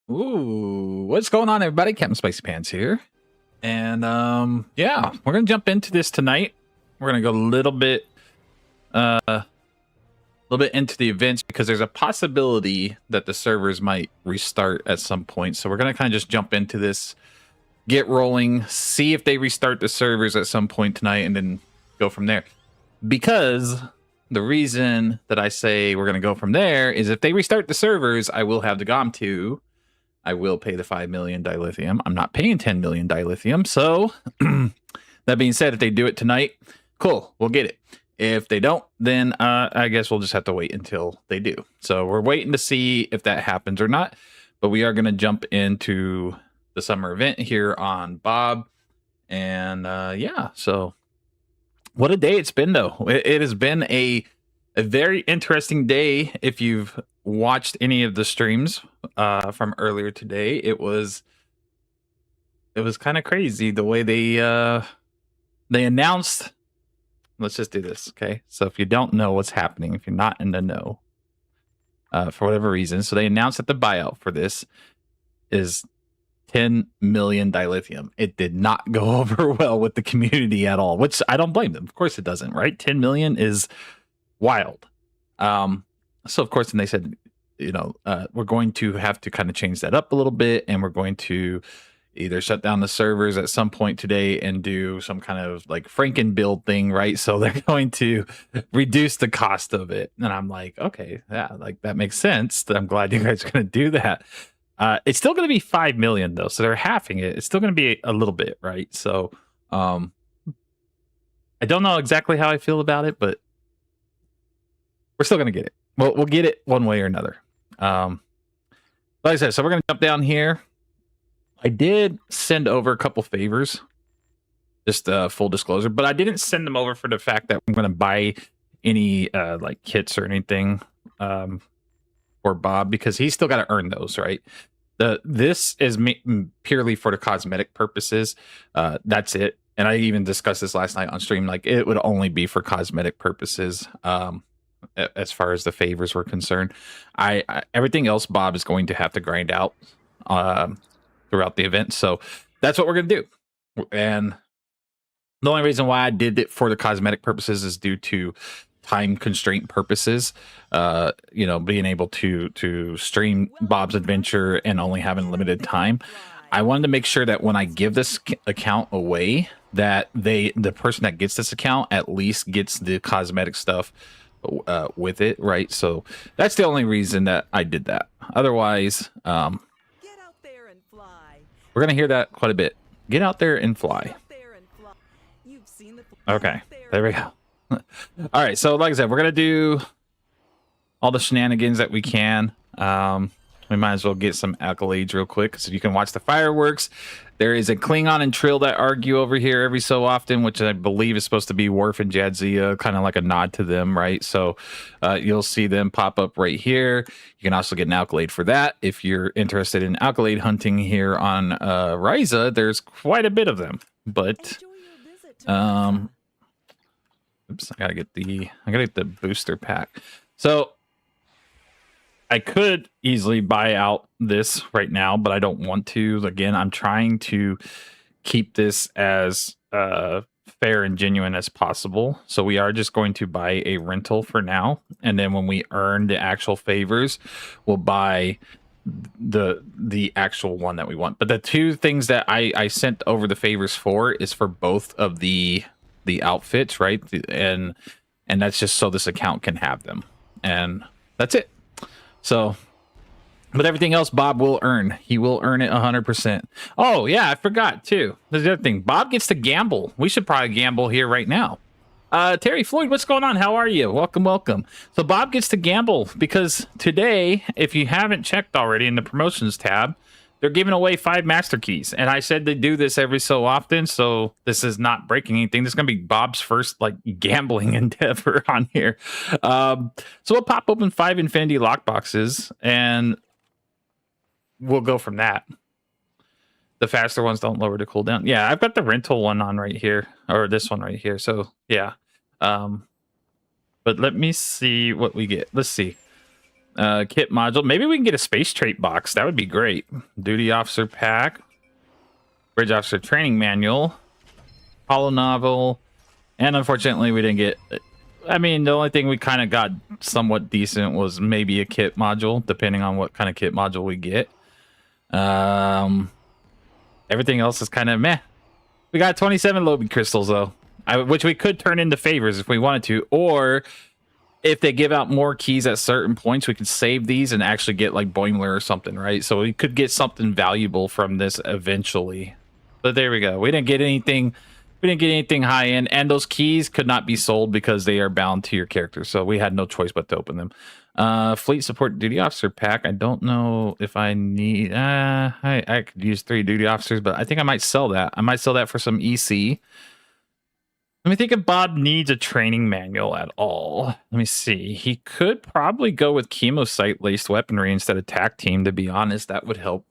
Ooh, what's going on, everybody? Captain Spicy Pants here. And yeah, we're gonna jump into this tonight. We're gonna go a little bit into the events because there's a possibility that the servers might restart at some point. So we're gonna kind of just jump into this, get rolling, see if they restart the servers at some point tonight, and then go from there. Because the reason that I say we're gonna go from there is if they restart the servers, I will have the Gomtuu. I will pay the 5 million dilithium. I'm not paying 10 million dilithium. So that being said, if they do it tonight, cool, we'll get it. If they don't, then I guess we'll just have to wait until they do. So we're waiting to see if that happens or not. But we are going to jump into the summer event here on Bob. And yeah, so what a day it's been, though. It has been a very interesting day. If you've watched any of the streams from earlier today, it was kind of crazy the way they announced. Let's just do this, okay? So if you don't know what's happening, if you're not in the know, for whatever reason, so they announced that the buyout for this is 10 million dilithium. It did not go over well with the community at all, which I don't blame them. Of course it doesn't, right? 10 million is wild. So of course, then they said, you know, we're going to have to kind of change that up a little bit, and we're going to either shut down the servers at some point today and do some kind of like Franken build thing, right? So they're going to reduce the cost of it. And I'm like, okay, yeah, like that makes sense. I'm glad you guys are going to do that. It's still going to be 5 million though, so they're halving it. It's still going to be a little bit, right? So I don't know exactly how I feel about it, but we're still going to get it. We'll get it one way or another. Like I said, so we're going to jump down here. I did send over a couple favors, just full disclosure, but I didn't send them over for the fact that I'm going to buy any like kits or anything for Bob, because he's still got to earn those, right? This is purely for the cosmetic purposes. That's it. And I even discussed this last night on stream. Like, it would only be for cosmetic purposes. As far as the favors were concerned, I everything else Bob is going to have to grind out throughout the event. So that's what we're going to do. And the only reason why I did it for the cosmetic purposes is due to time constraint purposes. You know, being able to stream Bob's Adventure and only having limited time. I wanted to make sure that when I give this account away, that the person that gets this account at least gets the cosmetic stuff with it, right? So that's the only reason that I did that. Otherwise, get out there and fly. We're gonna hear that quite a bit. Get out there and fly. You've seen the okay, there we go. All right, so like I said, we're gonna do all the shenanigans that we can. We might as well get some accolades real quick, so you can watch the fireworks. There is a Klingon and Trill that argue over here every so often, which I believe is supposed to be Worf and Jadzia, kind of like a nod to them, right? So you'll see them pop up right here. You can also get an accolade for that. If you're interested in accolade hunting here on Risa, there's quite a bit of them. But oops, I gotta get the booster pack. So I could easily buy out this right now, but I don't want to. Again, I'm trying to keep this as fair and genuine as possible. So we are just going to buy a rental for now. And then when we earn the actual favors, we'll buy the actual one that we want. But the two things that I sent over the favors for is for both of the outfits, right? And that's just so this account can have them. And that's it. So, but everything else Bob will earn. He will earn it 100%. Oh, yeah, I forgot, too. There's the other thing. Bob gets to gamble. We should probably gamble here right now. Terry Floyd, what's going on? How are you? Welcome, welcome. So Bob gets to gamble because today, if you haven't checked already in the promotions tab, they're giving away 5 master keys. And I said they do this every so often, so this is not breaking anything. This is going to be Bob's first like gambling endeavor on here. So we'll pop open 5 Infinity lockboxes and we'll go from that. The faster ones don't lower the cooldown. Yeah, I've got the rental one on right here, or this one right here. So yeah. But let me see what we get. Let's see. Kit module. Maybe we can get a space trait box. That would be great. Duty officer pack, bridge officer training manual, holo novel, and unfortunately we didn't get. I mean, the only thing we kind of got somewhat decent was maybe a kit module, depending on what kind of kit module we get. Everything else is kind of meh. We got 27 Lobi crystals though, which we could turn into favors if we wanted to, or if they give out more keys at certain points, we could save these and actually get like Boimler or something, right? So we could get something valuable from this eventually. But there we go. We didn't get anything. We didn't get anything high end, and those keys could not be sold because they are bound to your character. So we had no choice but to open them. Fleet support duty officer pack. I don't know if I need. I could use 3 duty officers, but I think I might sell that. I might sell that for some EC. Let me think if Bob needs a training manual at all. Let me see. He could probably go with chemosite laced weaponry instead of tac team. To be honest, that would help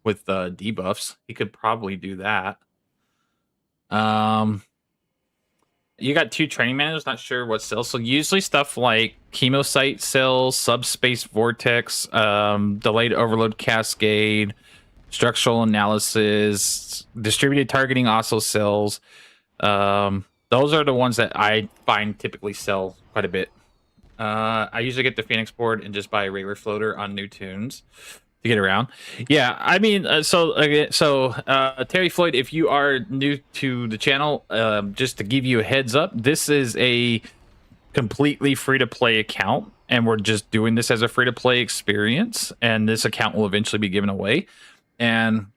with debuffs. He could probably do that. You got 2 training manuals. Not sure what sells. So usually stuff like chemosite sells, subspace vortex, delayed overload cascade, structural analysis, distributed targeting also sells. Those are the ones that I find typically sell quite a bit. I usually get the Phoenix board and just buy a regular floater on new tunes to get around. Yeah, I mean, Terry Floyd, if you are new to the channel, just to give you a heads up, this is a completely free-to-play account, and we're just doing this as a free-to-play experience, and this account will eventually be given away. And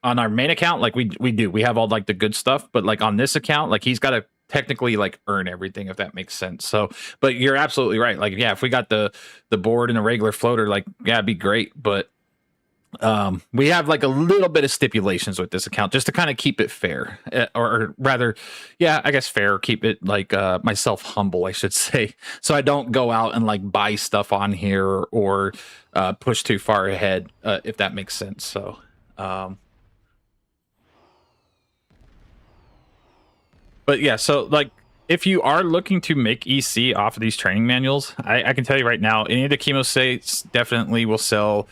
on our main account, like we have all like the good stuff, but like on this account, like he's got to technically like earn everything, if that makes sense. So, but you're absolutely right. Like, yeah, if we got the board and a regular floater, like, yeah, it'd be great. But we have like a little bit of stipulations with this account just to kind of keep it fair, or rather, yeah, I guess fair, keep it like myself humble, I should say. So I don't go out and like buy stuff on here or push too far ahead, if that makes sense. So, but yeah, so like if you are looking to make EC off of these training manuals, I can tell you right now, any of the chemosates definitely will sell.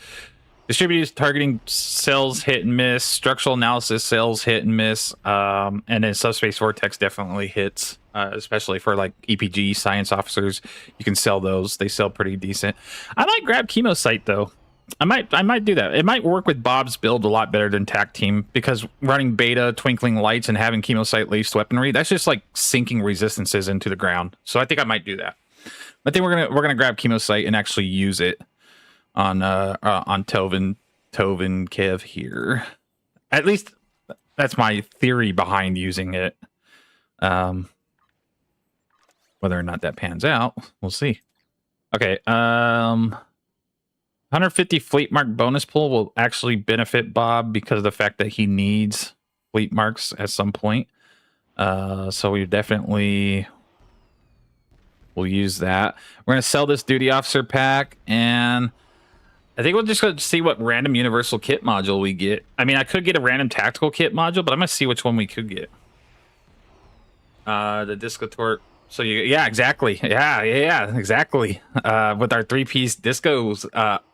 Distributed targeting sells hit and miss. Structural analysis sells hit and miss. And then subspace vortex definitely hits, especially for like EPG science officers. You can sell those. They sell pretty decent. I might grab chemosite though. I might do that. It might work with Bob's build a lot better than tac team, because running beta, twinkling lights, and having chemosite laced weaponry, that's just like sinking resistances into the ground. So I think I might do that. I think we're gonna grab chemosite and actually use it on Tovin Kev here. At least that's my theory behind using it. Whether or not that pans out, we'll see. Okay. 150 fleet mark bonus pool will actually benefit Bob because of the fact that he needs fleet marks at some point. So we definitely will use that. We're going to sell this duty officer pack, and I think we'll just go see what random universal kit module we get. I mean, I could get a random tactical kit module, but I'm going to see which one we could get. The disco torque. So yeah, exactly. Yeah, exactly. With our 3-piece discos.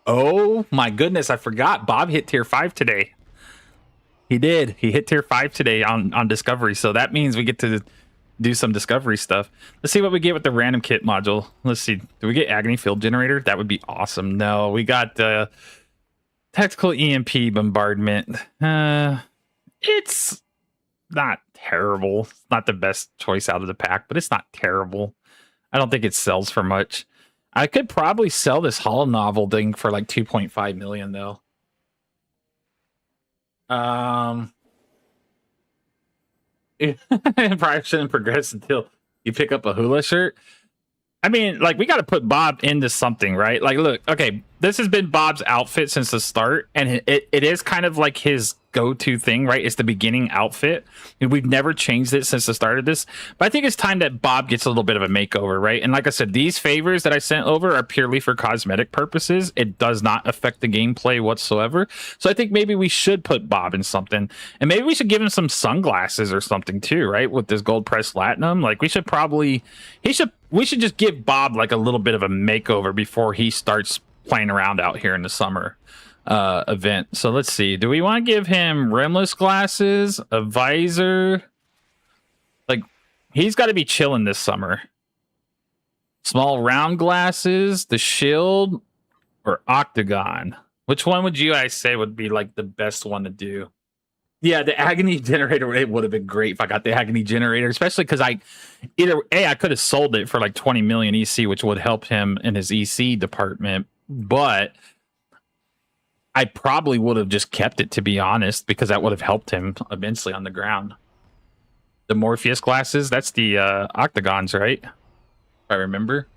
Oh my goodness, I forgot. Bob hit tier 5 today. He did. He hit tier 5 today on Discovery. So that means we get to do some Discovery stuff. Let's see what we get with the random kit module. Let's see. Do we get Agony Field Generator? That would be awesome. No, we got Tactical EMP Bombardment. It's not terrible. It's not the best choice out of the pack, but it's not terrible. I don't think it sells for much. I could probably sell this Hollow Novel thing for like 2.5 million though. Probably shouldn't progress until you pick up a hula shirt. I mean, like, we got to put Bob into something, right? Like, look, okay, this has been Bob's outfit since the start, and it is kind of like his go-to thing, right? It's the beginning outfit. And we've never changed it since the start of this, but I think it's time that Bob gets a little bit of a makeover, right? And like I said, these favors that I sent over are purely for cosmetic purposes. It does not affect the gameplay whatsoever. So I think maybe we should put Bob in something, and maybe we should give him some sunglasses or something too, right? With this gold press platinum, like we should just give Bob like a little bit of a makeover before he starts playing around out here in the summer event. So let's see. Do we want to give him rimless glasses, a visor? Like, he's got to be chilling this summer. Small round glasses, the shield, or octagon? Which one would you guys say would be like the best one to do? Yeah, the Agony Generator, it would have been great if I got the Agony Generator, especially because I could have sold it for like 20 million EC, which would help him in his EC department, but I probably would have just kept it, to be honest, because that would have helped him immensely on the ground. The Morpheus glasses, that's the octagons, right? If I remember.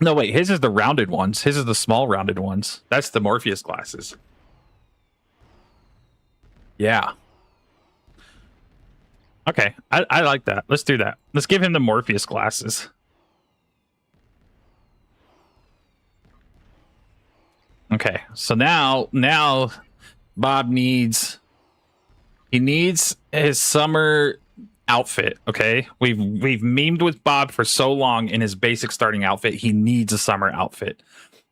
No, wait, his is the rounded ones. His is the small rounded ones. That's the Morpheus glasses. Yeah. Okay, I like that. Let's do that. Let's give him the Morpheus glasses. Okay, so now Bob needs his summer outfit. Okay, we've memed with Bob for so long in his basic starting outfit. He needs a summer outfit,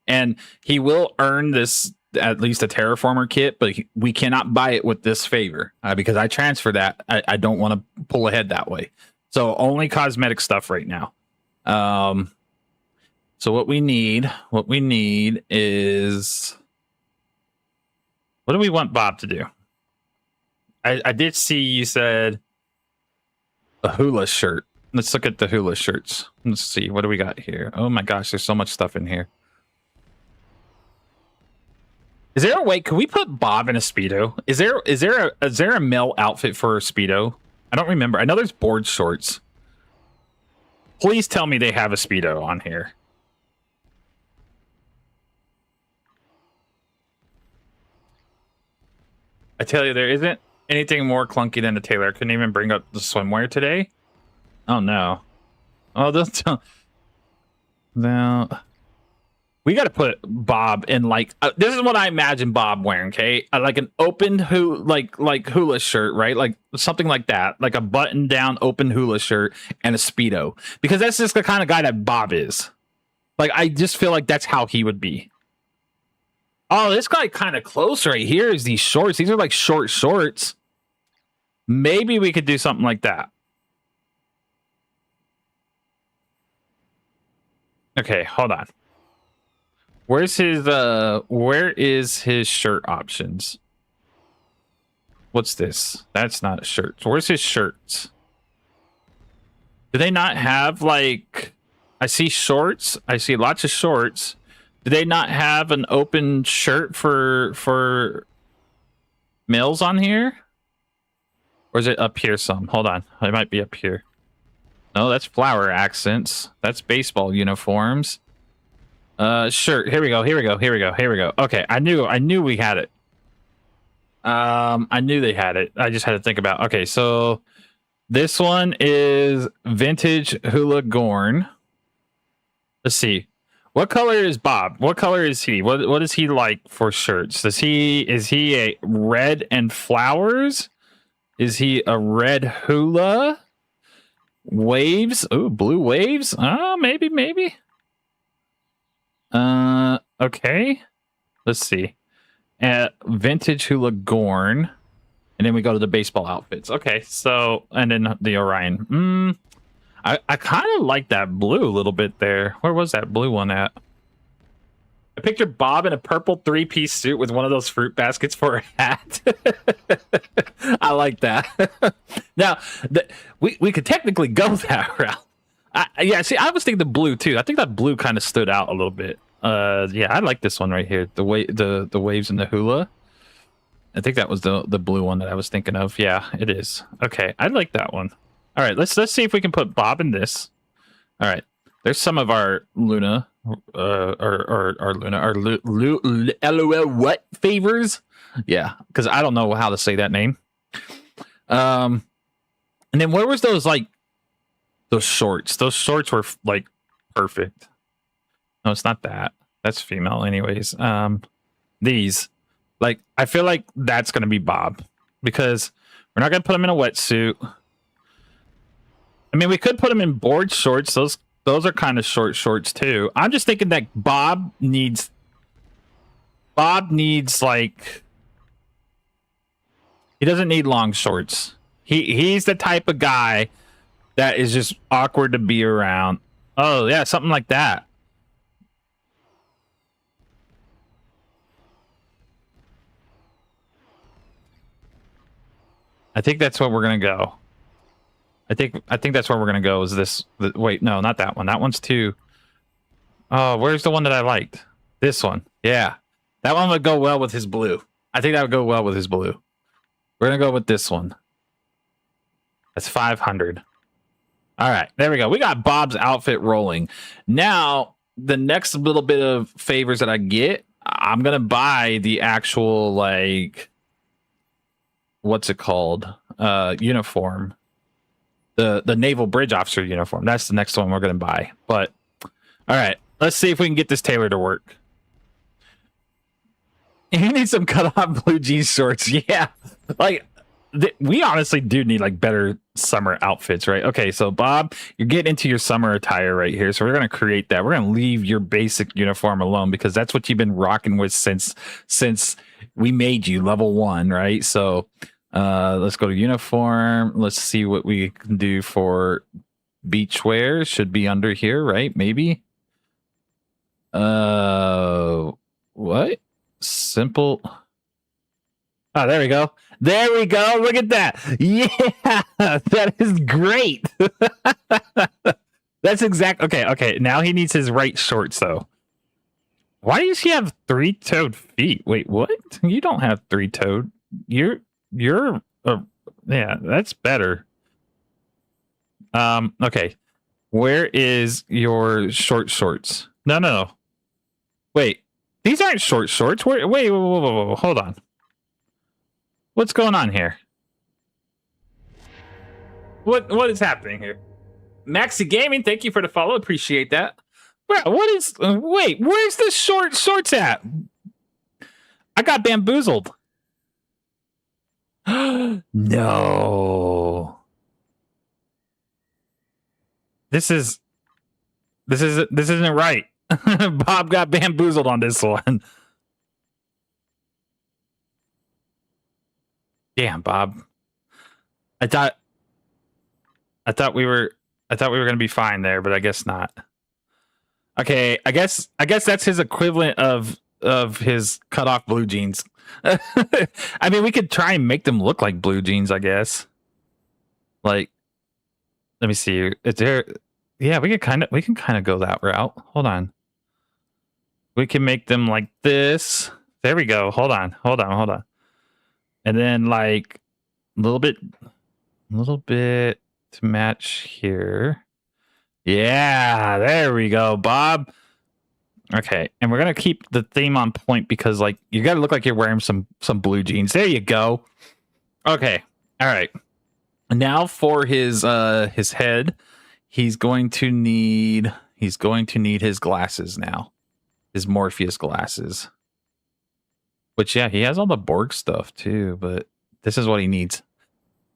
and he will earn this, at least a terraformer kit, but we cannot buy it with this favor because I transfer that. I don't want to pull ahead that way. So only cosmetic stuff right now. So what we need is, what do we want Bob to do? I did see you said a hula shirt. Let's look at the hula shirts. Let's see, what do we got here? Oh my gosh, there's so much stuff in here. Is there a way? Can we put Bob in a Speedo? Is there a male outfit for a Speedo? I don't remember. I know there's board shorts. Please tell me they have a Speedo on here. I tell you, there isn't anything more clunky than a tailor. I couldn't even bring up the swimwear today. Oh no. Oh, no. We got to put Bob in like this is what I imagine Bob wearing. Okay, like an open hula shirt, right? Like something like that, like a button down open hula shirt and a Speedo, because that's just the kind of guy that Bob is. Like, I just feel like that's how he would be. Oh, this guy kind of close right here is these shorts. These are like short shorts. Maybe we could do something like that. Okay, hold on. Where is his shirt options? What's this? That's not a shirt. Where's his shirts? Do they not have, like, I see shorts. I see lots of shorts. Do they not have an open shirt for males on here? Or is it up here some? Hold on. It might be up here. No, that's flower accents. That's baseball uniforms. Shirt. Here we go. Here we go. Here we go. Here we go. Okay, I knew we had it. I knew they had it. I just had to think about. Okay, so this one is vintage Horga'hn. Let's see. What color is Bob? What color is he? What is he like for shirts? Is he a red and flowers? Is he a red hula? Waves? Oh, blue waves? Maybe. Okay. Let's see. Vintage Horga'hn. And then we go to the baseball outfits. Okay, so and then the Orion. I kind of like that blue a little bit there. Where was that blue one at? I picture Bob in a purple 3-piece suit with one of those fruit baskets for a hat. I like that. Now, we could technically go that route. Yeah, see, I was thinking the blue too. I think that blue kind of stood out a little bit. Yeah, I like this one right here. The waves and the hula. I think that was the blue one that I was thinking of. Yeah, it is. Okay, I like that one. All right, let's see if we can put Bob in this. All right, there's some of our Luna, our LOL what favors? Yeah, because I don't know how to say that name. And then where was those shorts? Those shorts were like perfect. No, it's not that. That's female, anyways. These. Like, I feel like that's going to be Bob because we're not going to put him in a wetsuit. I mean, we could put him in board shorts. Those are kind of short shorts too. I'm just thinking that Bob needs like, he doesn't need long shorts. He's the type of guy that is just awkward to be around. Oh, yeah, something like that. I think that's what we're gonna go. I think that's where we're gonna go. Is this? Wait, no, not that one. That one's too. Oh, where's the one that I liked? This one. Yeah, that one would go well with his blue. I think that would go well with his blue. We're gonna go with this one. That's 500. All right, there we go. We got Bob's outfit rolling. Now, the next little bit of favors that I get, I'm gonna buy the actual like. What's it called? Uniform. The naval bridge officer uniform. That's the next one we're gonna buy. But all right, let's see if we can get this tailor to work. You need some cut-off blue jeans shorts. Yeah, like we honestly do need like better summer outfits, right? Okay, so Bob, you're getting into your summer attire right here. So we're gonna create that. We're gonna leave your basic uniform alone because that's what you've been rocking with since we made you level 1, right? So let's go to uniform. Let's see what we can do for beachwear. Should be under here, right? Maybe. What? Simple. Oh, there we go. There we go. Look at that. Yeah, that is great. That's exact. Okay. Now he needs his right shorts though. Why does he have 3-toed feet? Wait, what? You don't have 3-toed. You're yeah, that's better. Okay. Where is your short shorts? No. Wait, these aren't short shorts. Wait, whoa, hold on. What's going on here? What is happening here? Maxi Gaming, thank you for the follow. Appreciate that. Bro, what is? Wait, where's the short shorts at? I got bamboozled. No. This isn't right. Bob got bamboozled on this one. Damn, Bob. I thought we were gonna be fine there, but I guess not. Okay, I guess that's his equivalent of his cut off blue jeans. I mean, we could try and make them look like blue jeans, I guess. Like, let me see. Is there? Yeah, we can kind of go that route. Hold on. We can make them like this. There we go. Hold on. And then like a little bit to match here. Yeah, there we go, Bob. Okay, and we're gonna keep the theme on point because like you gotta look like you're wearing some blue jeans. There you go. Okay, all right. Now for his head, he's going to need his glasses now, his Morpheus glasses. Which yeah, he has all the Borg stuff too, but this is what he needs.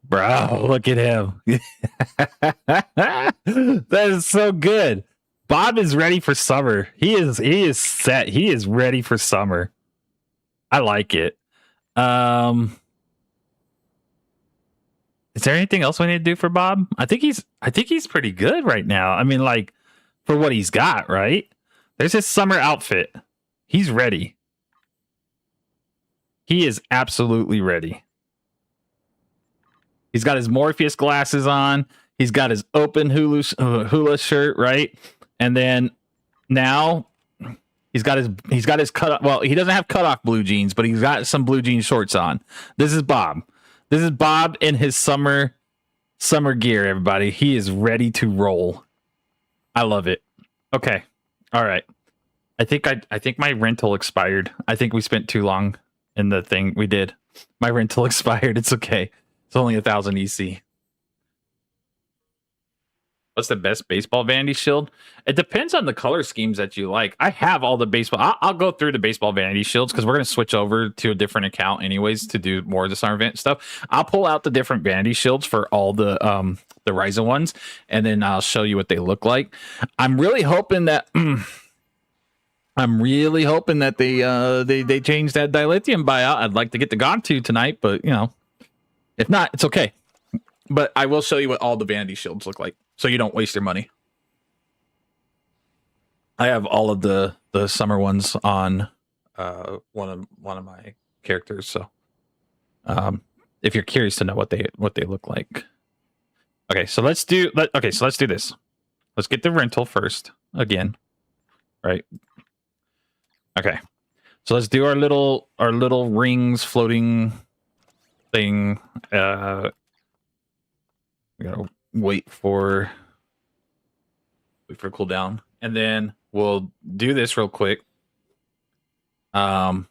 Bro, look at him. That is so good. Bob is ready for summer. He is set. He is ready for summer. I like it. Is there anything else we need to do for Bob? I think he's pretty good right now. I mean, like, for what he's got, right? There's his summer outfit. He's ready. He is absolutely ready. He's got his Morpheus glasses on. He's got his open hula shirt, right? And then now he's got his cut. Well, he doesn't have cutoff blue jeans, but he's got some blue jean shorts on. This is Bob. This is Bob in his summer gear. Everybody, he is ready to roll. I love it. Okay, all right. I think my rental expired. I think we spent too long in the thing we did. My rental expired. It's okay. It's only 1,000 EC. What's the best baseball vanity shield? It depends on the color schemes that you like. I have all the baseball. I'll go through the baseball vanity shields because we're going to switch over to a different account anyways to do more of the summer event stuff. I'll pull out the different vanity shields for all the Risa ones, and then I'll show you what they look like. I'm really hoping that they change that dilithium buyout. I'd like to get the Gomtuu tonight, but you know, if not, it's okay. But I will show you what all the vanity shields look like, so you don't waste your money. I have all of the summer ones on one of my characters. So, if you're curious to know what they look like, okay. So let's do this. Let's get the rental first again, right? Okay. So let's do our little rings floating thing. We gotta wait for cooldown, and then we'll do this real quick. Then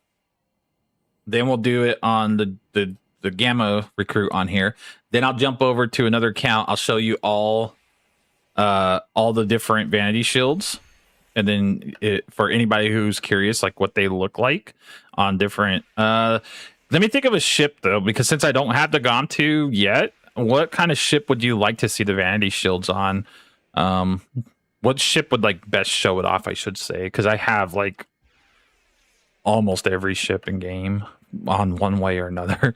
we'll do it on the Gamma recruit on here. Then I'll jump over to another account. I'll show you all the different vanity shields, and then for anybody who's curious, like what they look like on different. Let me think of a ship though, because since I don't have the Gomtuu yet. What kind of ship would you like to see the vanity shields on? What ship would like best show it off, I should say, because I have like almost every ship in game on one way or another.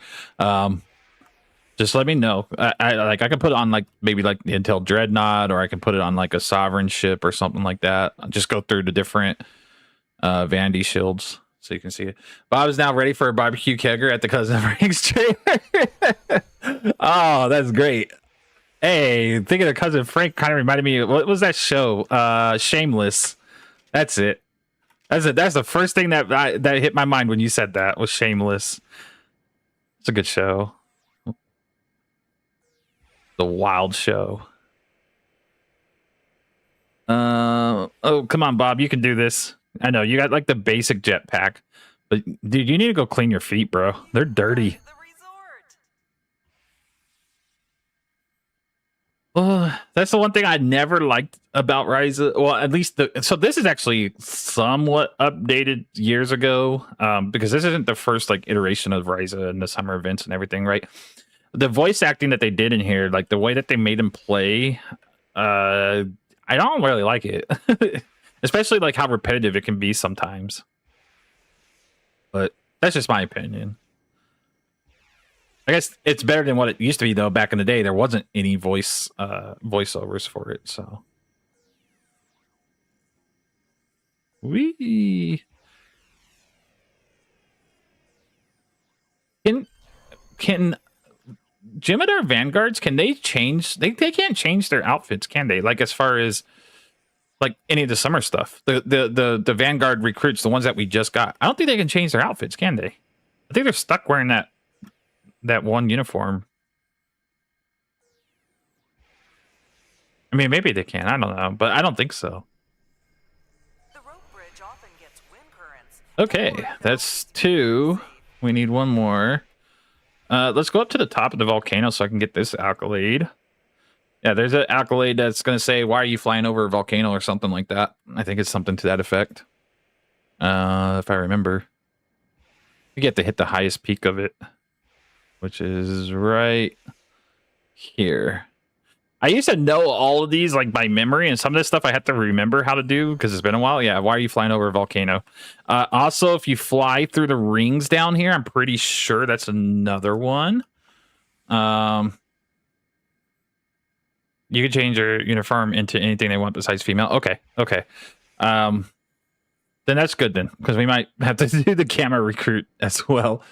Just let me know. I can put it on like maybe like the Intel Dreadnought, or I can put it on like a Sovereign ship or something like that. I'll just go through the different vanity shields so you can see it. Bob is now ready for a barbecue kegger at the Cousin Rings trailer. Oh, that's great. Hey, thinking of Cousin Frank kind of reminded me of, what was that show? Shameless. That's it. That's the first thing that hit my mind when you said that was Shameless. It's a good show. The Wild Show. Oh, come on, Bob. You can do this. I know you got like the basic jetpack, but dude, you need to go clean your feet, bro. They're dirty. That's the one thing I never liked about Risa. Well, at least so this is actually somewhat updated years ago, because this isn't the first like iteration of Risa and the summer events and everything, right? The voice acting that they did in here, like the way that they made him play, I don't really like it. Especially like how repetitive it can be sometimes. But that's just my opinion. I guess it's better than what it used to be, though. Back in the day, there wasn't any voiceovers for it, so. We can Jim'Hadar Vanguards, can they change? They can't change their outfits, can they? Like as far as like any of the summer stuff, the Vanguard recruits, the ones that we just got. I don't think they can change their outfits, can they? I think they're stuck wearing that one uniform. I mean, maybe they can. I don't know, but I don't think so. The rope bridge Okay, that's 2. We need 1 more. Let's go up to the top of the volcano so I can get this accolade. Yeah, there's an accolade that's going to say, why are you flying over a volcano or something like that. I think it's something to that effect. If I remember. You get to hit the highest peak of it, which is right here. I used to know all of these like by memory, and some of this stuff I have to remember how to do because it's been a while. Yeah, why are you flying over a volcano? Also, if you fly through the rings down here, I'm pretty sure that's another one. You can change your uniform into anything they want besides female. Okay. Then that's good then, because we might have to do the camera recruit as well.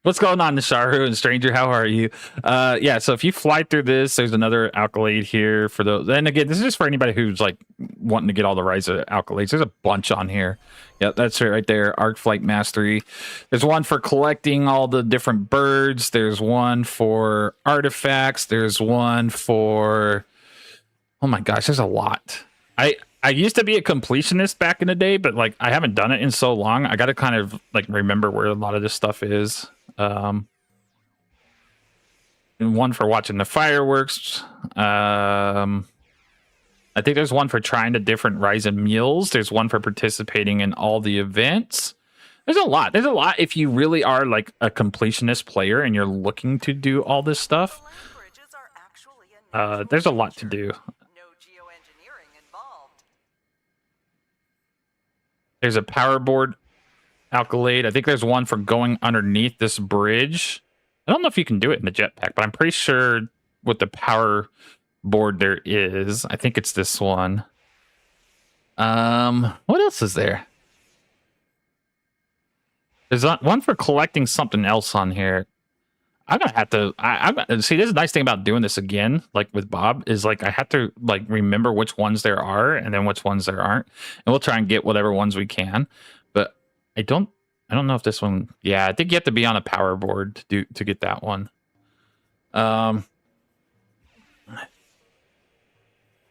What's going on, Nisharu and Stranger? How are you? Yeah, so if you fly through this, there's another accolade here for those. And again, this is just for anybody who's like wanting to get all the Risa accolades. There's a bunch on here. Yeah, that's it right there. Arc Flight Mastery. There's one for collecting all the different birds. There's one for artifacts. There's one for... Oh my gosh, there's a lot. I used to be a completionist back in the day, but like I haven't done it in so long. I got to kind of like remember where a lot of this stuff is. And one for watching the fireworks. I think there's one for trying the different Risa meals. There's one for participating in all the events. There's a lot. There's a lot if you really are like a completionist player and you're looking to do all this stuff. There's a lot to do. There's a powerboard accolade. I think there's one for going underneath this bridge. I don't know if you can do it in the jetpack, but I'm pretty sure with the power board there is. I think it's this one. What else is there? There's one for collecting something else on here. I'm gonna have to. I see. This is a nice thing about doing this again, like with Bob, is like I have to like remember which ones there are and then which ones there aren't, and we'll try and get whatever ones we can. But I don't know if this one. Yeah, I think you have to be on a power board to get that one.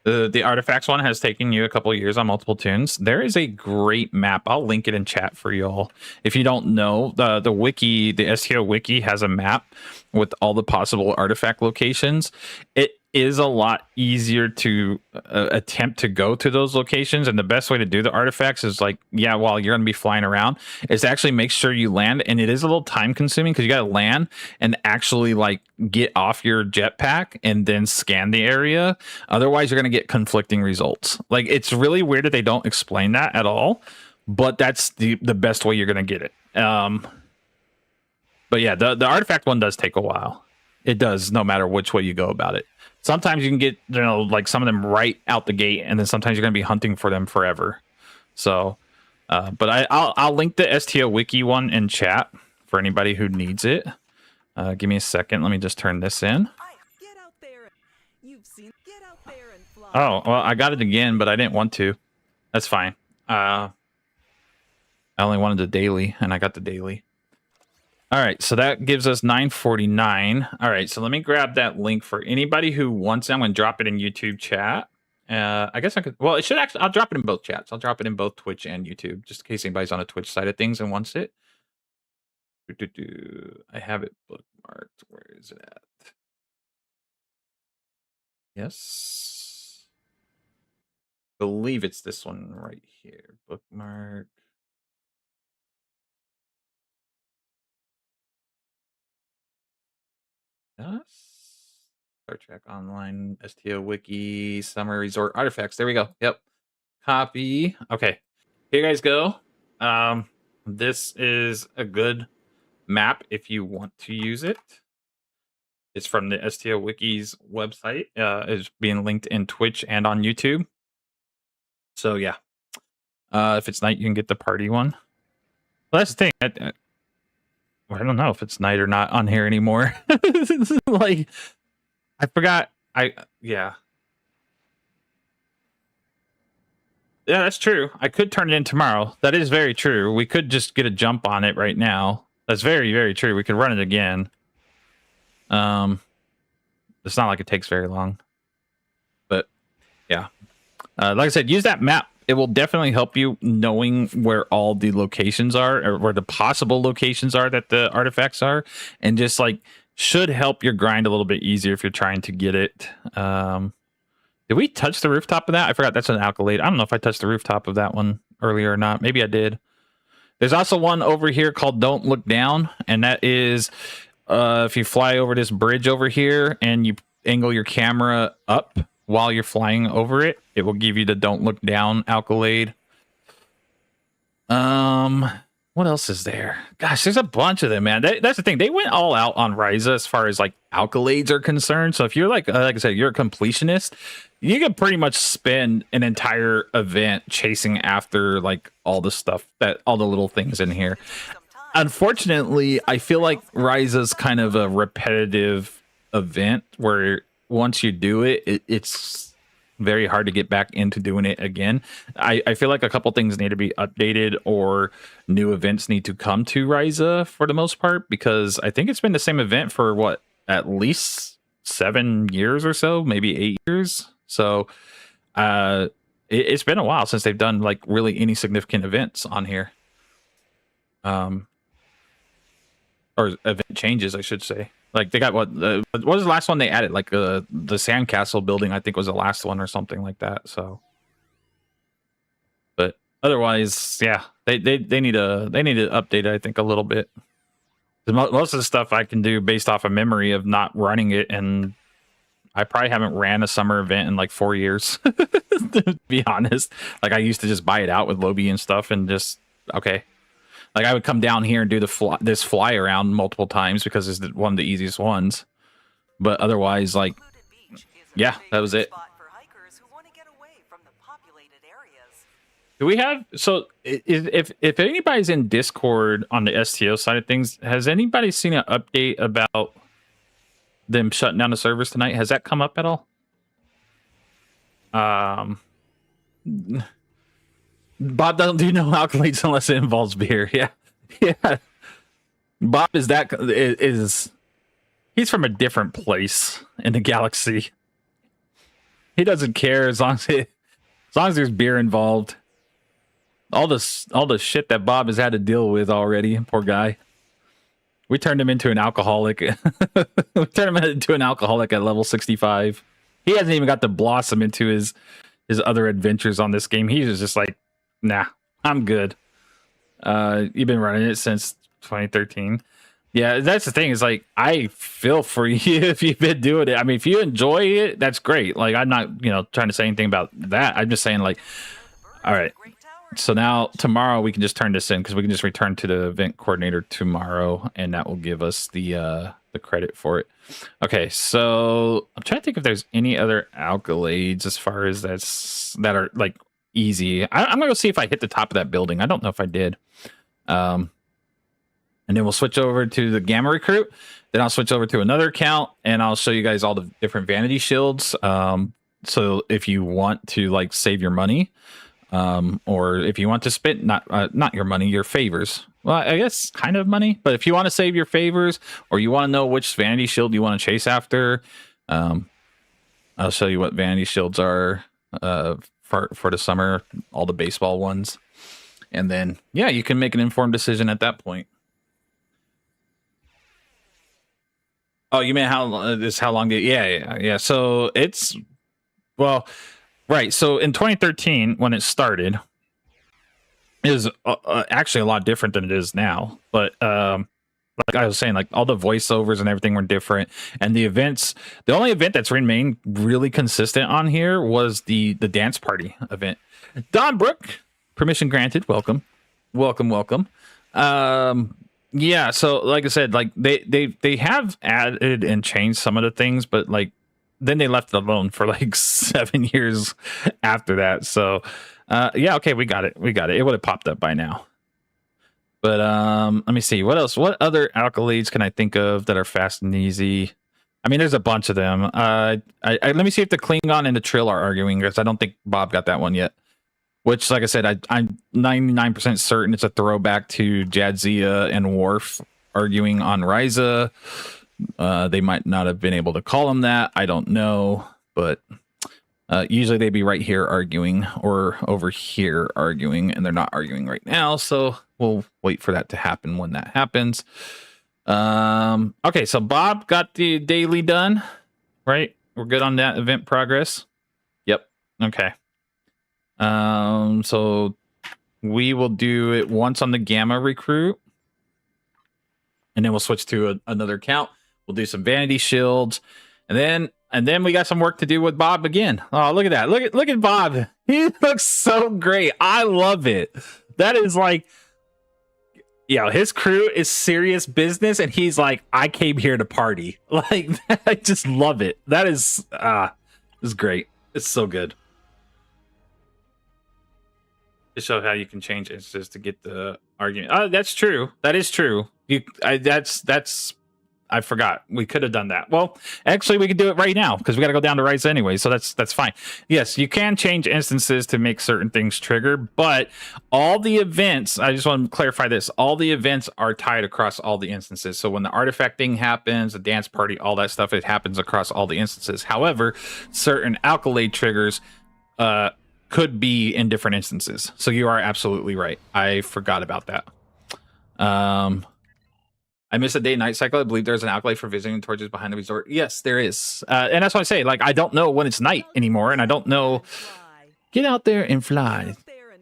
The artifacts one has taken you a couple of years on multiple tunes. There is a great map. I'll link it in chat for y'all. If you don't know, the wiki, the STO wiki has a map with all the possible artifact locations. It is a lot easier to attempt to go to those locations, and the best way to do the artifacts is like, yeah, while you're going to be flying around, is to actually make sure you land. And it is a little time consuming because you got to land and actually like get off your jetpack and then scan the area. Otherwise, you're going to get conflicting results. Like, it's really weird that they don't explain that at all, but that's the best way you're going to get it. But yeah, the artifact one does take a while. It does, no matter which way you go about it. Sometimes you can get, you know, like some of them right out the gate, and then sometimes you're going to be hunting for them forever. So, but I'll link the STO wiki one in chat for anybody who needs it. Give me a second. Let me just turn this in. Oh, well, I got it again, but I didn't want to. That's fine. I only wanted the daily, and I got the daily. All right, so that gives us 949. All right, so let me grab that link for anybody who wants it. I'm going to drop it in YouTube chat. I guess I could. Well, it should actually. I'll drop it in both chats. I'll drop it in both Twitch and YouTube, just in case anybody's on a Twitch side of things and wants it. I have it bookmarked. Where is it at? Yes. I believe it's this one right here. Bookmark. Yes. Star Trek Online, STO Wiki, Summer Resort Artifacts. There we go. Yep. Copy. Okay. Here you guys go. This is a good map if you want to use it. It's from the STO Wiki's website. It's being linked in Twitch and on YouTube. So yeah. If it's night, you can get the party one. Well, that's the thing. I don't know if it's night or not on here anymore. Like, I forgot. Yeah, that's true. I could turn it in tomorrow. That is very true. We could just get a jump on it right now. That's very, very true. We could run it again. It's not like it takes very long. But yeah, like I said, use that map it will definitely help you knowing where all the locations are, or where the possible locations are that the artifacts are, and just like should help your grind a little bit easier if you're trying to get it. Did we touch the rooftop of that? I forgot that's an accolade. I don't know if I touched the rooftop of that one earlier or not. Maybe I did. There's also one over here called Don't Look Down, and that is if you fly over this bridge over here and you angle your camera up while you're flying over it, it will give you the Don't Look Down accolade. What else is there? Gosh, there's a bunch of them, man. That's the thing. They went all out on Risa as far as like accolades are concerned. So if you're like I said, you're a completionist, you can pretty much spend an entire event chasing after like all the stuff, that all the little things in here. Unfortunately, I feel like Risa's kind of a repetitive event where once you do it, it's very hard to get back into doing it again. I feel like a couple things need to be updated, or new events need to come to Risa for the most part, because I think it's been the same event for what, at least 7 years or so, maybe 8 years. So it's been a while since they've done like really any significant events on here. Or event changes, I should say. Like they got what was the last one they added? Like the sandcastle building, I think was the last one or something like that. So, but otherwise, yeah, they need to update it, I think, a little bit. Most of the stuff I can do based off of memory of not running it, and I probably haven't ran a summer event in like 4 years. To be honest, like I used to just buy it out with Lobby and stuff, and just okay. Like I would come down here and do this fly around multiple times because it's one of the easiest ones. But otherwise, like, yeah, that was it. Do we have, so if anybody's in Discord on the STO side of things, has anybody seen an update about them shutting down the servers tonight? Has that come up at all? Bob doesn't do no accolades unless it involves beer. Yeah. Yeah. Bob is he's from a different place in the galaxy. He doesn't care as long as there's beer involved. All the shit that Bob has had to deal with already, poor guy. We turned him into an alcoholic. We turned him into an alcoholic at level 65. He hasn't even got to blossom into his other adventures on this game. He's just like, nah, I'm good. You've been running it since 2013. Yeah, that's the thing, is like, I feel for you if you've been doing it. I mean, if you enjoy it, that's great. Like, I'm not, trying to say anything about that. I'm just saying, like, all right. So now tomorrow we can just turn this in, because we can just return to the event coordinator tomorrow, and that will give us the credit for it. Okay, so I'm trying to think if there's any other accolades as far as that are like easy. I'm gonna go see if I hit the top of that building. I don't know if I did. And then we'll switch over to the Gamma Recruit. Then I'll switch over to another account, and I'll show you guys all the different vanity shields. So if you want to like save your money, or if you want to spend not your money, your favors. Well, I guess kind of money, but if you want to save your favors, or you want to know which vanity shield you want to chase after, I'll show you what vanity shields are for the summer, all the baseball ones, and then yeah, you can make an informed decision at that point. Oh, you mean how long did? Yeah. So it's, well, right. So in 2013, when it started, it was actually a lot different than it is now. But like I was saying, like all the voiceovers and everything were different, and the events. The only event that's remained really consistent on here was the dance party event. Don Brook, permission granted. Welcome. Yeah, so like I said, like they have added and changed some of the things, but like then they left it alone for like 7 years after that. So yeah, okay, we got it. It would have popped up by now. But let me see, what else? What other accolades can I think of that are fast and easy? I mean, there's a bunch of them. Let me see if the Klingon and the Trill are arguing, because I don't think Bob got that one yet. Which, like I said, I'm 99% certain it's a throwback to Jadzia and Worf arguing on Risa. They might not have been able to call him that. I don't know. But Usually they'd be right here arguing or over here arguing, and they're not arguing right now. So we'll wait for that to happen when that happens. Okay, so Bob got the daily done, right? We're good on that event progress. Yep. Okay. So we will do it once on the Gamma recruit, and then we'll switch to another account. We'll do some vanity shields, and then we got some work to do with Bob again. Oh, look at that. Look at Bob. He looks so great. I love it. That is like, yeah, his crew is serious business, and he's like, I came here to party. Like, I just love it. That is great. It's so good. To show how you can change instances to get the argument. Oh, that's true. That is true. I forgot. We could have done that. Well, actually, we could do it right now because we got to go down to Risa anyway. So that's fine. Yes, you can change instances to make certain things trigger, but all the events, I just want to clarify this, all the events are tied across all the instances. So when the artifact thing happens, the dance party, all that stuff, it happens across all the instances. However, certain accolade triggers could be in different instances. So you are absolutely right. I forgot about that. I missed a day-night cycle. I believe there's an accolade for visiting torches behind the resort. Yes, there is. And that's why I say, like, I don't know when it's night anymore, and I don't know. Get out there and fly.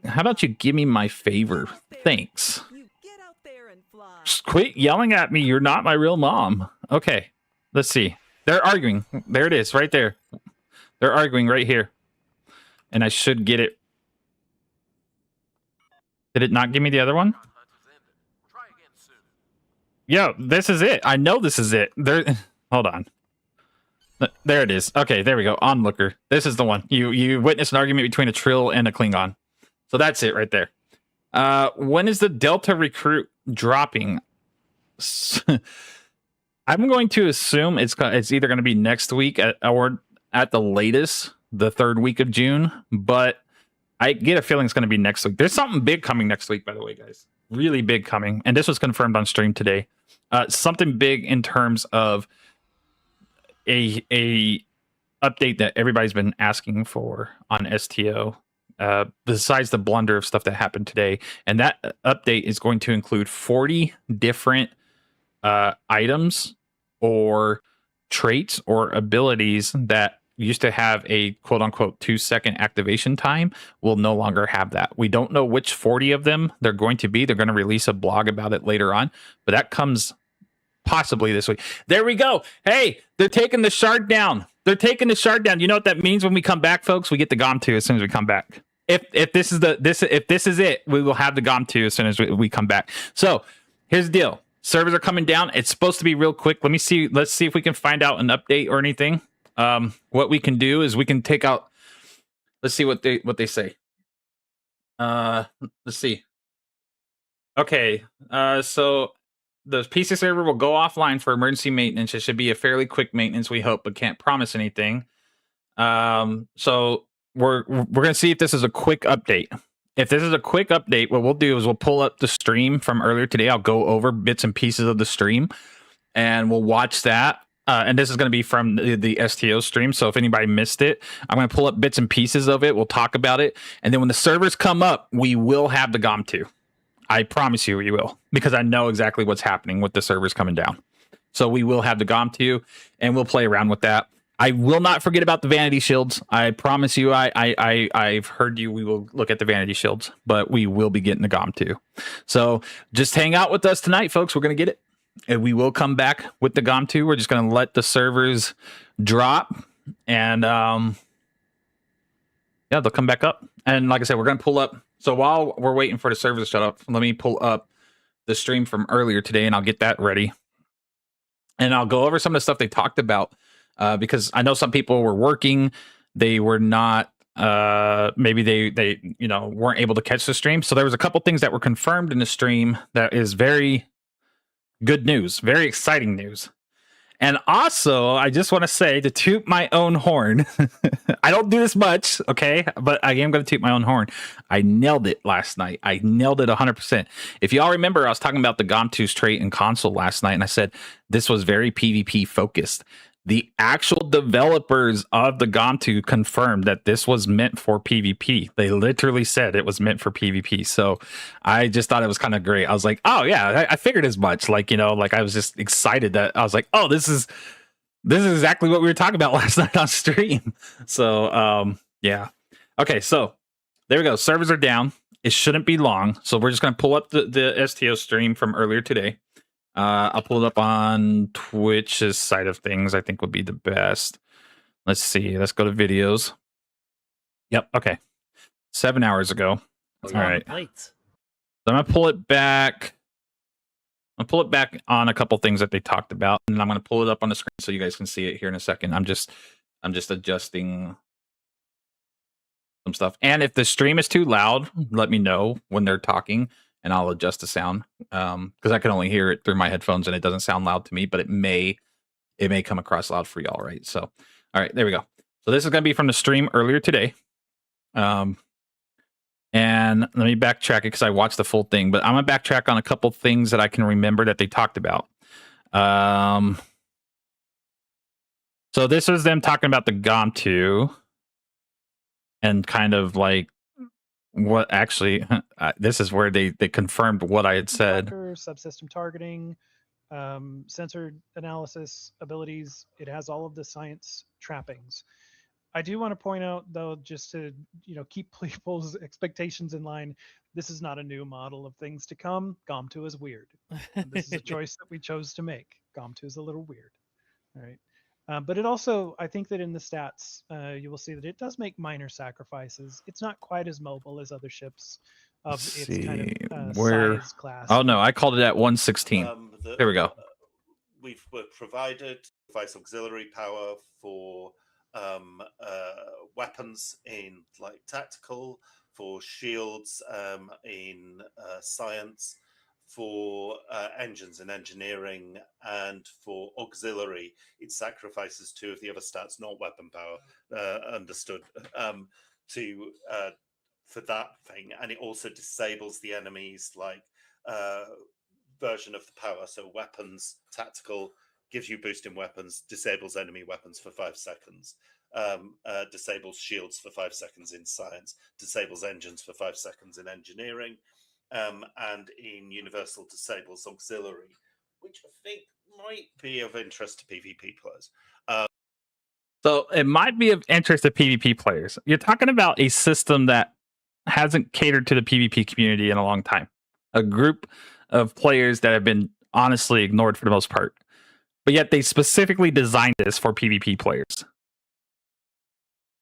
How about you give me my favor? Thanks. Just quit yelling at me. You're not my real mom. Okay, let's see. They're arguing. There it is, right there. They're arguing right here. And I should get it. Did it not give me the other one? Yo, this is it. I know this is it. There. Hold on. There it is. Okay, there we go. Onlooker. This is the one. You witnessed an argument between a Trill and a Klingon. So that's it right there. When is the Delta recruit dropping? I'm going to assume it's either going to be next week or at the latest the third week of June, but I get a feeling it's going to be next week. There's something big coming next week, by the way, guys. Really big coming, and this was confirmed on stream today. Something big in terms of a update that everybody's been asking for on STO. Besides the blunder of stuff that happened today, and that update is going to include 40 different items or traits or abilities that used to have a quote-unquote 2-second activation time will no longer have that. We don't know which 40 of them they're going to be. They're going to release a blog about it later on, but that comes possibly this week. There we go. Hey, they're taking the shard down. They're taking the shard down. You know what that means when we come back, folks? We get the Gomtuu as soon as we come back. If this is it, we will have the Gomtuu as soon as we come back. So here's the deal. Servers are coming down. It's supposed to be real quick. Let's see if we can find out an update or anything. What we can do is we can take out. Let's see what they say. Let's see. Okay. So the PC server will go offline for emergency maintenance. It should be a fairly quick maintenance, we hope, but can't promise anything. So we're gonna see if this is a quick update. If this is a quick update, what we'll do is we'll pull up the stream from earlier today. I'll go over bits and pieces of the stream, and we'll watch that. And this is going to be from the STO stream. So if anybody missed it, I'm going to pull up bits and pieces of it. We'll talk about it. And then when the servers come up, we will have the Gomtuu. I promise you we will, because I know exactly what's happening with the servers coming down. So we will have the Gomtuu, and we'll play around with that. I will not forget about the vanity shields. I promise you, I've heard you. We will look at the vanity shields, but we will be getting the Gomtuu. So just hang out with us tonight, folks. We're going to get it. And we will come back with the Gomtuu. We're just going to let the servers drop, and yeah, they'll come back up. And like I said, we're going to pull up. So while we're waiting for the servers to shut up, let me pull up the stream from earlier today, and I'll get that ready. And I'll go over some of the stuff they talked about, because I know some people were working. They were not. Maybe they weren't able to catch the stream. So there was a couple things that were confirmed in the stream that is very good news, very exciting news. And also, I just want to say, to toot my own horn, I don't do this much, okay? But I am going to toot my own horn. I nailed it last night. I nailed it 100%. If y'all remember, I was talking about the Gomtuu's trait in console last night, and I said this was very PvP focused. the actual developers of the Gomtuu confirmed that this was meant for PvP. They literally said it was meant for PvP. So I just thought it was kind of great. I was like, oh yeah, I figured as much. Like, you know, like I was just excited that I was like, oh, this is exactly what we were talking about last night on stream. So yeah. Okay, so there we go. Servers are down. It shouldn't be long. So we're just gonna pull up the STO stream from earlier today. I'll pull it up on Twitch's side of things. I think would be the best. Let's see. Let's go to videos. Yep. Okay. 7 hours ago. All right. So I'm gonna pull it back. I'll pull it back on a couple things that they talked about, and I'm gonna pull it up on the screen so you guys can see it here in a second. I'm just adjusting some stuff. And if the stream is too loud, let me know when they're talking, and I'll adjust the sound. Because I can only hear it through my headphones, and it doesn't sound loud to me, but it may come across loud for y'all, right? So, all right, there we go. So this is gonna be from the stream earlier today. And let me backtrack it because I watched the full thing, but I'm gonna backtrack on a couple things that I can remember that they talked about. So this is them talking about the Gomtuu and kind of like what actually this is where they confirmed what I had said. Subsystem targeting, sensor analysis abilities. It has all of the science trappings. I do want to point out, though, just to keep people's expectations in line, this is not a new model of things to come. Gomtuu is weird. And this is a choice that we chose to make. Gomtuu is a little weird. All right. But it also, I think that in the stats, you will see that it does make minor sacrifices. It's not quite as mobile as other ships of its kind of size class. Oh, no, I called it at 116. There we go. We've provided device auxiliary power for weapons in like tactical, for shields in science, for engines in engineering, and for auxiliary it sacrifices two of the other stats, not weapon power, understood, to for that thing. And it also disables the enemy's like version of the power. So weapons, tactical, gives you boost in weapons, disables enemy weapons for 5 seconds, disables shields for 5 seconds in science, disables engines for 5 seconds in engineering, and in universal disables auxiliary, which I think might be of interest to PvP players. So it might be of interest to PvP players. You're talking about a system that hasn't catered to the PvP community in a long time. A group of players that have been honestly ignored for the most part. But yet they specifically designed this for PvP players.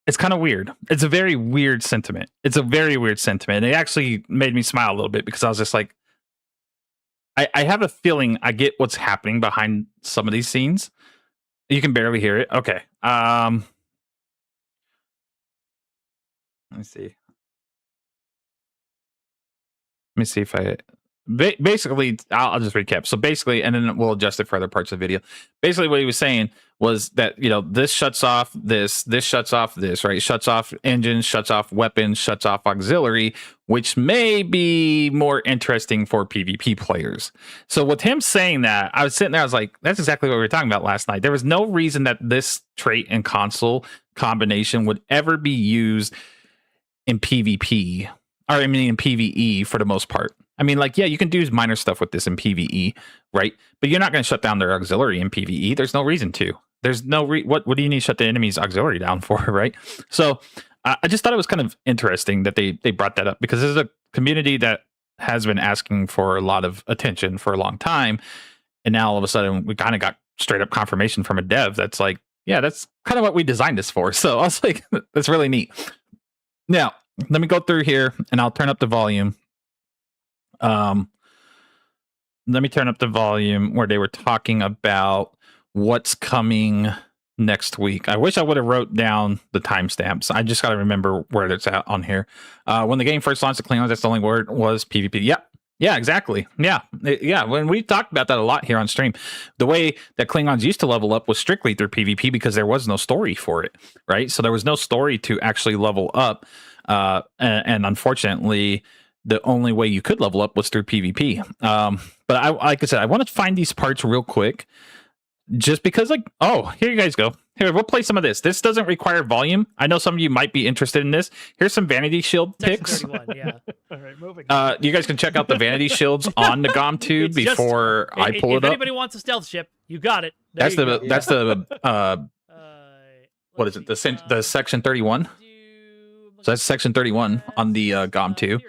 It's kind of weird. It's a very weird sentiment. It's a very weird sentiment. It actually made me smile a little bit because I was just like, I have a feeling I get what's happening behind some of these scenes. You can barely hear it. Okay. Let me see. Let me see if I... Basically, I'll just recap. So basically, and then we'll adjust it for other parts of the video. Basically, what he was saying was that, this shuts off this shuts off this, right? Shuts off engines, shuts off weapons, shuts off auxiliary, which may be more interesting for PvP players. So with him saying that, I was sitting there, I was like, that's exactly what we were talking about last night. There was no reason that this trait and console combination would ever be used in PvP, or I mean in PvE for the most part. I mean, like, yeah, you can do minor stuff with this in PvE, right? But you're not going to shut down their auxiliary in PvE. There's no reason to. There's no what do you need to shut the enemy's auxiliary down for, right? So I just thought it was kind of interesting that they brought that up, because this is a community that has been asking for a lot of attention for a long time, and now all of a sudden we kind of got straight up confirmation from a dev that's like, yeah, that's kind of what we designed this for. So I was like, that's really neat. Now let me go through here, and I'll turn up the volume. Let me turn up the volume where they were talking about what's coming next week. I wish I would have wrote down the timestamps. I just got to remember where it's at on here. When the game first launched, the Klingons, that's the only word was PvP. Yeah, exactly. Yeah. When we talked about that a lot here on stream, the way that Klingons used to level up was strictly through PvP because there was no story for it, right? So there was no story to actually level up. And unfortunately, the only way you could level up was through PvP. But like I said, I want to find these parts real quick just because, like, oh, here you guys go. Here, we'll play some of this. This doesn't require volume. I know some of you might be interested in this. Here's some Vanity Shield Section picks. 31, yeah. All right, moving. You guys can check out the Vanity Shields on the Gomtuu It's just- before I pull if it up. anybody wants a stealth ship, you got it. There That's you the go. that's the what Let's is it? see, The section 31. So that's section 31 on the Gomtuu.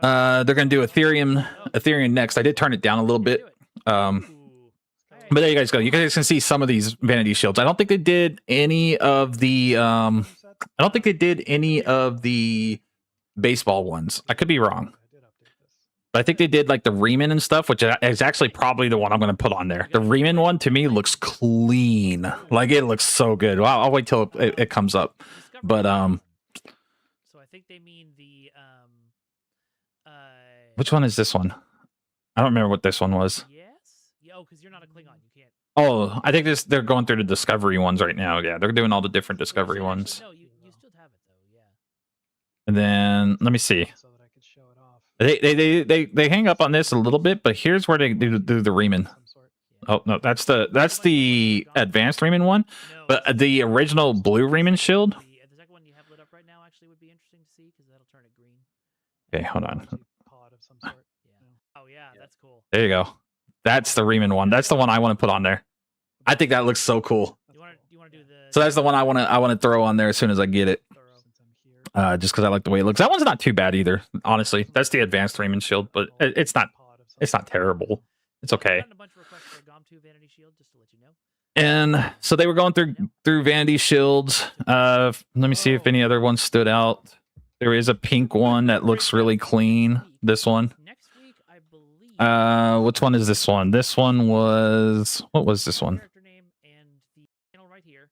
Ethereum. They're gonna do Ethereum next. I did turn it down a little bit. But there you guys go. You guys can see some of these Vanity Shields. I don't think they did any of the baseball ones. I could be wrong. But I think they did like the Riemann and stuff, which is actually probably the one I'm going to put on there. The Riemann one to me looks clean. Like it looks so good. Well, I'll wait till it comes up. But So I think they mean the which one is this one? I don't remember what this one was. Yes. Yeah, because you're not a Klingon. You can't. Oh, I think they're going through the Discovery ones right now. Yeah, they're doing all the different Discovery ones. No, you still have it though. Yeah. And then let me see. So that I could show it off. They hang up on this a little bit, but here's where they do the Riemann. Some sort. Oh no, that's the advanced Riemann one. But the original blue Riemann shield. The second one you have lit up right now actually would be interesting to see because that'll turn it green. Okay, hold on. Actually, pod of some sort. Yeah. Oh yeah, that's cool. There you go. That's the Riemann one. That's the one I want to put on there. I think that looks so cool. You want to do the? So that's the one I want to throw on there as soon as I get it. Since I'm here. Just because I like the way it looks. That one's not too bad either. Honestly, that's the advanced Riemann shield, but it's not Pod of some sort. terrible. It's okay. I've gotten a bunch of requests for a Gomtuu Vanity Shield, just to let you know. And so they were going through Vanity Shields. Let me see if any other ones stood out. There is a pink one that looks really clean. This one. Next week, I believe. Which one is this one? This one was, what was this one? Character name and the channel right here.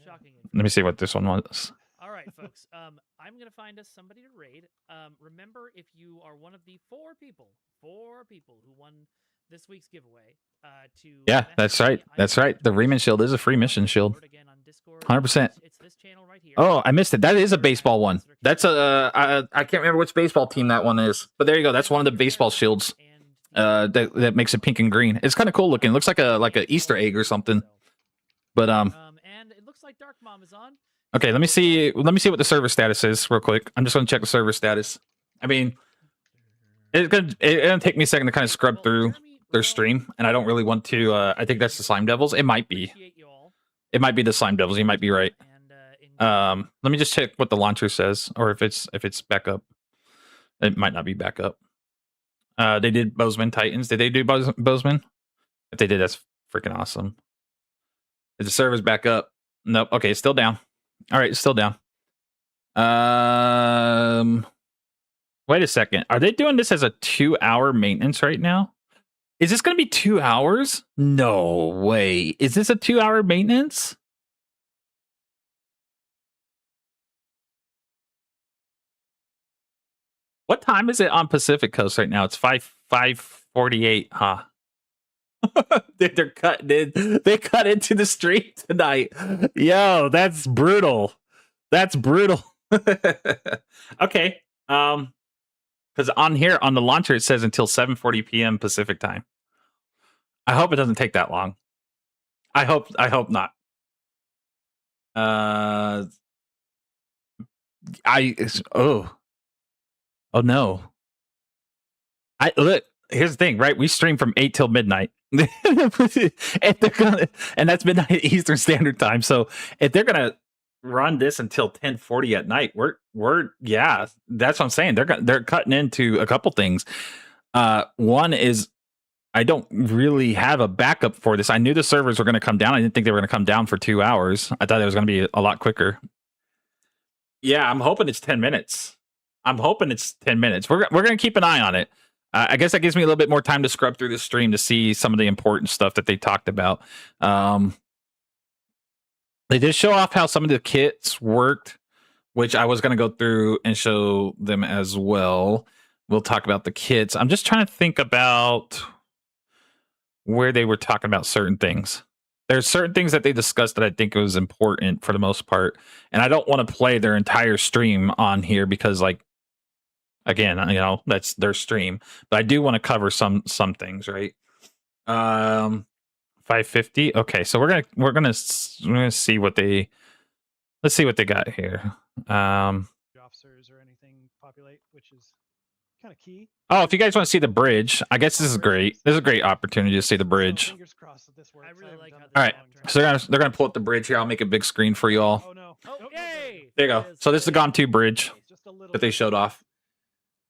Shocking. Let me see what this one was. All right, folks. I'm gonna find us somebody to raid. Remember, if you are one of the four people who won this week's giveaway, Yeah, that's right. That's right. The Riemann shield is a free mission shield. 100%. It's this channel right here. Oh, I missed it. That is a baseball one. That's I can't remember which baseball team that one is. But there you go. That's one of the baseball shields. That makes it pink and green. It's kind of cool looking. It looks like a Easter egg or something. But and it looks like Dark Mom is on. okay, let me see what the server status is real quick. I'm just gonna check the server status. I mean, it's gonna take me a second to kind of scrub through their stream, and I don't really want to. I think that's the Slime Devils. It might be. It might be the Slime Devils. You might be right. Let me just check what the launcher says, or if it's back up. It might not be back up. They did Bozeman Titans. Did they do Bozeman? If they did, that's freaking awesome. Is the server's back up? Nope. Okay, it's still down. All right, it's still down. Wait a second. Are they doing this as a 2-hour maintenance right now? Is this going to be 2 hours? No way. Is this a 2-hour maintenance? What time is it on Pacific Coast right now? It's 5:48, huh? They're cutting in. They cut into the stream tonight. Yo, that's brutal. That's brutal. Okay. Because on here on the launcher it says until 7:40 p.m. Pacific time. I hope it doesn't take that long. I hope not. Oh no. Look, here's the thing, right? We stream from 8 till midnight. And that's midnight Eastern Standard Time. So if they're gonna run this until 10:40 at night, we're yeah, that's what I'm saying. They're cutting into a couple things. One is I don't really have a backup for this. I knew the servers were going to come down. I didn't think they were going to come down for 2 hours. I thought it was going to be a lot quicker. Yeah, I'm hoping it's 10 minutes. We're going to keep an eye on it. I guess that gives me a little bit more time to scrub through the stream to see some of the important stuff that they talked about. They did show off how some of the kits worked, which I was going to go through and show them as well. We'll talk about the kits. I'm just trying to think about where they were talking about certain things. There's certain things that they discussed that I think was important for the most part. And I don't want to play their entire stream on here because, like, again, that's their stream. But I do want to cover some things, right? 550. Okay, so we're gonna see what they. Let's see what they got here. Officers or anything populate, which is kind of key. Oh, if you guys want to see the bridge, I guess this is great. This is a great opportunity to see the bridge. Fingers crossed that this works. I really like how All right, so they're gonna pull up the bridge here. I'll make a big screen for you all. Oh no! Oh, Nope, yay! There you go. So this is the Gomtuu bridge Just a little that they bit. showed off.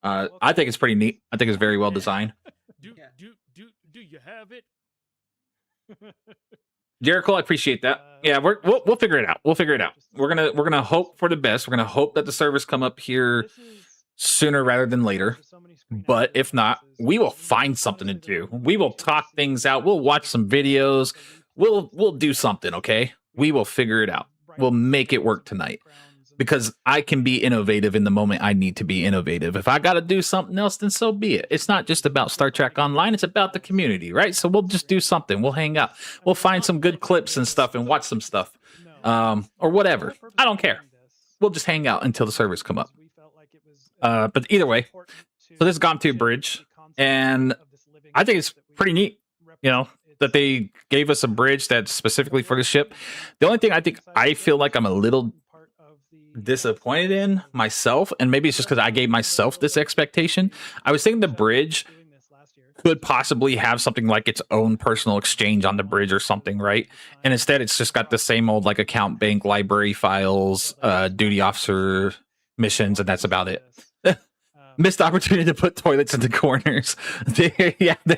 I think it's pretty neat. I think it's very well designed. Do you have it? Jericho, I appreciate that. Yeah, we'll figure it out. We'll figure it out. We're gonna hope for the best. We're gonna hope that the servers come up here sooner rather than later. But if not, we will find something to do. We will talk things out. We'll watch some videos. We'll do something, okay? We will figure it out. We'll make it work tonight. Because I can be innovative in the moment I need to be innovative. If I got to do something else, then so be it. It's not just about Star Trek Online. It's about the community, right? So we'll just do something. We'll hang out. We'll find some good clips and stuff and watch some stuff. Or whatever. I don't care. We'll just hang out until the servers come up. But either way, so this is Gomtuu Bridge. And I think it's pretty neat, you know, that they gave us a bridge that's specifically for the ship. The only thing I feel like I'm a little disappointed in myself, and maybe it's just because I gave myself this expectation. I was thinking the bridge could possibly have something like its own personal exchange on the bridge or something, right? And instead it's just got the same old like account bank, library files, duty officer missions, and that's about it. Missed opportunity to put toilets in the corners. There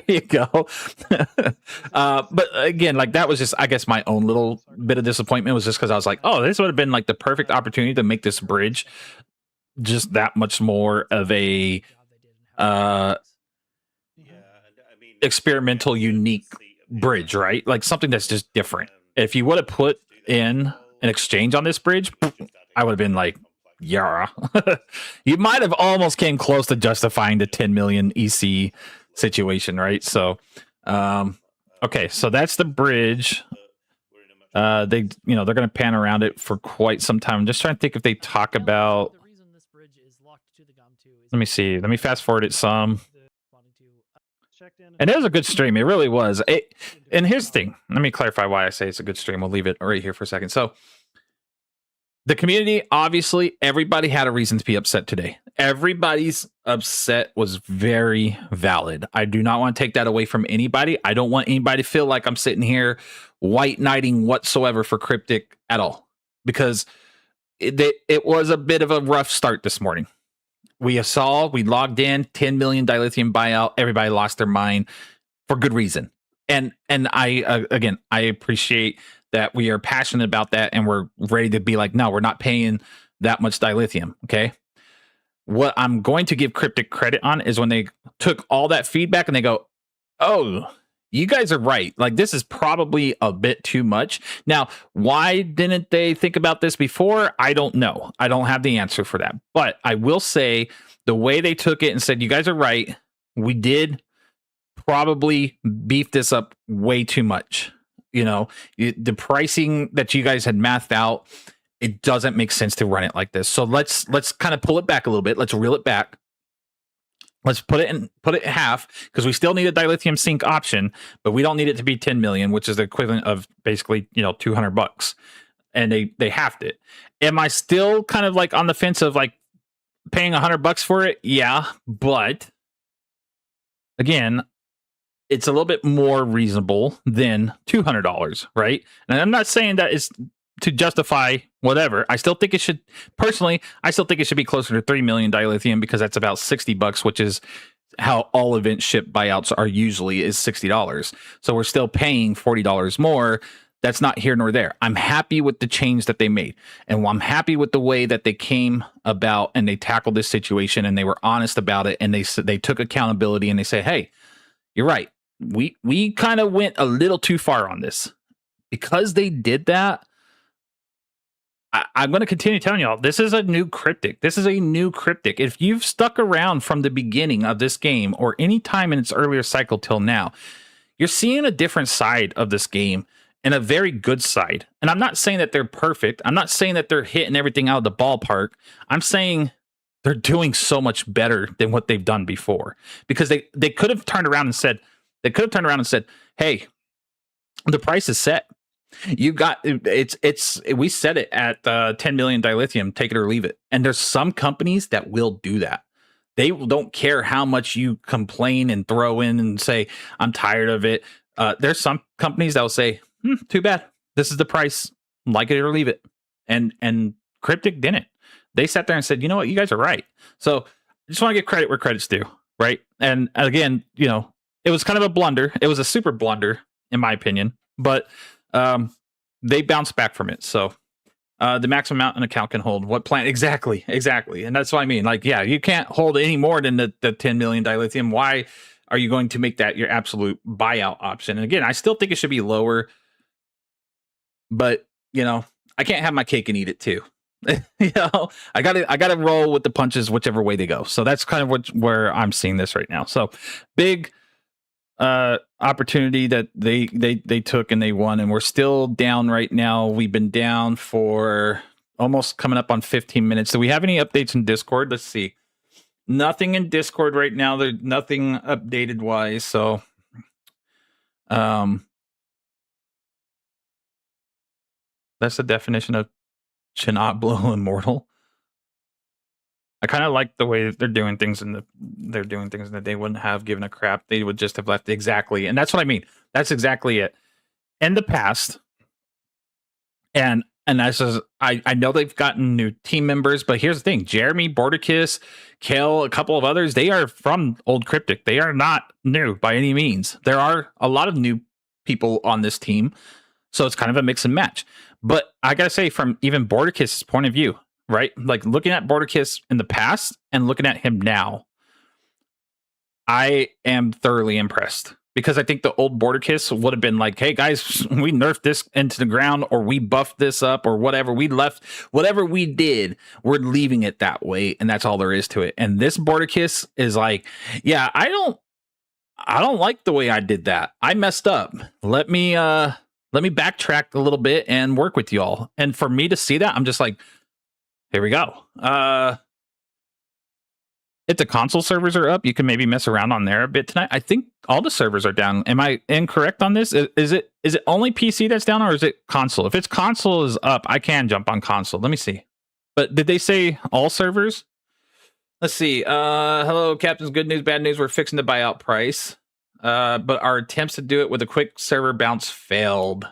you go. But again, like that was just, I guess, my own little bit of disappointment was just because I was like, oh, this would have been like the perfect opportunity to make this bridge just that much more of a experimental, unique bridge, right? Like something that's just different. If you would have put in an exchange on this bridge, I would have been like, yeah. You might have almost came close to justifying the 10 million EC situation, right? So okay, so that's the bridge. They're gonna pan around it for quite some time. I'm just trying to think if they talk about. The reason this bridge is locked to the Gomtuu is Let me see. Let me fast forward it some. And it was a good stream. It really was. And here's the thing. Let me clarify why I say it's a good stream. We'll leave it right here for a second. So the community, obviously, everybody had a reason to be upset today. Everybody's upset was very valid. I do not want to take that away from anybody. I don't want anybody to feel like I'm sitting here white knighting whatsoever for Cryptic at all. Because it was a bit of a rough start this morning. We logged in, 10 million dilithium buyout. Everybody lost their mind for good reason. And I appreciate that we are passionate about that and we're ready to be like, no, we're not paying that much dilithium. Okay. What I'm going to give Cryptic credit on is when they took all that feedback and they go, oh, you guys are right. Like, this is probably a bit too much. Now, why didn't they think about this before? I don't know. I don't have the answer for that. But I will say the way they took it and said, you guys are right. We did probably beef this up way too much. You know, the pricing that you guys had mathed out, it doesn't make sense to run it like this. So let's kind of pull it back a little bit. Let's reel it back. Let's put it in half, because we still need a dilithium sink option, but we don't need it to be 10 million, which is the equivalent of basically, $200. And they halved it. Am I still kind of like on the fence of like paying $100 for it? Yeah, but again, it's a little bit more reasonable than $200, right? And I'm not saying that it's to justify whatever. I still think it should be closer to 3 million dilithium, because that's about $60, which is how all event ship buyouts are usually, is $60. So we're still paying $40 more. That's not here nor there. I'm happy with the change that they made. And I'm happy with the way that they came about and they tackled this situation and they were honest about it. And they took accountability and they say, hey, you're right. We kind of went a little too far on this. Because they did that, I'm going to continue telling y'all, this is a new Cryptic. This is a new Cryptic. If you've stuck around from the beginning of this game or any time in its earlier cycle till now, you're seeing a different side of this game, and a very good side. And I'm not saying that they're perfect. I'm not saying that they're hitting everything out of the ballpark. I'm saying they're doing so much better than what they've done before. Because they could have turned around and said, They could have turned around and said, "Hey, the price is set. You got it's we set it at 10 million dilithium, take it or leave it." And there's some companies that will do that. They don't care how much you complain and throw in and say, "I'm tired of it." There's some companies that will say, "Too bad. This is the price. Like it or leave it." And Cryptic didn't. They sat there and said, "You know what? You guys are right." So I just want to give credit where credit's due, right? And again, it was kind of a blunder. It was a super blunder, in my opinion, but they bounced back from it. So the maximum amount an account can hold. What plan? Exactly. And that's what I mean. Like, yeah, you can't hold any more than the 10 million dilithium. Why are you going to make that your absolute buyout option? And again, I still think it should be lower, but I can't have my cake and eat it too. I gotta roll with the punches whichever way they go. So that's kind of where I'm seeing this right now. So big opportunity that they took and they won, and we're still down right now. We've been down for almost coming up on 15 minutes. Do we have any updates in Discord? Let's see. Nothing in Discord right now. There's nothing updated wise. So that's the definition of Chinablo Immortal. I kind of like the way they're doing things that they wouldn't have given a crap. They would just have left exactly. And that's what I mean. That's exactly it. In the past, and that's just, I know they've gotten new team members, but here's the thing. Jeremy, Bordicus, Kale, a couple of others, they are from Old Cryptic. They are not new by any means. There are a lot of new people on this team. So it's kind of a mix and match. But I gotta say, from even Bordicus' point of view, right? Like looking at Bordicus in the past and looking at him now, I am thoroughly impressed, because I think the old Bordicus would have been like, "Hey guys, we nerfed this into the ground, or we buffed this up, or whatever. We left, whatever we did, we're leaving it that way, and that's all there is to it." And this Bordicus is like, "Yeah, I don't like the way I did that. I messed up. Let me backtrack a little bit and work with y'all." And for me to see that, I'm just like, here we go. If the console servers are up, you can maybe mess around on there a bit tonight. I think all the servers are down. Am I incorrect on this? Is it only PC that's down, or is it console? If it's console is up, I can jump on console. Let me see. But did they say all servers? Let's see. Hello, Captains. Good news, bad news. We're fixing the buyout price. But our attempts to do it with a quick server bounce failed.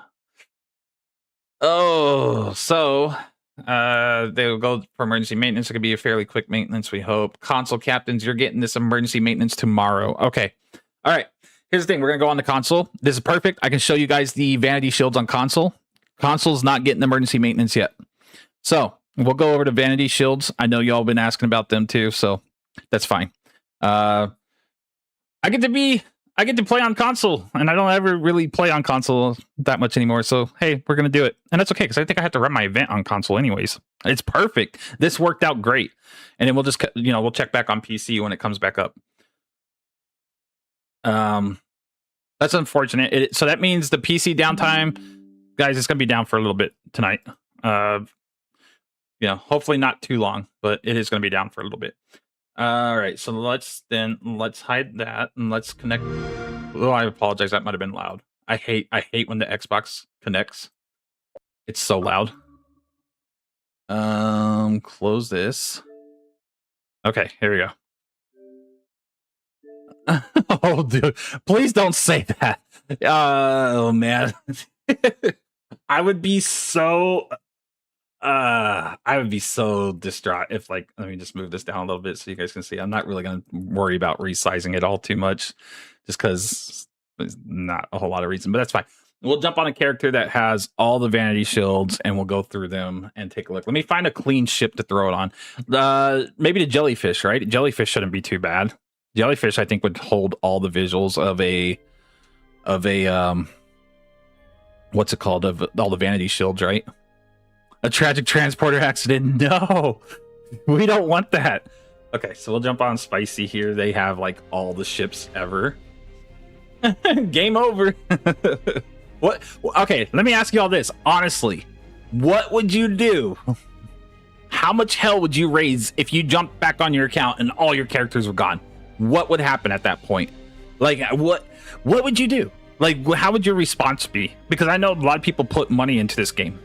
Oh, so they will go for emergency maintenance. It could be a fairly quick maintenance, we hope. Console captains, you're getting this emergency maintenance tomorrow. Okay. All right. Here's the thing. We're going to go on the console. This is perfect. I can show you guys the vanity shields on console. Console's not getting emergency maintenance yet. So we'll go over to vanity shields. I know y'all been asking about them too, so that's fine. I get to play on console, and I don't ever really play on console that much anymore. So, hey, we're going to do it. And that's okay, because I think I have to run my event on console anyways. It's perfect. This worked out great. And then we'll just, we'll check back on PC when it comes back up. That's unfortunate. So that means the PC downtime, guys, it's going to be down for a little bit tonight. Hopefully not too long, but it is going to be down for a little bit. All right, so let's hide that and let's connect. Oh, I apologize. That might have been loud. I hate when the Xbox connects. It's so loud. Close this. Okay, here we go. Oh, dude, please don't say that. Oh man, I would be so distraught if, let me just move this down a little bit so you guys can see. I'm not really going to worry about resizing it all too much, just because there's not a whole lot of reason, but that's fine. We'll jump on a character that has all the vanity shields and we'll go through them and take a look. Let me find a clean ship to throw it on. Maybe the jellyfish, right? Jellyfish shouldn't be too bad. Jellyfish, I think, would hold all the visuals of a what's it called? Of all the vanity shields, right? A tragic transporter accident. No, we don't want that. Okay, so we'll jump on Spicy here. They have all the ships ever. Game over. What? Okay, let me ask you all this. Honestly, what would you do? How much hell would you raise if you jumped back on your account and all your characters were gone? What would happen at that point? Like, what would you do? Like, how would your response be? Because I know a lot of people put money into this game.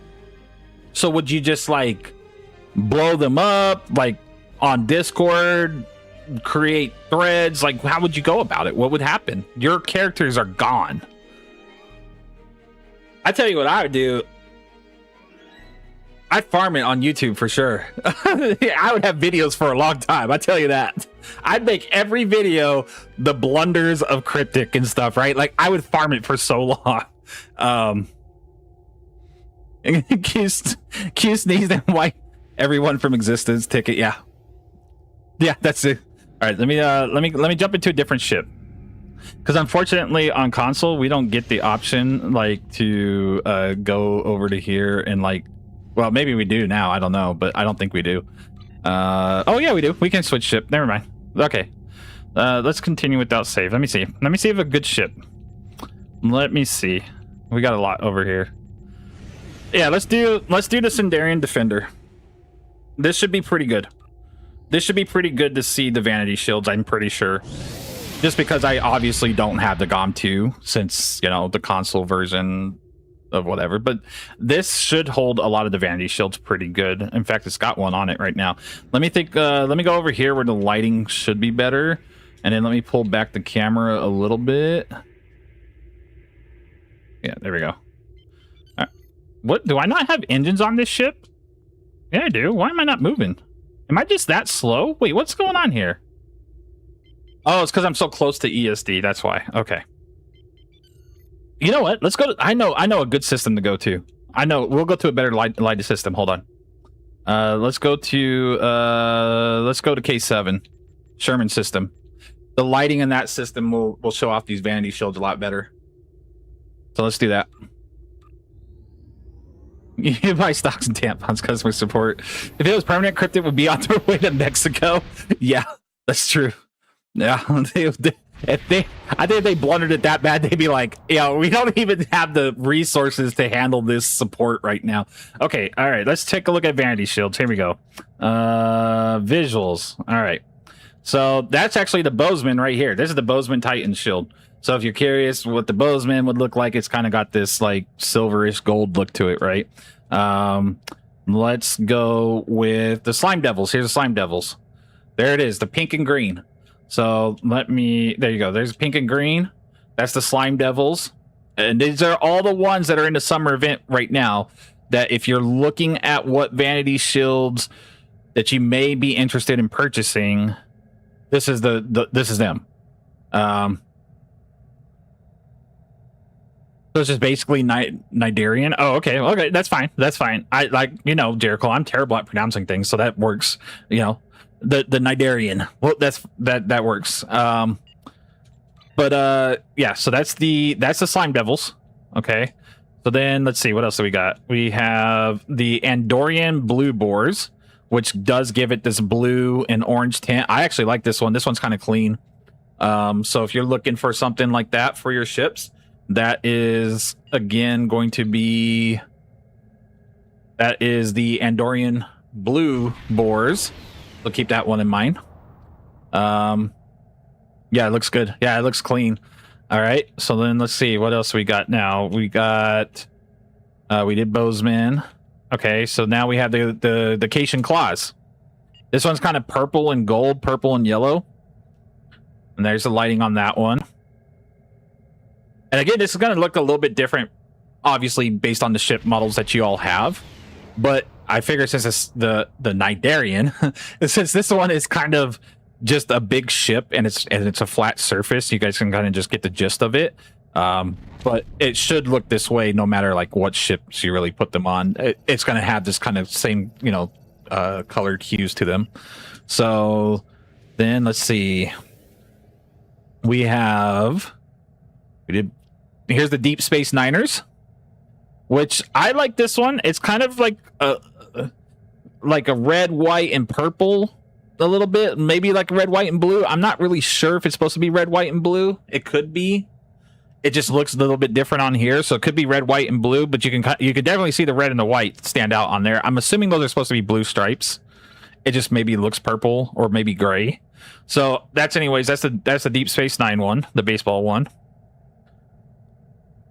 So would you just like blow them up, like on Discord, create threads? Like, how would you go about it? What would happen? Your characters are gone. I tell you what I would do. I'd farm it on YouTube for sure. I would have videos for a long time. I tell you that. I'd make every video the blunders of Cryptic and stuff, right? Like, I would farm it for so long. Q sneezed and wipe everyone from existence ticket. Yeah, that's it. All right, let me jump into a different ship, because unfortunately on console we don't get the option like to go over to here and like, well, maybe we do now, I don't know, but I don't think we do. Oh yeah, we do. We can switch ship. Never mind. Okay, let's continue without save. Let me see if a good ship. Let me see. We got a lot over here. Yeah, let's do the Sindarian Defender. This should be pretty good. This should be pretty good to see the vanity shields, I'm pretty sure. Just because I obviously don't have the Gomtuu, since, you know, the console version of whatever. But this should hold a lot of the vanity shields pretty good. In fact, it's got one on it right now. Let me go over here where the lighting should be better. And then let me pull back the camera a little bit. Yeah, there we go. What, do I not have engines on this ship? Yeah, I do. Why am I not moving? Am I just that slow? Wait, what's going on here? Oh, it's because I'm so close to ESD. That's why. Okay. You know what? Let's go to... I know a good system to go to. I know. We'll go to a better light system. Hold on. Let's go to K7. Sherman system. The lighting in that system will show off these vanity shields a lot better. So let's do that. You buy stocks and tampons, customer support. If it was permanent, Cryptic would be on their way to Mexico. Yeah, that's true. Yeah, I think if they blundered it that bad, they'd be like, yeah, we don't even have the resources to handle this support right now. Okay, all right, let's take a look at vanity shields. Here we go. Visuals. All right. So that's actually the Bozeman right here. This is the Bozeman Titan shield. So if you're curious what the Bozeman would look like, it's kind of got this like silverish gold look to it, right? Let's go with the Slime Devils. Here's the Slime Devils. There it is, the pink and green. So there you go. There's pink and green. That's the Slime Devils. And these are all the ones that are in the summer event right now, that if you're looking at what vanity shields that you may be interested in purchasing, this is this is them. So it's just basically Nidarian. Oh, okay, that's fine. I like, you know, Jericho, I'm terrible at pronouncing things, so that works. You know, the Nidarian. Well, that works. Yeah. So that's the Slime Devils. Okay. So then let's see, what else do we got? We have the Andorian Blue Boars, which does give it this blue and orange tint. I actually like this one. This one's kind of clean. So if you're looking for something like that for your ships, that is again going to be, that is the Andorian Blue Boars. So keep that one in mind. Yeah, it looks good. Yeah, it looks clean. All right. So then let's see what else we got now. We got we did Bozeman. Okay, so now we have the Cation Claws. This one's kind of purple and gold, purple and yellow. And there's the lighting on that one. And again, this is going to look a little bit different, obviously, based on the ship models that you all have. But I figure since it's the Nidarian, since this one is kind of just a big ship and it's a flat surface, you guys can kind of just get the gist of it. But it should look this way no matter like what ships you really put them on. It's going to have this kind of same, you know, colored hues to them. So then let's see. Here's the Deep Space Niners, which I like this one. It's kind of like a red, white, and purple a little bit. Maybe like red, white, and blue. I'm not really sure if it's supposed to be red, white, and blue. It could be. It just looks a little bit different on here, so it could be red, white, and blue. But you can definitely see the red and the white stand out on there. I'm assuming those are supposed to be blue stripes. It just maybe looks purple or maybe gray. So that's the Deep Space Nine one, the baseball one. A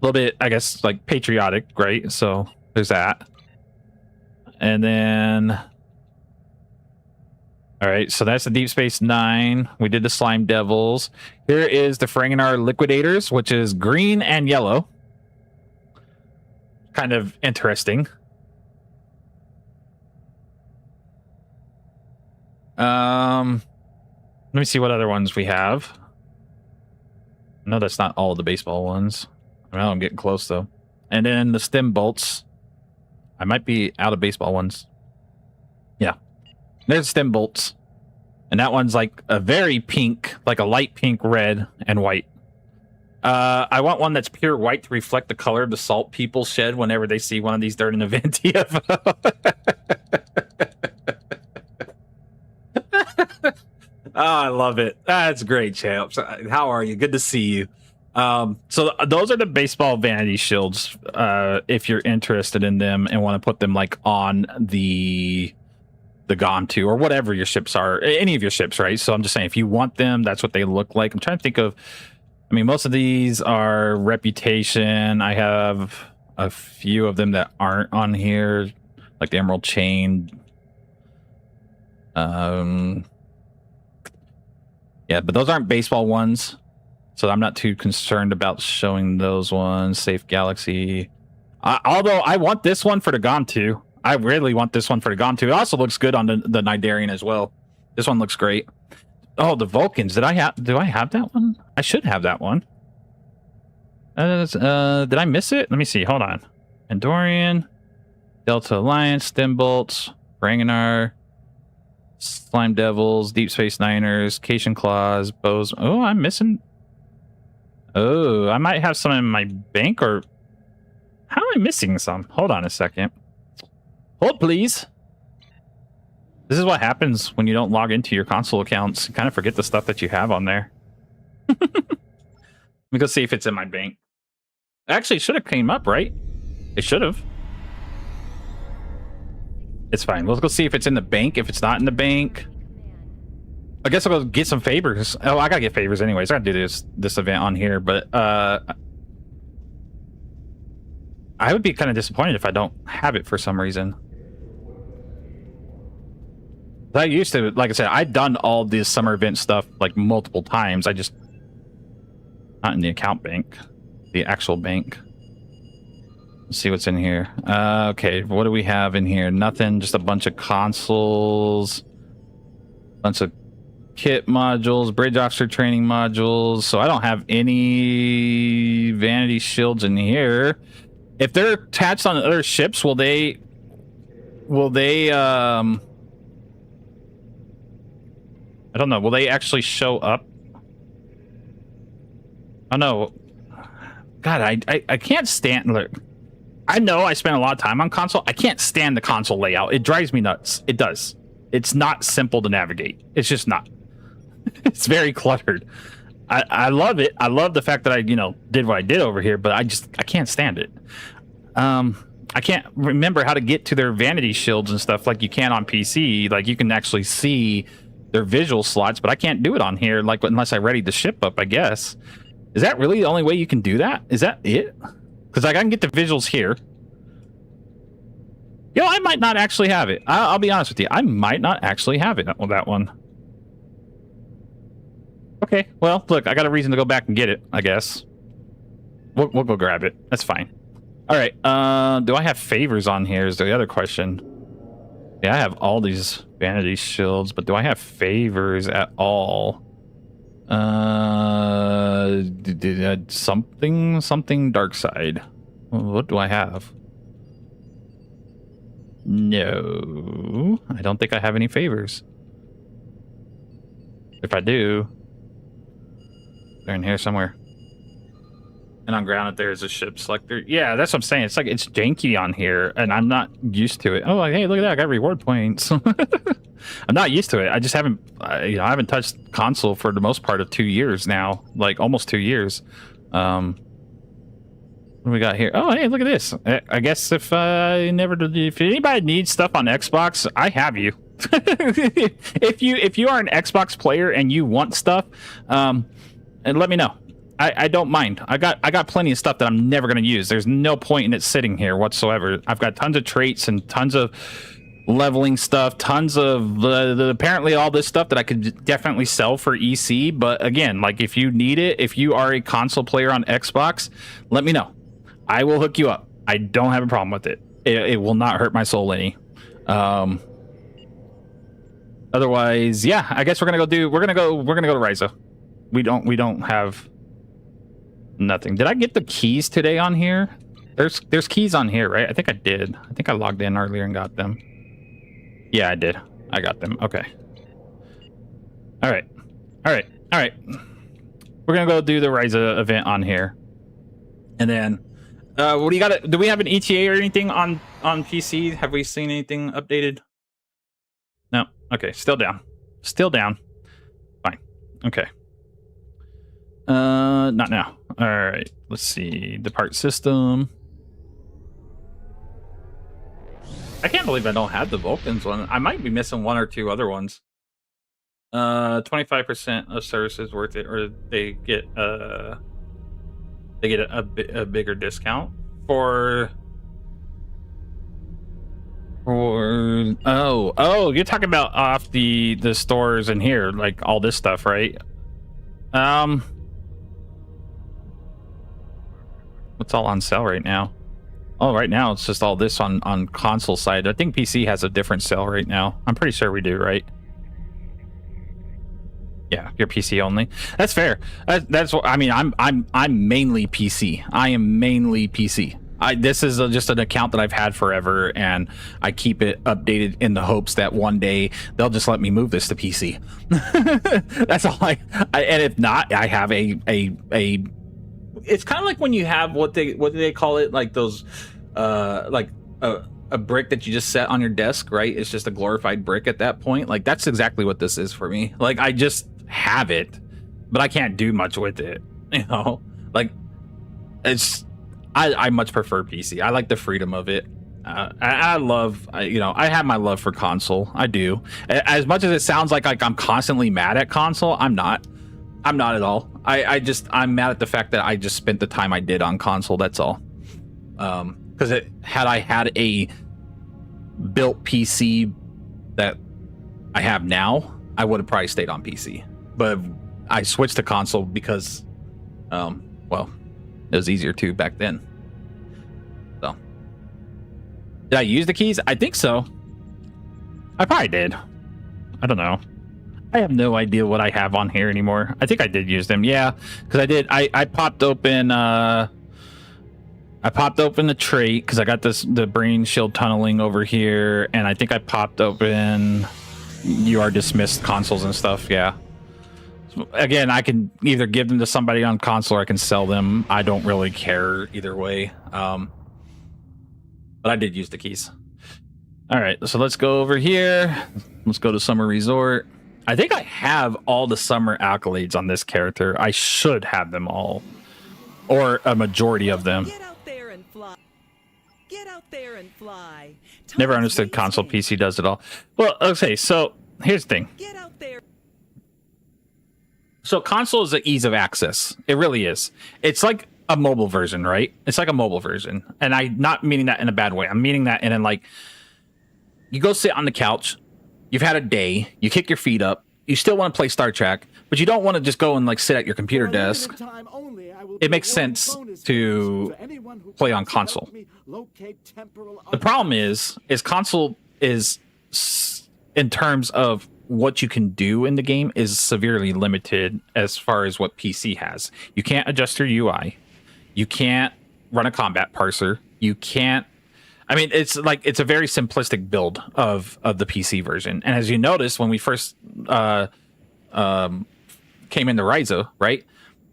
little bit, I guess, like patriotic, right? So there's that. And then, all right, so that's the Deep Space Nine. We did the Slime Devils. Here is the Ferenginar Liquidators, which is green and yellow. Kind of interesting. Let me see what other ones we have. No, that's not all of the baseball ones. Well, I'm getting close though. And then the stem bolts. I might be out of baseball ones. Yeah. There's stem bolts. And that one's like a very pink, like a light pink, red, and white. I want one that's pure white to reflect the color of the salt people shed whenever they see one of these during an event. Oh, I love it. That's great, champs. How are you? Good to see you. So those are the baseball vanity shields. If you're interested in them and want to put them like on the Gomtuu or whatever your ships are, any of your ships, right? So I'm just saying, if you want them, that's what they look like. I'm trying to think of. I mean, most of these are reputation. I have a few of them that aren't on here, like the Emerald Chain. Yeah, but those aren't baseball ones, so I'm not too concerned about showing those ones. Safe Galaxy. Although I want this one for the Gomtuu. I really want this one for the Gomtuu. It also looks good on the Nidarian as well. This one looks great. Oh, the Vulcans. Do I have that one? I should have that one. Did I miss it? Let me see. Hold on. Andorian, Delta Alliance, Stem Bolts, Ferenginar, Slime Devils, Deep Space Niners, Cation Claws, Bows. Oh, I'm missing. Oh, I might have some in my bank, or how am I missing some? Hold on a second. Hold, please. This is what happens when you don't log into your console accounts. You kind of forget the stuff that you have on there. Let me go see if it's in my bank. Actually, it should have came up, right? It should have. It's fine. Let's go see if it's in the bank. If it's not in the bank, I guess I'll go get some favors. Oh, I gotta get favors anyways. I gotta do this event on here, but I would be kind of disappointed if I don't have it for some reason. I used to, like I said, I'd done all this summer event stuff like multiple times. I just not in the account bank, the actual bank. Let's see what's in here. Okay, what do we have in here? Nothing, just a bunch of consoles, bunch of kit modules, bridge officer training modules. So I don't have any vanity shields in here. If they're attached on other ships, will they I don't know, will they actually show up? Oh no. God, I can't stand, look, I know I spent a lot of time on console. I can't stand the console layout. It drives me nuts. It does. It's not simple to navigate. It's just not. It's very cluttered. I love it. I love the fact that I, did what I did over here, but I can't stand it. I can't remember how to get to their vanity shields and stuff like you can on PC. Like you can actually see their visual slots, but I can't do it on here, like unless I ready the ship up, I guess. Is that really the only way you can do that? Is that it? Because like I can get the visuals here. I might not actually have it. I'll be honest with you. I might not actually have it on that one. Okay, well, look, I got a reason to go back and get it, I guess. We'll go grab it. That's fine. All right. Do I have favors on here is the other question. Yeah, I have all these vanity shields, but do I have favors at all? Something dark side. What do I have? No, I don't think I have any favors. If I do, they're in here somewhere. And on ground, there's a ship selector. Yeah, that's what I'm saying. It's like it's janky on here, and I'm not used to it. Oh, like, hey, look at that! I got reward points. I'm not used to it. I just haven't, I haven't touched console for the most part of 2 years now, like almost 2 years. What do we got here? Oh, hey, look at this. I guess if anybody needs stuff on Xbox, I have you. if you are an Xbox player and you want stuff, and let me know. I don't mind. I got plenty of stuff that I'm never going to use. There's no point in it sitting here whatsoever. I've got tons of traits and tons of leveling stuff, tons of apparently all this stuff that I could definitely sell for EC. But again, like if you need it, if you are a console player on Xbox, let me know. I will hook you up. I don't have a problem with it. It will not hurt my soul any. Otherwise, yeah, I guess we're gonna go to Risa. We don't have nothing. Did I get the keys today on here? There's keys on here, right? I think I did. I think I logged in earlier and got them. Yeah, I did. I got them. Okay. All right. We're gonna go do the Risa event on here, and then what do you got? Do we have an ETA or anything on PC? Have we seen anything updated? No. Okay. Still down. Fine. Okay. Not now. All right. Let's see. Depart system. I can't believe I don't have the Vulcans one. I might be missing one or two other ones. 25% of services worth it, or they get a bigger discount for you're talking about off the stores in here, like all this stuff, right? What's all on sale right now? Oh, right now it's just all this on console side. I think PC has a different sale right now. I'm pretty sure we do, right? Yeah, you're PC only. That's fair. That's what I mean. I'm mainly PC. I am mainly PC. This is just an account that I've had forever, and I keep it updated in the hopes that one day they'll just let me move this to PC. That's all and if not, I have a it's kind of like when you have what do they call it, like those like a brick that you just set on your desk, right? It's just a glorified brick at that point. Like that's exactly what this is for me. Like I just have it, but I can't do much with it, you know. Like it's I much prefer PC. I like the freedom of it. I love, you know, I have my love for console. I do. As much as it sounds like I'm constantly mad at console, I'm not at all. I'm mad at the fact that I just spent the time I did on console. That's all. Because had I had a built PC that I have now, I would have probably stayed on PC. But I switched to console because, well, it was easier too back then. So, did I use the keys? I think so. I probably did. I don't know. I have no idea what I have on here anymore. I think I did use them. Yeah, because I did. I popped open. I popped open the trait because I got the brain shield tunneling over here, and I think I popped open. You are dismissed consoles and stuff. Yeah. So again, I can either give them to somebody on console or I can sell them. I don't really care either way. But I did use the keys. All right, so let's go over here. Let's go to Summer Resort. I think I have all the summer accolades on this character. I should have them all, or a majority of them. Get out there and fly. Get out there and fly. Never understood console PC does it all. Well, okay, so here's the thing. Get out there. So console is the ease of access. It really is. It's like a mobile version, right? It's like a mobile version. And I'm not meaning that in a bad way. I'm meaning that in like, you go sit on the couch, you've had a day, you kick your feet up, you still want to play Star Trek, but you don't want to just go and like sit at your computer desk. It makes sense to play on console. The problem is console is, in terms of what you can do in the game, is severely limited as far as what PC has. You can't adjust your UI. You can't run a combat parser. You can't. I mean, it's like it's a very simplistic build of the PC version. And as you notice, when we first came into Risa, right,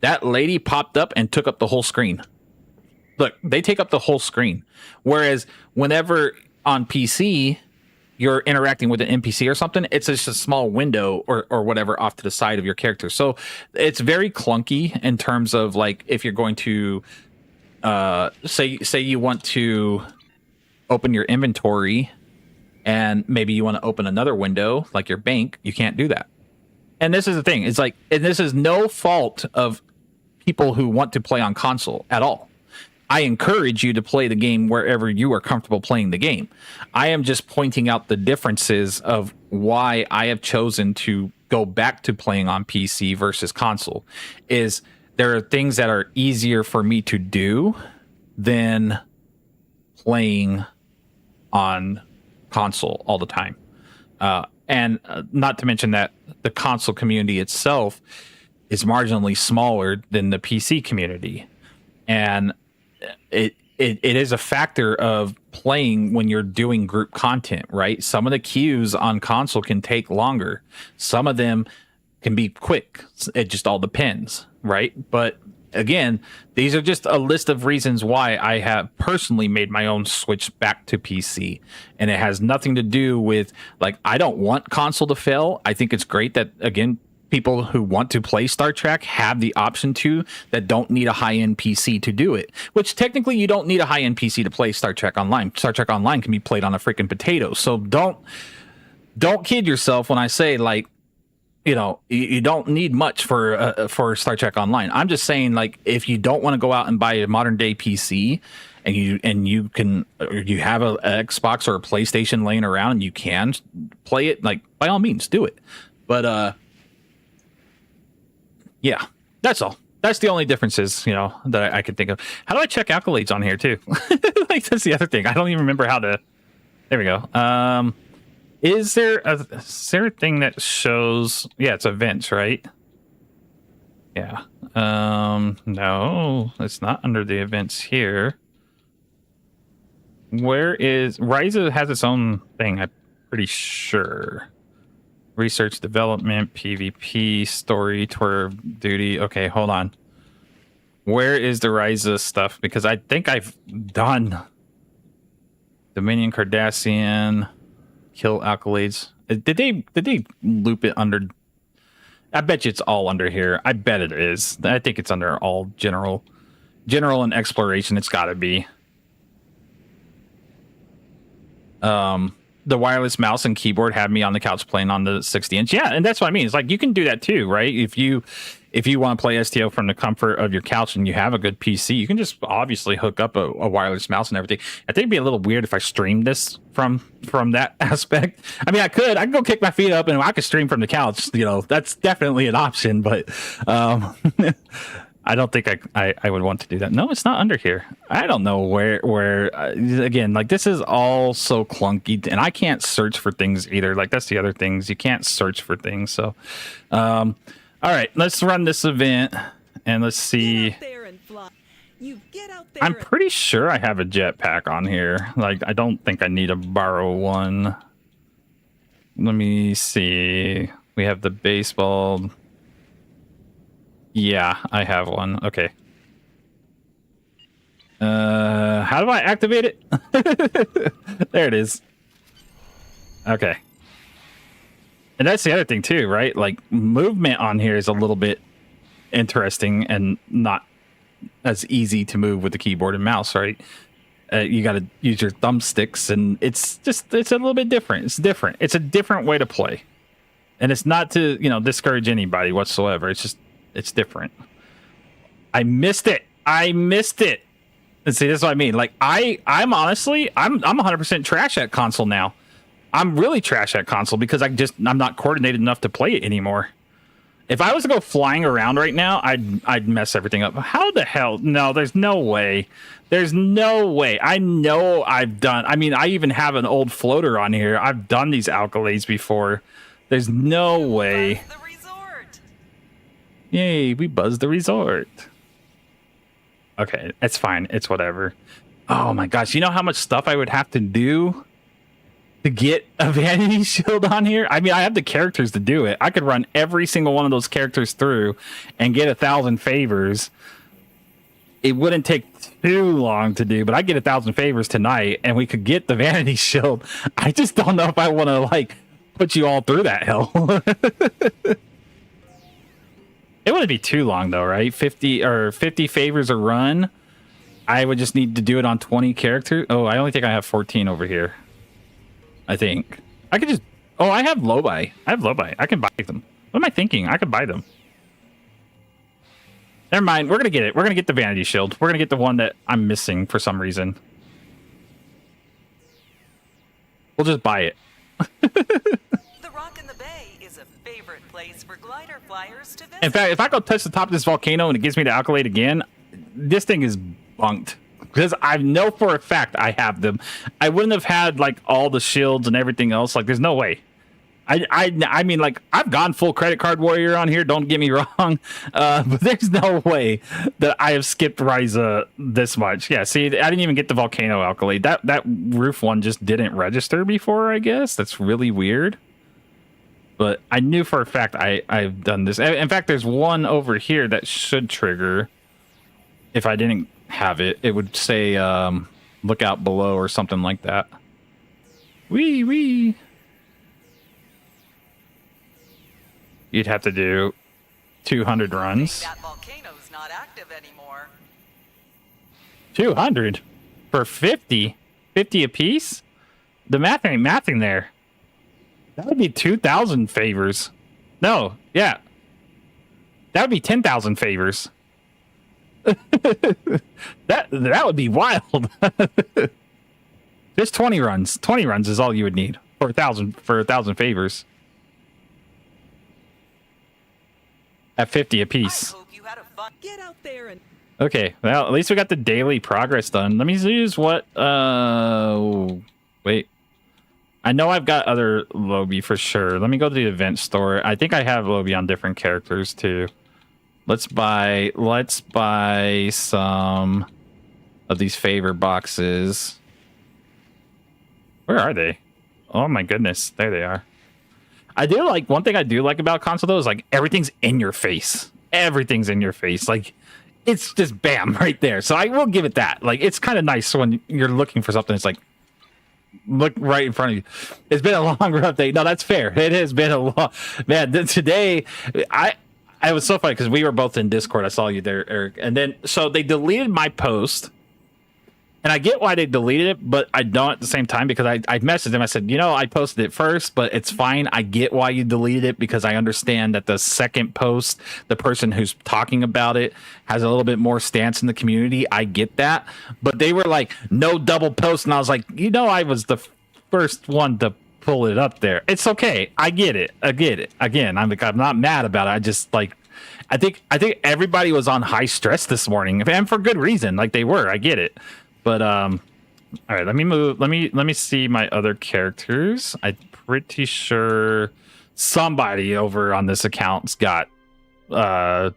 that lady popped up and took up the whole screen. Look, they take up the whole screen. Whereas whenever on PC you're interacting with an NPC or something, it's just a small window or whatever off to the side of your character. So it's very clunky in terms of like if you're going to say you want to open your inventory and maybe you want to open another window like your bank, you can't do that. And this is the thing. It's like, and this is no fault of people who want to play on console at all. I encourage you to play the game wherever you are comfortable playing the game. I am just pointing out the differences of why I have chosen to go back to playing on PC versus console. Is there are things that are easier for me to do than playing on console all the time. And not to mention that the console community itself is marginally smaller than the PC community. And it is a factor of playing when you're doing group content, right? Some of the queues on console can take longer. Some of them can be quick. It just all depends, right? But again, these are just a list of reasons why I have personally made my own switch back to PC. And it has nothing to do with, like, I don't want console to fail. I think it's great that, again, people who want to play Star Trek have the option to, that don't need a high-end PC to do it. Which technically you don't need a high-end PC to play Star Trek Online. Star Trek Online can be played on a freaking potato. So don't kid yourself when I say, like, you know, you don't need much for Star Trek Online. I'm just saying, like, if you don't want to go out and buy a modern day PC, and you can, or you have a Xbox or a PlayStation laying around and you can play it, like, by all means do it. But yeah, that's all. That's the only differences, you know, that I can think of. How do I check accolades on here too? Like, that's the other thing. I don't even remember how to. There we go. Is there a thing that shows? Yeah, it's events, right? Yeah. No, it's not under the events here. Where is Risa? Has its own thing, I'm pretty sure. Research development, PvP, story, tour of duty. Okay, hold on. Where is the Risa stuff? Because I think I've done Dominion, Cardassian, kill accolades. Did they loop it under? I bet you it's all under here. I bet it is. I think it's under all general and exploration. It's got to be. The wireless mouse and keyboard had me on the couch playing on the 60-inch. Yeah, and that's what I mean. It's like, you can do that too, right? If you want to play STO from the comfort of your couch and you have a good PC, you can just obviously hook up a wireless mouse and everything. I think it'd be a little weird if I streamed this from that aspect. I mean, I could go kick my feet up and I could stream from the couch. You know, that's definitely an option, but I don't think I would want to do that. No, it's not under here. I don't know where again, like, this is all so clunky and I can't search for things either. Like, that's the other things. You can't search for things. So, all right, let's run this event and let's see. I'm pretty sure I have a jetpack on here. Like, I don't think I need to borrow one. Let me see. We have the baseball. Yeah, I have one. Okay. How do I activate it? There it is. Okay. And that's the other thing too, right? Like, movement on here is a little bit interesting and not as easy to move with the keyboard and mouse, right? You got to use your thumbsticks, and it's a little bit different. It's different. It's a different way to play. And it's not to, you know, discourage anybody whatsoever. It's just, it's different. I missed it. And see, this is what I mean. Like, I'm honestly, I'm 100% trash at console now. I'm really trash at console because I'm not coordinated enough to play it anymore. If I was to go flying around right now, I'd mess everything up. How the hell? No, there's no way. There's no way. I know I've done. I mean, I even have an old floater on here. I've done these accolades before. There's no way. Yay, we buzzed the resort. Okay, it's fine. It's whatever. Oh my gosh, you know how much stuff I would have to do to get a vanity shield on here? I mean, I have the characters to do it. I could run every single one of those characters through and get 1,000 favors. It wouldn't take too long to do, but I get 1,000 favors tonight and we could get the vanity shield. I just don't know if I want to, like, put you all through that hell. It wouldn't be too long though, right? 50 favors a run. I would just need to do it on 20 characters. Oh, I only think I have 14 over here. I think I could just. Oh, I have low buy. I can buy them. What am I thinking? I could buy them. Never mind. We're gonna get it. We're gonna get the vanity shield. We're gonna get the one that I'm missing for some reason. We'll just buy it. The Rock in the Bay is a favorite place for glider flyers to visit. In fact, if I go touch the top of this volcano and it gives me the accolade again, this thing is bunked. Because I know for a fact I have them. I wouldn't have had like all the shields and everything else. Like, there's no way. I mean, like, I've gone full credit card warrior on here. Don't get me wrong, but there's no way that I have skipped Risa this much. Yeah, see, I didn't even get the volcano accolade. That roof one just didn't register before. I guess that's really weird. But I knew for a fact I've done this. In fact, there's one over here that should trigger. If I didn't have it, it would say "look out below" or something like that. Wee. You'd have to do 200 runs. That volcano's not active anymore. 200 for 50 apiece. The math ain't mathing there. That would be 2,000 favors. No, yeah, that would be 10,000 favors. that would be wild. Just 20 runs. 20 runs is all you would need for 1,000 favors. At 50 apiece. I hope you had a fun. Get out there and. Okay, well, at least we got the daily progress done. Let me use what, wait. I know I've got other Lobby for sure. Let me go to the event store. I think I have Lobby on different characters too. Let's buy some of these favor boxes. Where are they? Oh my goodness, there they are. I do like, one thing I do like about console though is like everything's in your face. Everything's in your face. Like, it's just bam right there. So I will give it that. Like, it's kind of nice when you're looking for something. It's like, look right in front of you. It's been a long rough day. No, that's fair. It has been a long, man. Today, I was so funny because we were both in Discord. I saw you there, Eric. And then, so they deleted my post. And I get why they deleted it, but I don't at the same time, because I messaged them. I said, you know, I posted it first, but it's fine. I get why you deleted it, because I understand that the second post, the person who's talking about it has a little bit more stance in the community. I get that. But they were like, no double post. And I was like, you know, I was the first one to pull it up there. It's okay. I get it. Again, I'm not mad about it. I just like, I think everybody was on high stress this morning, and for good reason. Like, they were. I get it. But all right, let me move. Let me see my other characters. I'm pretty sure somebody over on this account's got they've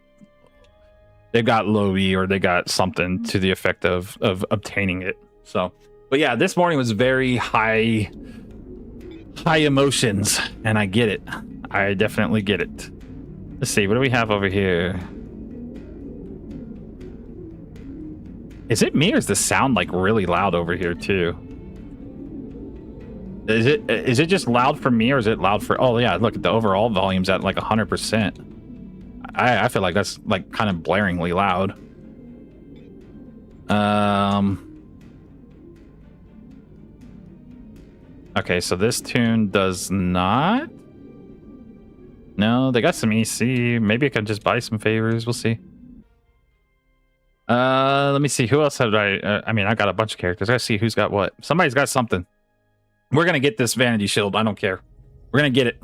got Lowy, or they got something to the effect of obtaining it. So, but yeah, this morning was very high emotions, and I get it. I definitely get it. Let's see, what do we have over here? Is it me, or is the sound like really loud over here too? Is it just loud for me, or is it loud for? Oh yeah, look at the overall volume's at like 100%. I feel like that's like kind of blaringly loud. Okay, so this tune does not. No, they got some EC. Maybe I could just buy some favors. We'll see. Let me see. Who else have I mean, I got a bunch of characters. I gotta see who's got what. Somebody's got something. We're gonna get this vanity shield. I don't care. We're gonna get it.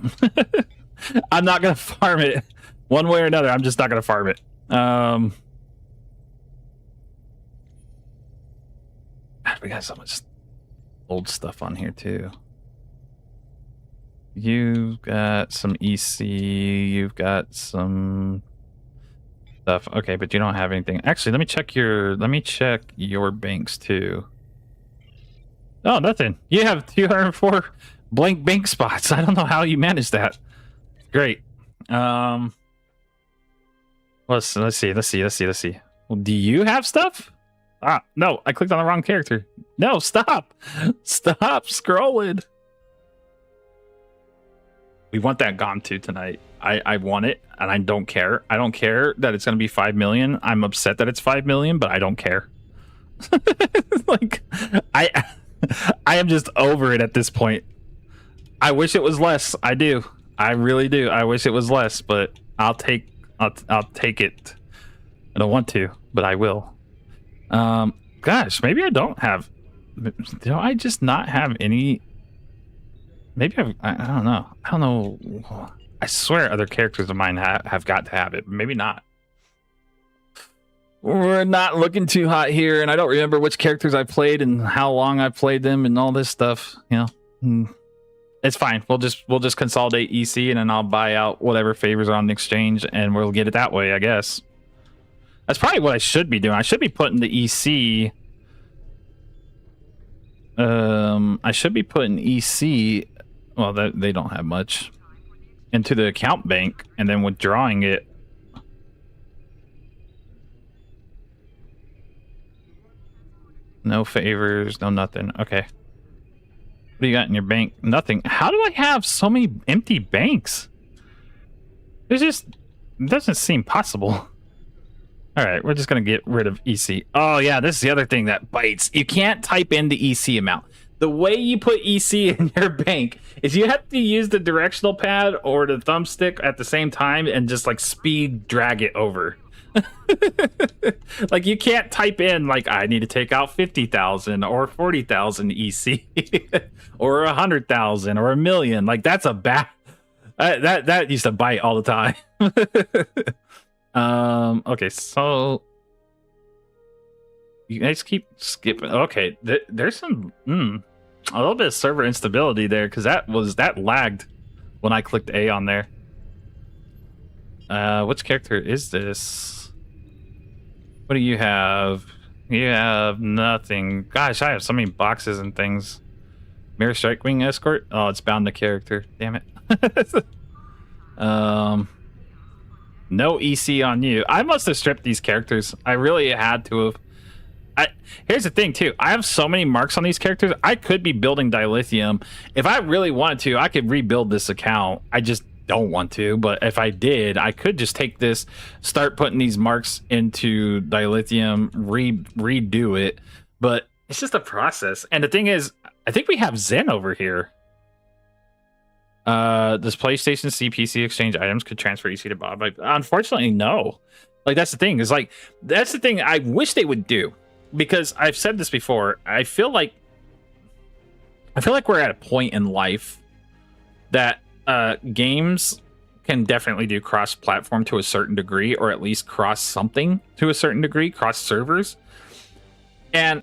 I'm not gonna farm it one way or another. I'm just not gonna farm it. We got so much old stuff on here too. You've got some EC. You've got some stuff. Okay, but you don't have anything. Actually, let me check your banks too. Oh, nothing. You have 204 blank bank spots. I don't know how you managed that. Great. Let's see. Well, do you have stuff? Ah, no, I clicked on the wrong character. No, stop scrolling. We want that Gomtuu tonight. I want it, and I don't care. I don't care that it's going to be 5 million. I'm upset that it's 5 million, but I don't care. Like, I am just over it at this point. I wish it was less. I do. I really do. I wish it was less, but I'll take it. I don't want to, but I will. Gosh, maybe I don't have. Do I just not have any? Maybe I don't know. I don't know. I swear other characters of mine have got to have it. Maybe not. We're not looking too hot here, and I don't remember which characters I played and how long I played them and all this stuff. You know, it's fine. We'll just consolidate EC, and then I'll buy out whatever favors are on the exchange, and we'll get it that way, I guess. That's probably what I should be doing. I should be putting the EC. I should be putting EC. Well, they don't have much into the account bank, and then withdrawing it. No favors, no nothing. Okay. What do you got in your bank? Nothing. How do I have so many empty banks? It doesn't seem possible. All right, we're just going to get rid of EC. Oh, yeah, this is the other thing that bites. You can't type in the EC amount. The way you put EC in your bank is you have to use the directional pad or the thumbstick at the same time and just like speed drag it over. Like you can't type in like I need to take out 50,000 or 40,000 EC or 100,000 or 1,000,000. Like that's a bad that used to bite all the time. Okay, so you guys keep skipping. Okay, there's some a little bit of server instability there because that lagged when I clicked A on there. Which character is this? What do you have? You have nothing. Gosh, I have so many boxes and things. Mirror Strikewing Escort? Oh, it's bound to character. Damn it. No EC on you. I must have stripped these characters. I really had to have. Here's the thing, too. I have so many marks on these characters. I could be building dilithium. If I really wanted to, I could rebuild this account. I just don't want to, but if I did, I could just take this, start putting these marks into dilithium, redo it, but it's just a process. And the thing is, I think we have Zen over here. Does PlayStation CPC exchange items could transfer EC to Bob? Like, unfortunately, no. Like that's the thing. Is like that's the thing I wish they would do, because I've said this before. I feel like we're at a point in life that games can definitely do cross-platform to a certain degree, or at least cross something to a certain degree, cross servers. And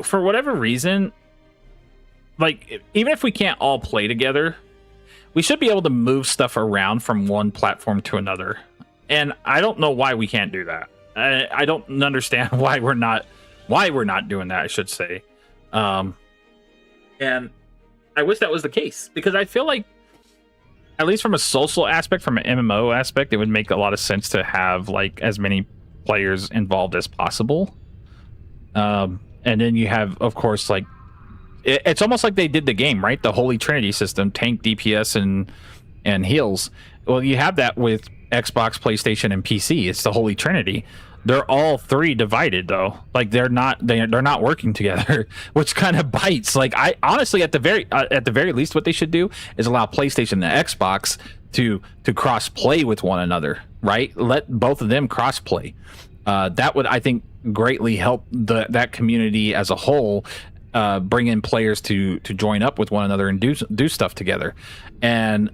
for whatever reason, like even if we can't all play together, we should be able to move stuff around from one platform to another. And I don't know why we can't do that. I don't understand why we're not doing that, I should say. And I wish that was the case, because I feel like, at least from a social aspect, from an MMO aspect, it would make a lot of sense to have like as many players involved as possible. And then you have, of course, like it's almost like they did the game, right? The Holy Trinity system: tank, DPS, and heals. Well, you have that with Xbox, PlayStation, and PC. It's the Holy Trinity. They're all three divided though. Like they're not working together, which kind of bites. Like I honestly, at the very least, what they should do is allow PlayStation and Xbox to cross play with one another, right? Let both of them cross play. That would, I think, greatly help that community as a whole. Bring in players to join up with one another and do stuff together. And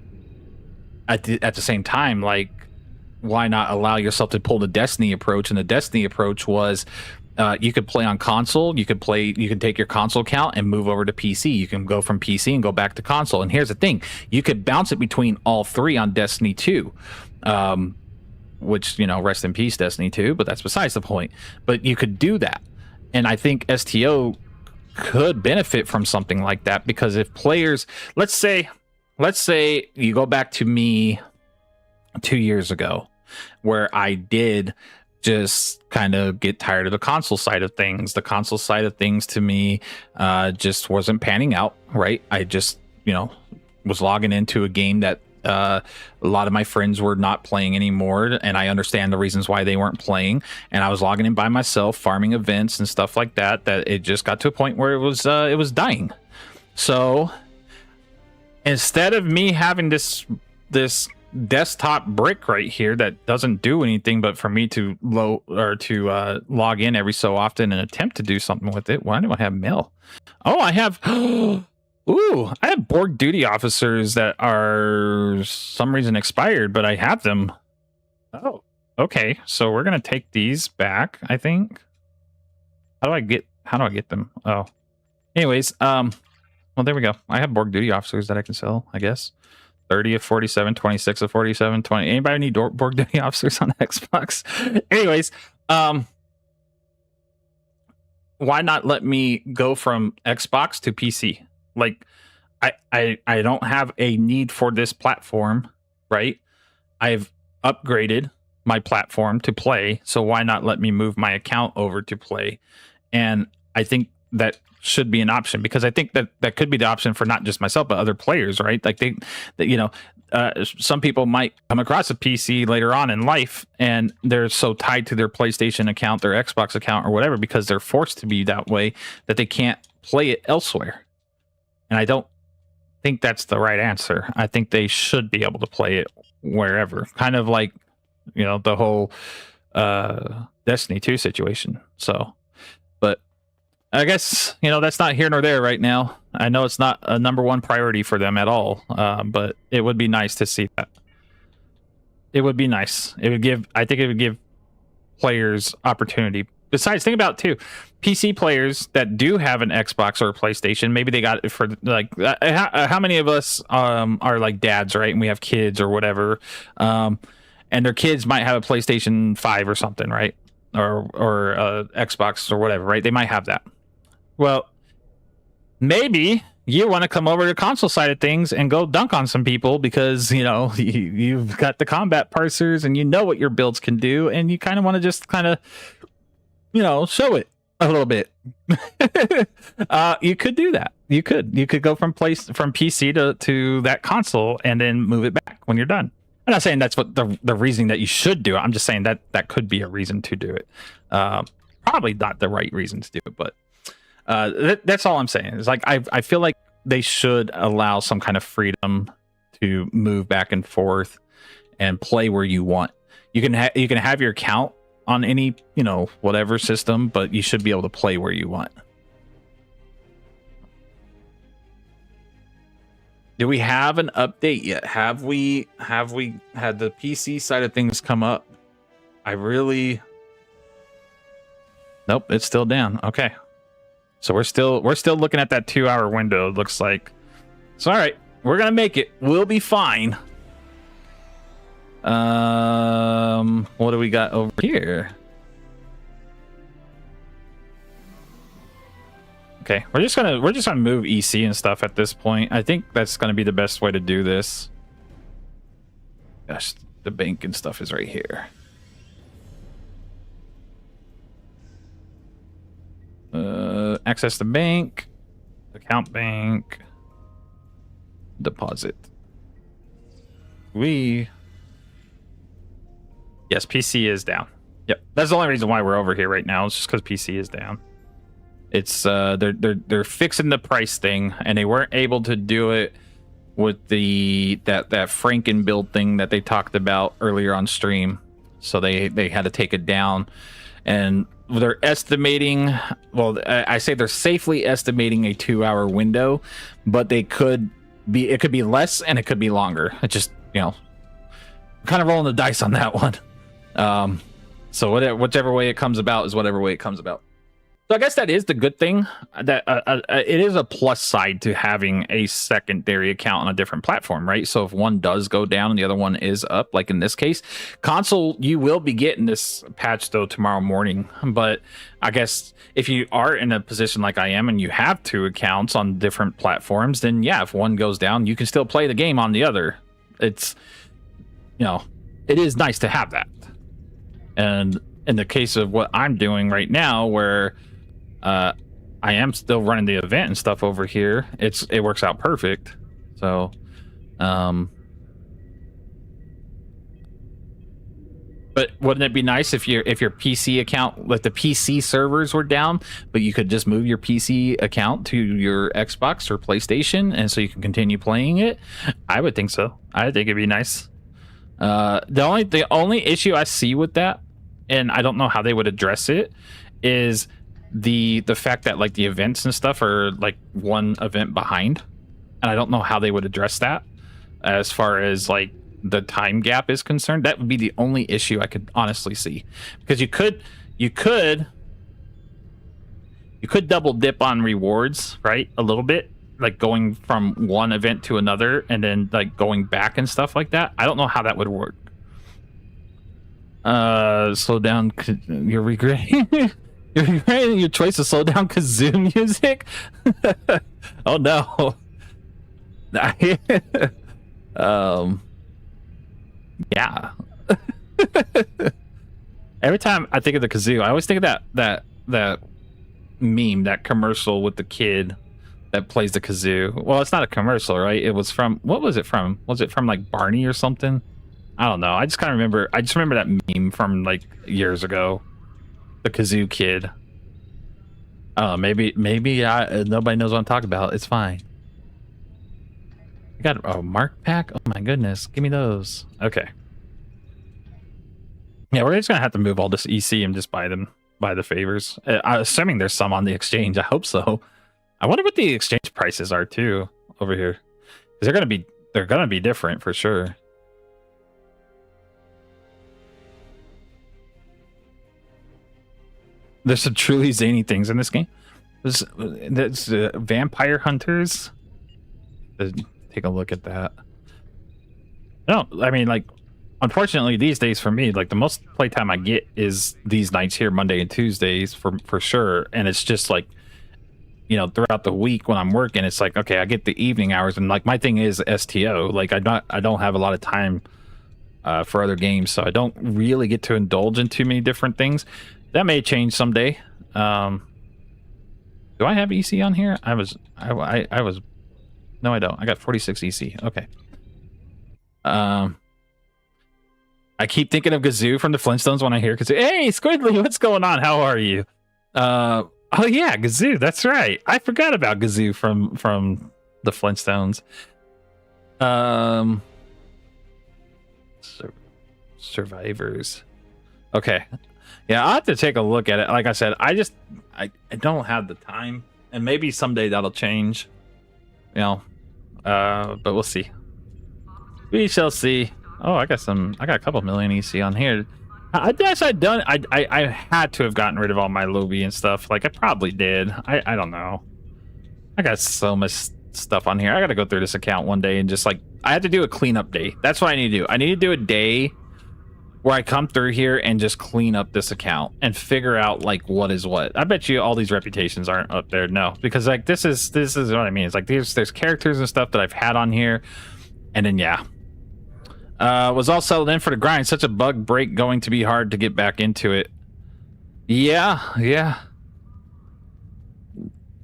at the same time, like, why not allow yourself to pull the Destiny approach? And the Destiny approach was you could play on console. You could take your console account and move over to PC. You can go from PC and go back to console. And here's the thing: you could bounce it between all three on Destiny 2. Which, rest in peace, Destiny 2, but that's besides the point. But you could do that. And I think STO could benefit from something like that, because if players, let's say you go back to me 2 years ago, where I did just kind of get tired of the console side of things. The console side of things to me just wasn't panning out, right? I just, was logging into a game that a lot of my friends were not playing anymore, and I understand the reasons why they weren't playing. And I was logging in by myself, farming events and stuff like that. That it just got to a point where it was dying. So instead of me having this desktop brick right here that doesn't do anything but for me to log in every so often and attempt to do something with it, why do I have mail? Oh, I have ooh, I have Borg duty officers that are some reason expired, but I have them. Oh, okay. So we're gonna take these back, I think. How do I get them? Oh. Anyways, well, there we go. I have Borg duty officers that I can sell, I guess. 30 of 47, 26 of 47, 20. Anybody need Borg duty officers on Xbox? Anyways, why not let me go from Xbox to PC? Like, I don't have a need for this platform, right? I've upgraded my platform to play, so why not let me move my account over to play? And I think that should be an option, because I think that could be the option for not just myself but other players, right? Like some people might come across a PC later on in life and they're so tied to their PlayStation account, their Xbox account, or whatever, because they're forced to be that way, that they can't play it elsewhere. And I don't think that's the right answer. I think they should be able to play it wherever, kind of like the whole Destiny 2 situation. So, but I guess, that's not here nor there right now. I know it's not a number one priority for them at all, but it would be nice to see that. It would be nice. I think it would give players opportunity. Besides, think about too, PC players that do have an Xbox or a PlayStation, maybe they got it for like, how many of us are like dads, right? And we have kids or whatever, and their kids might have a PlayStation 5 or something, right? Or Xbox or whatever, right? They might have that. Well, maybe you want to come over to the console side of things and go dunk on some people because, you've got the combat parsers and what your builds can do, and you kind of want to just kind of, show it a little bit. You could do that. You could go from PC to that console and then move it back when you're done. I'm not saying that's what the reasoning that you should do. I'm just saying that could be a reason to do it. Probably not the right reason to do it, but that's all I'm saying. It's like I feel like they should allow some kind of freedom to move back and forth and play where you want. You can have your account on any whatever system, but you should be able to play where you want. Do we have an update yet? Have we had the PC side of things come up? Nope, it's still down. Okay. So we're still looking at that 2-hour window, it looks like. So all right, we're gonna make it. We'll be fine. What do we got over here? Okay, we're just gonna move EC and stuff at this point. I think that's gonna be the best way to do this. Gosh, the bank and stuff is right here. Access the bank, account bank, deposit. Yes, PC is down. Yep, that's the only reason why we're over here right now. It's just because PC is down. It's they're fixing the price thing, and they weren't able to do it with that Franken build thing that they talked about earlier on stream. So they had to take it down, and they're estimating. Well, I say they're safely estimating a 2-hour window, but it could be less and it could be longer. It just kind of rolling the dice on that one. So whichever way it comes about is whatever way it comes about. So I guess that is the good thing, that it is a plus side to having a secondary account on a different platform, right? So if one does go down and the other one is up, like in this case, console, you will be getting this patch though tomorrow morning. But I guess if you are in a position like I am and you have 2 accounts on different platforms, then yeah, if one goes down, you can still play the game on the other. It's, it is nice to have that. And in the case of what I'm doing right now, where I am still running the event and stuff over here, it works out perfect. So but But wouldn't it be nice if your PC account, like the PC servers were down, but you could just move your PC account to your Xbox or PlayStation, and so you can continue playing it? I would think so. I think it'd be nice. The only issue I see with that, and I don't know how they would address it, is the fact that like the events and stuff are like one event behind, and I don't know how they would address that as far as like the time gap is concerned. That would be the only issue I could honestly see, because you could double dip on rewards, right? A little bit, like going from one event to another and then like going back and stuff like that. I don't know how that would work. Slow down. You're regretting you're regretting your choice to slow down kazoo music. Oh no. Yeah. Every time I think of the kazoo, I always think of that meme, that commercial with the kid that plays the kazoo. Well, it's not a commercial, right? It was from, what was it from? Was it from like Barney or something? I don't know. I just remember that meme from like years ago. The kazoo kid. Maybe nobody knows what I'm talking about. It's fine. I got a mark pack. Oh my goodness, give me those. Okay. Yeah, we're just gonna have to move all this EC and just buy the favors. I'm assuming there's some on the exchange. I hope so. I wonder what the exchange prices are too over here, because they're gonna be different for sure. There's some truly zany things in this game. There's vampire hunters. Take a look at that. No, I mean, like, unfortunately these days for me, like the most playtime I get is these nights here, Monday and Tuesdays for sure. And it's just like, you know, throughout the week when I'm working, it's like, okay, I get the evening hours, and like my thing is STO. Like I don't have a lot of time for other games, so I don't really get to indulge in too many different things. That may change someday. Do I have EC on here? I was no, I don't. I got 46 EC. Okay. I keep thinking of Gazoo from the Flintstones when I hear Gazoo. Hey, Squidly, what's going on? How are you? Oh yeah, Gazoo. That's right. I forgot about Gazoo from the Flintstones. Survivors. Okay. Yeah, I'll have to take a look at it. Like I said, I don't have the time, and maybe someday that'll change. You know, but we'll see. We shall see. Oh, I got a couple million EC on here. I guess I had to have gotten rid of all my Lobby and stuff. Like I probably did. I don't know. I got so much stuff on here. I got to go through this account one day and just like, I have to do a cleanup day. That's what I need to do. I need to do a day where I come through here and just clean up this account and figure out like what is what. I bet you all these reputations aren't up there. No, because like this is what I mean. It's like there's characters and stuff that I've had on here, and then yeah. Was all settled in for the grind. Such a bug break, going to be hard to get back into it. Yeah.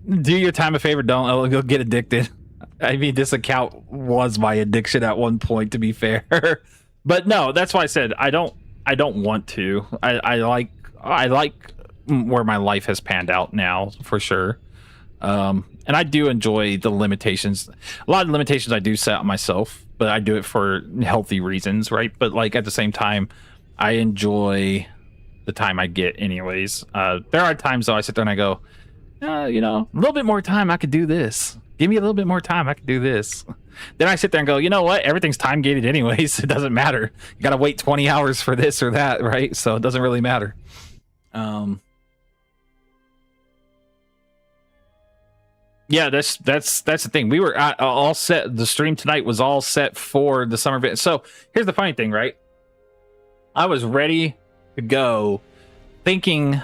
Do your time a favor. Don't you'll get addicted. I mean, this account was my addiction at one point, to be fair. But no, that's why I said I don't want to. I like where my life has panned out now, for sure. And I do enjoy the limitations. A lot of limitations I do set on myself, but I do it for healthy reasons, right? But like at the same time, I enjoy the time I get anyways. There are times though I sit there and I go, you know, a little bit more time, I could do this. Give me a little bit more time, I could do this. Then I sit there and go, you know what? Everything's time gated anyways. It doesn't matter. You got to wait 20 hours for this or that, right? So it doesn't really matter. Yeah, that's the thing. We were all set. The stream tonight was all set for the summer event. So here's the funny thing, right? I was ready to go, thinking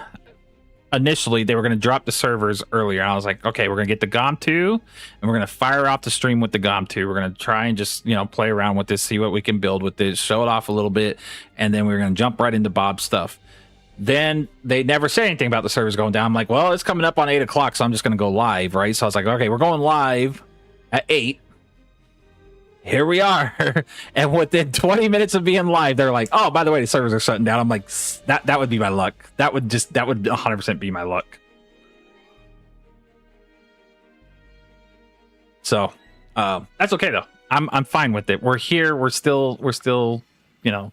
initially they were going to drop the servers earlier. I was like, okay, we're going to get the Gomtuu and we're going to fire off the stream with the Gomtuu. We're going to try and just, you know, play around with this, see what we can build with this, show it off a little bit, and then we're going to jump right into Bob's stuff. Then they never say anything about the servers going down. I'm like, well, it's coming up on 8 o'clock, so I'm just going to go live, right? So I was like, okay, we're going live at 8. here we are. And within 20 minutes of being live, they're like, oh, by the way, the servers are shutting down. I'm like, that would be my luck. That would 100% be my luck. So that's okay though. I'm fine with it. We're here. We're still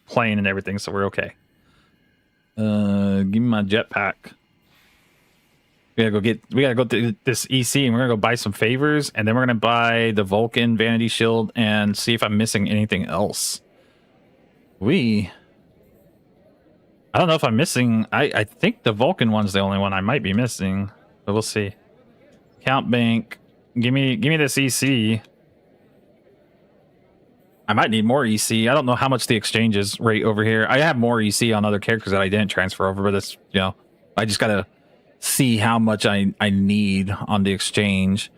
playing and everything, so we're okay. Give me my jetpack. We gotta go to this EC and we're gonna go buy some favors, and then we're gonna buy the Vulcan Vanity Shield and see if I'm missing anything else. I don't know if I'm missing. I think the Vulcan one's the only one I might be missing, but we'll see. Count bank. Give me this EC. I might need more EC. I don't know how much the exchange is rate over here. I have more EC on other characters that I didn't transfer over, but it's, I just gotta see how much I need on the exchange.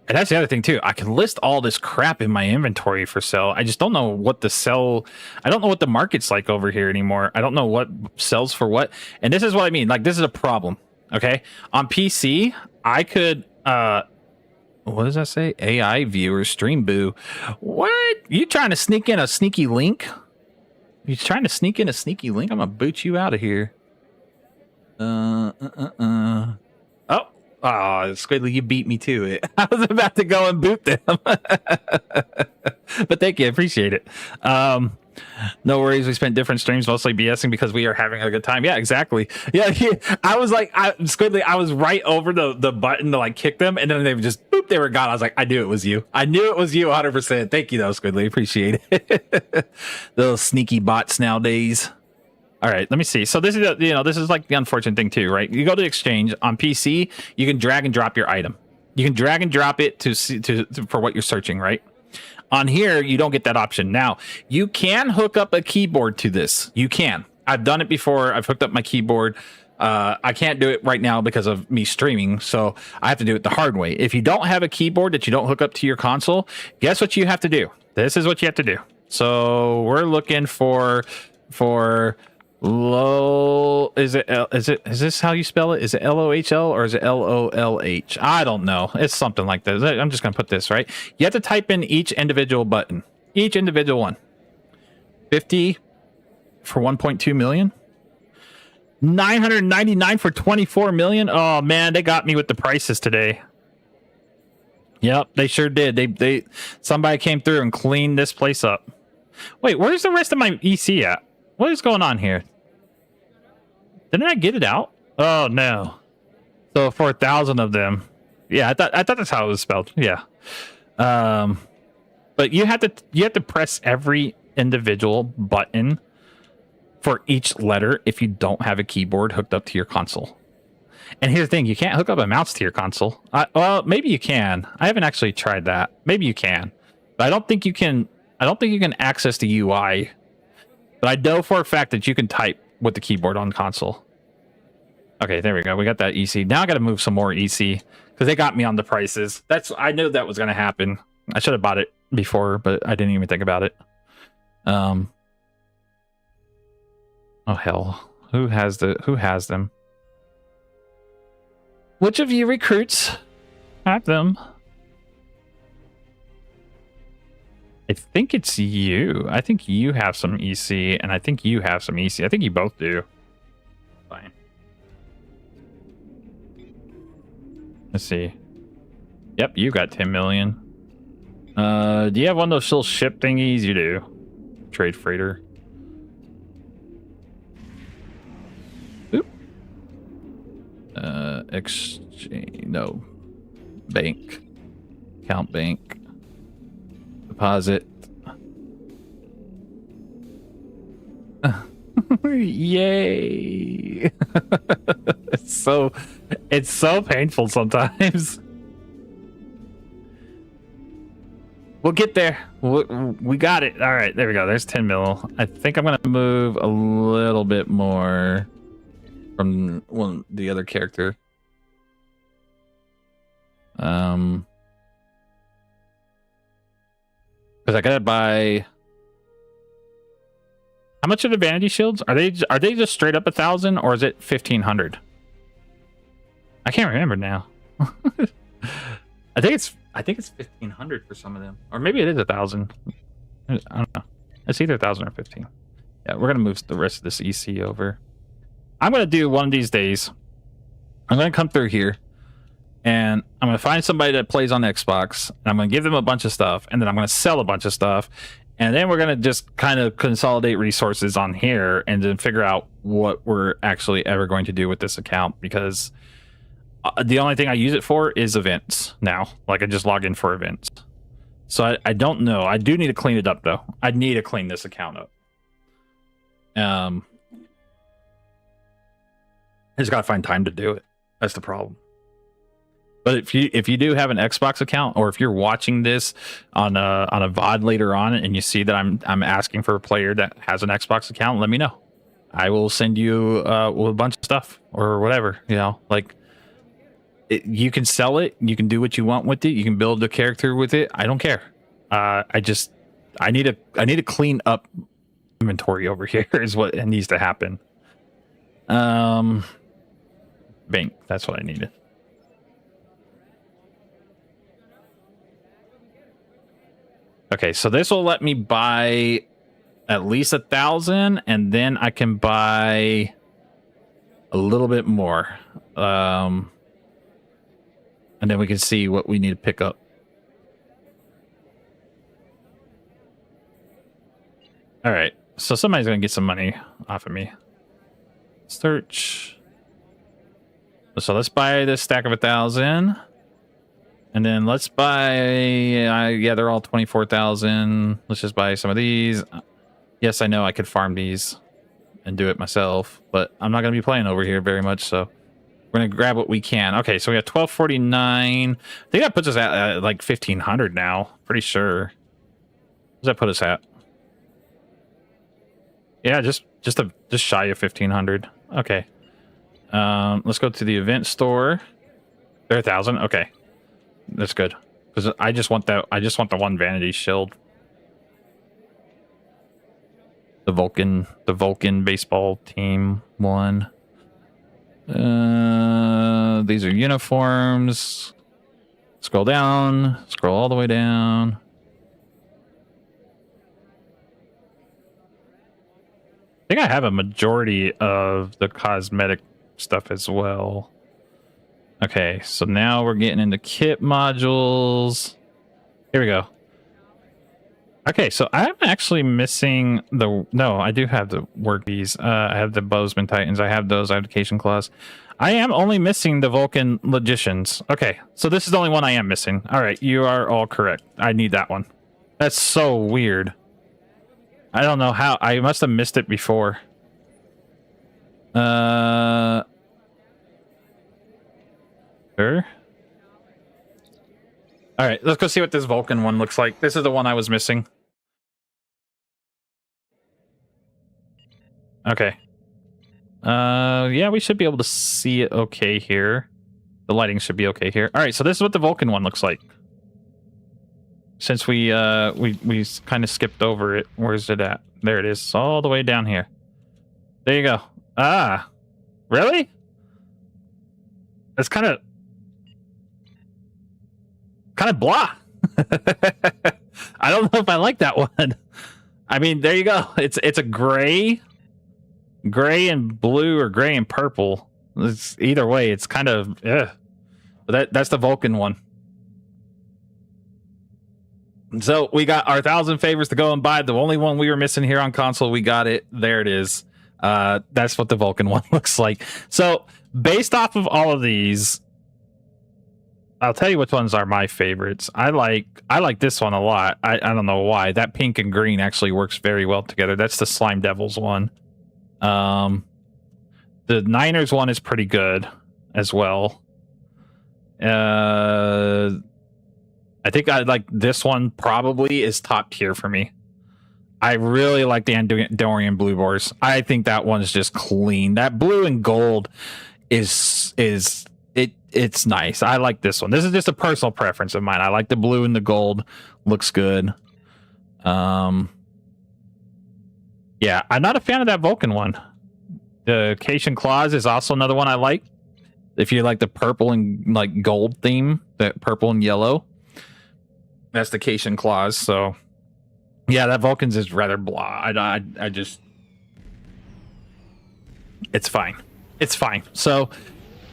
And that's the other thing too. I can list all this crap in my inventory for sale. I just don't know what to sell. I don't know what the market's like over here anymore. I don't know what sells for what. And this is what I mean. Like, this is a problem. Okay. On PC, I could, what does that say? AI viewer stream boo. What? You trying to sneak in a sneaky link? You trying to sneak in a sneaky link? I'm gonna boot you out of here. Oh, Squidly, you beat me to it. I was about to go and boot them. But thank you. Appreciate it. No worries. We spent different streams mostly BSing because we are having a good time. Yeah, exactly. Yeah. I was like, Squidly, I was right over the button to like kick them, and then they were just boop, they were gone. I was like, I knew it was you. I knew it was you 100%. Thank you though, Squidly. Appreciate it. Those sneaky bots nowadays. All right, let me see. So this is this is like the unfortunate thing too, right? You go to exchange on PC, you can drag and drop your item. You can drag and drop it to for what you're searching, right? On here, you don't get that option. Now, you can hook up a keyboard to this. You can. I've done it before. I've hooked up my keyboard. I can't do it right now because of me streaming, so I have to do it the hard way. If you don't have a keyboard that you don't hook up to your console, guess what you have to do? This is what you have to do. So we're looking for low. Is this how you spell it? Is it LOHL or is it LOLH? I don't know. It's something like that. I'm just gonna put this right. You have to type in each individual button, each individual one. 50 for 1.2 million. 999 for 24 million. Oh man, they got me with the prices today. Yep, they sure did. They somebody came through and cleaned this place up. Wait, where's the rest of my EC at? What is going on here? Didn't I get it out? Oh no. So for 1,000 of them. Yeah, I thought that's how it was spelled. Yeah. But you have to press every individual button for each letter if you don't have a keyboard hooked up to your console. And here's the thing, you can't hook up a mouse to your console. Well, maybe you can. I haven't actually tried that. Maybe you can. But I don't think you can access the UI. But I know for a fact that you can type with the keyboard on console. Okay, there we go. We got that EC. Now I got to move some more EC because they got me on the prices. I knew that was going to happen. I should have bought it before, but I didn't even think about it. Oh hell. Who has them? Which of you recruits have them? I think it's you. I think you have some EC, and I think you have some EC. I think you both do. Fine. Let's see. Yep, you got 10 million. Do you have one of those little ship thingies? You do. Trade freighter. Oop. Exchange. No. Bank. Count bank. Deposit. Yay. It's so painful sometimes. We'll get there. We got it. All right, there we go. There's 10 mil. I think I'm gonna move a little bit more from the other character. Because I gotta buy. How much are the vanity shields? Are they just straight up 1,000 or is it 1,500? I can't remember now. I think it's 1,500 for some of them, or maybe it is 1,000. I don't know. It's either 1,000 or 15. Yeah, we're gonna move the rest of this EC over. I'm gonna do one of these days. I'm gonna come through here, and I'm gonna find somebody that plays on Xbox, and I'm gonna give them a bunch of stuff, and then I'm gonna sell a bunch of stuff, and then we're gonna just kind of consolidate resources on here, and then figure out what we're actually ever going to do with this account, because the only thing I use it for is events now. Like, I just log in for events. So I don't know. I do need to clean it up, though. I need to clean this account up. I just gotta find time to do it. That's the problem. But if you do have an Xbox account, or if you're watching this on a VOD later on, and you see that I'm asking for a player that has an Xbox account, let me know. I will send you a bunch of stuff or whatever. You know, like, you can sell it. You can do what you want with it. You can build a character with it. I don't care. I need to clean up inventory over here is what needs to happen. Bank. That's what I needed. Okay, so this will let me buy at least 1,000, and then I can buy a little bit more. And then we can see what we need to pick up. All right, so somebody's gonna get some money off of me. Search. So let's buy this stack of 1,000, and then let's buy. Yeah, they're all 24,000. Let's just buy some of these. Yes, I know I could farm these and do it myself, but I'm not gonna be playing over here very much, so we're gonna grab what we can. Okay, so we got 1249. I think that puts us at like 1,500 now. Pretty sure. What does that put us at? Yeah, just shy of 1,500. Okay. Let's go to the event store. They're 1,000. Okay, that's good, because I just want that. I just want the one vanity shield. The Vulcan baseball team one. These are uniforms. Scroll down. Scroll all the way down. I think I have a majority of the cosmetic stuff as well. Okay, so now we're getting into kit modules. Here we go. Okay, so I'm actually missing the... No, I do have the workies. I have the Bozeman Titans. I have those. I have the Cation Claws. I am only missing the Vulcan Logicians. Okay, so this is the only one I am missing. All right, you are all correct. I need that one. That's so weird. I don't know how. I must have missed it before. Sure. All right, let's go see what this Vulcan one looks like. This is the one I was missing. Okay. Yeah, we should be able to see it okay here. The lighting should be okay here. All right, so this is what the Vulcan one looks like. Since we kind of skipped over it. Where's it at? There it is, all the way down here. There you go. Ah, really? That's kind of blah. I don't know if I like that one. I mean, there you go. It's a gray and blue, or gray and purple. It's either way. It's kind of But that's the Vulcan one. So we got our 1,000 favors to go and buy. The only one we were missing here on console, we got it. There it is. That's what the Vulcan one looks like. So based off of all of these, I'll tell you which ones are my favorites. I like this one a lot. I don't know why. That pink and green actually works very well together. That's the Slime Devils one. The Niners one is pretty good as well. I think I like this one probably is top tier for me. I really like the Andorian Blue Boars. I think that one's just clean. That blue and gold it's nice. I like this one. This is just a personal preference of mine. I like the blue and the gold. Looks good. Yeah, I'm not a fan of that Vulcan one. The Cation Claws is also another one I like. If you like the purple and like gold theme, that purple and yellow, that's the Cation Claws. So Yeah, that Vulcan's is rather blah. I just, it's fine. It's fine. So,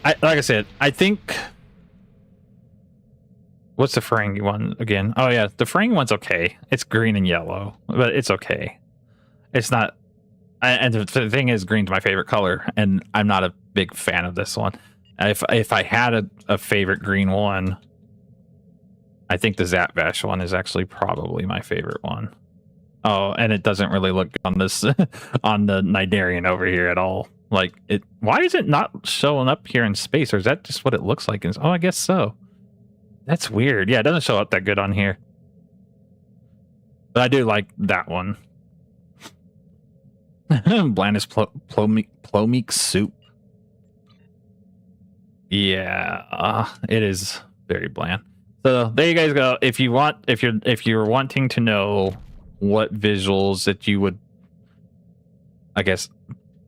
like I said, I think. What's the Ferengi one again? Oh yeah, the Ferengi one's okay. It's green and yellow, but it's okay. It's not. And the thing is, green's my favorite color, and I'm not a big fan of this one. If I had a favorite green one, I think the Zapvash one is actually probably my favorite one. Oh, and it doesn't really look on this on the Nidarian over here at all. Like it. Why is it not showing up here in space, or is that just what it looks like? Oh, I guess so. That's weird. Yeah, it doesn't show up that good on here. But I do like that one. Blandest plomeek soup. Yeah, it is very bland. So there you guys go. If you're wanting to know what visuals that you would, I guess,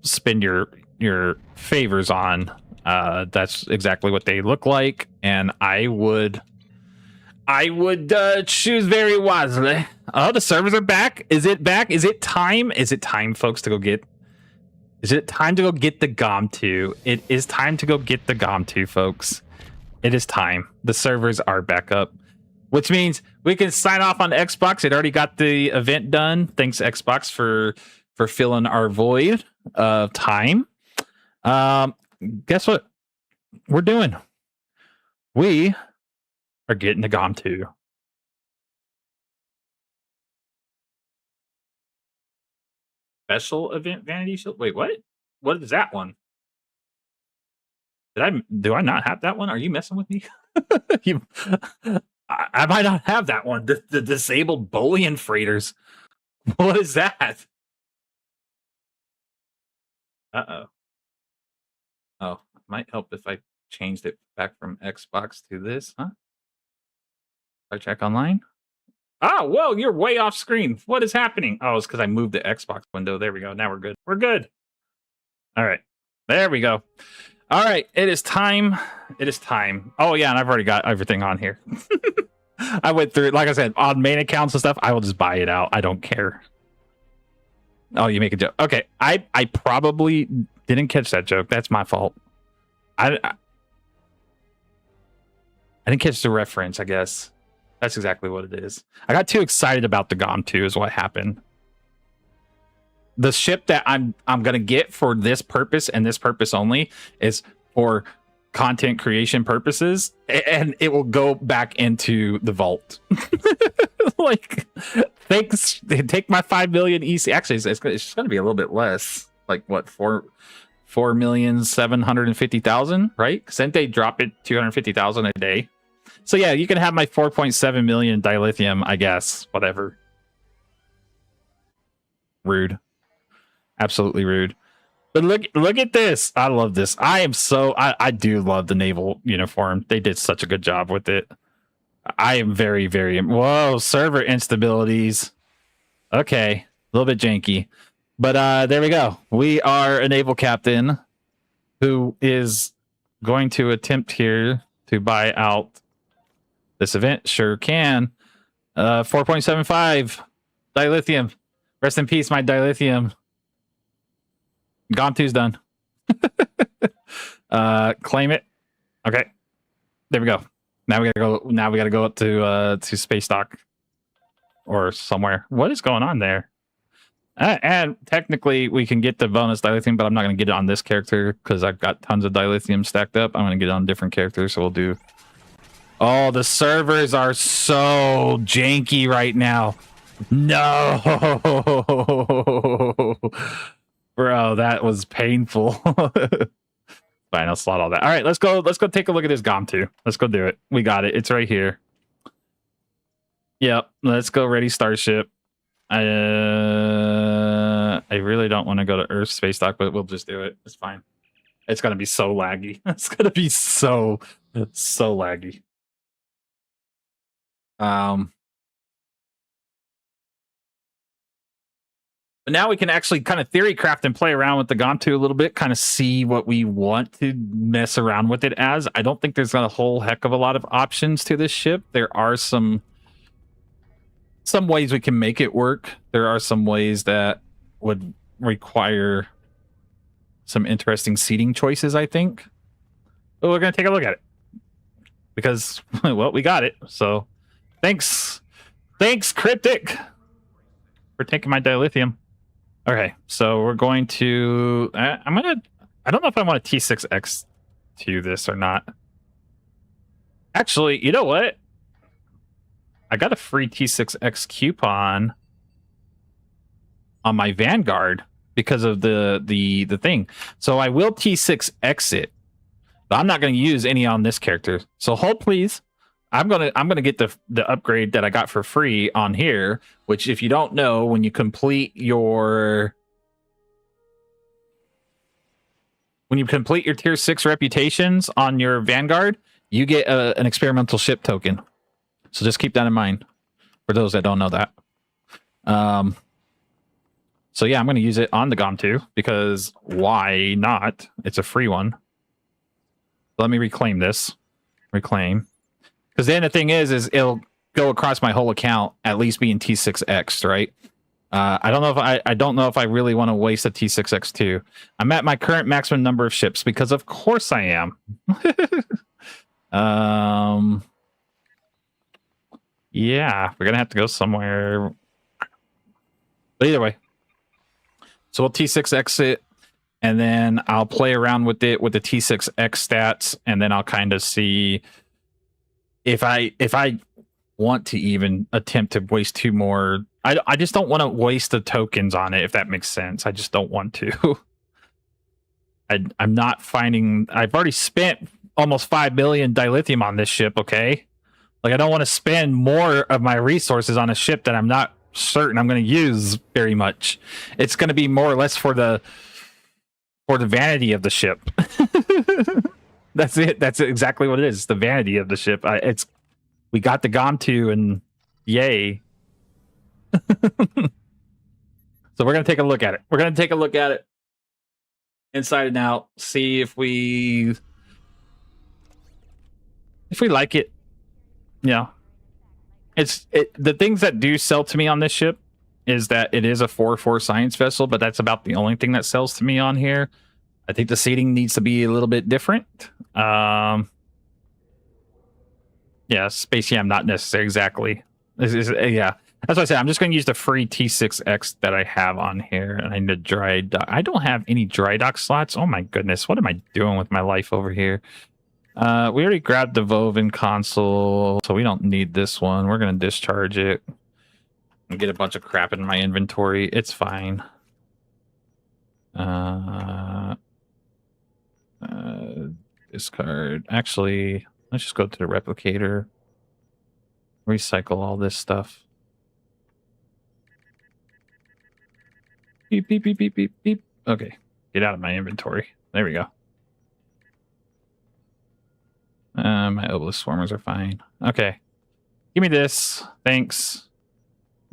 spend your favors on, that's exactly what they look like, and I would choose very wisely. Oh, the servers are back. Is it back? Is it time? Is it time, folks, to go get? Is it time to go get the Gomtuu? It is time to go get the Gomtuu, folks. It is time. The servers are back up, which means we can sign off on Xbox. It already got the event done. Thanks, Xbox, for filling our void of time. Guess what we're doing? We are getting the Gomtuu. Special event vanity shield. Wait, what? What is that one? Do I not have that one? Are you messing with me? I might not have that one. The disabled bullion freighters. What is that? Oh, might help if I changed it back from Xbox to this, huh? I check online. Oh, whoa, you're way off screen. What is happening? Oh, it's because I moved the Xbox window. There we go. Now we're good. We're good. All right. There we go. All right. It is time. It is time. Oh, yeah, and I've already got everything on here. I went through it. Like I said, on main accounts and stuff, I will just buy it out. I don't care. Oh, you make a joke. Okay. I probably didn't catch that joke. That's my fault. I didn't catch the reference, I guess. That's exactly what it is. I got too excited about the Gomtuu is what happened. The ship that I'm gonna get for this purpose and this purpose only is for content creation purposes, and it will go back into the vault. Like, thanks. Take my 5 million EC. Actually, it's just gonna be a little bit less. Like what, 4,750,000, right? Because then they drop it 250,000 a day. So yeah, you can have my 4.7 million dilithium, I guess. Whatever. Rude. Absolutely rude. But look at this. I love this. I do love the naval uniform. They did such a good job with it. I am very, very... Whoa, server instabilities. Okay. A little bit janky. But there we go. We are a naval captain who is going to attempt here to buy out this event. Sure can. 4.75 dilithium. Rest in peace, my dilithium. Gomtuu's done. Claim it. Okay. There we go. Now we gotta go up to space dock or somewhere. What is going on there? And technically we can get the bonus dilithium, but I'm not gonna get it on this character because I've got tons of dilithium stacked up. I'm gonna get it on different characters, so we'll do. Oh, the servers are so janky right now. No, bro, that was painful. Fine, I'll slot all that. All right, let's go take a look at this Gomtuu. Let's go do it. We got it. It's right here. Yep. Let's go ready starship. I really don't want to go to Earth space dock, but we'll just do it. It's fine. It's gonna be so laggy. It's gonna be so laggy. But now we can actually kind of theory craft and play around with the Gomtuu a little bit, kind of see what we want to mess around with it as. I don't think there's a whole heck of a lot of options to this ship. There are some some ways we can make it work. There are some ways that would require some interesting seating choices, I think. But we're going to take a look at it. Because, well, we got it. So, thanks. Thanks, Cryptic, for taking my dilithium. Okay, so we're going to... I don't know if I want a T6X to this or not. Actually, you know what? I got a free T6X coupon on my Vanguard because of the thing. So I will T6X it, but I'm not going to use any on this character. So hold please. I'm gonna get the upgrade that I got for free on here, which if you don't know, when you complete your tier 6 reputations on your Vanguard, you get an experimental ship token. So just keep that in mind for those that don't know that. So yeah, I'm going to use it on the Gomtuu because why not? It's a free one. Let me reclaim this. Reclaim. Because then the thing is it'll go across my whole account, at least being T6X, right? I don't know if I really want to waste a T6X2. I'm at my current maximum number of ships because of course I am. Yeah, we're gonna have to go somewhere. But either way. So we'll T6X it, and then I'll play around with it with the T6X stats, and then I'll kind of see if I want to even attempt to waste two more. I just don't want to waste the tokens on it, if that makes sense. I just don't want to. I'm not finding... I've already spent almost 5 million dilithium on this ship, okay? Like, I don't want to spend more of my resources on a ship that I'm not certain I'm going to use very much. It's going to be more or less for the vanity of the ship. That's it. That's exactly what it is. It's the vanity of the ship. We got the Gomtuu, and yay. So we're going to take a look at it. We're going to take a look at it inside and out, see if we like it. Yeah. The things that do sell to me on this ship is that it is a 4-4 science vessel, but that's about the only thing that sells to me on here. I think the seating needs to be a little bit different. Yeah, Space Yam, not necessary exactly. Yeah, that's what I said. I'm just going to use the free T6X that I have on here, and I need a dry dock. I don't have any dry dock slots. Oh my goodness, what am I doing with my life over here? We already grabbed the Voven console, so we don't need this one. We're going to discharge it and get a bunch of crap in my inventory. It's fine. Discard. Actually, let's just go to the replicator. Recycle all this stuff. Beep, beep, beep, beep, beep, beep. Okay. Get out of my inventory. There we go. My obelisk swarmers are fine. Okay. Give me this. Thanks.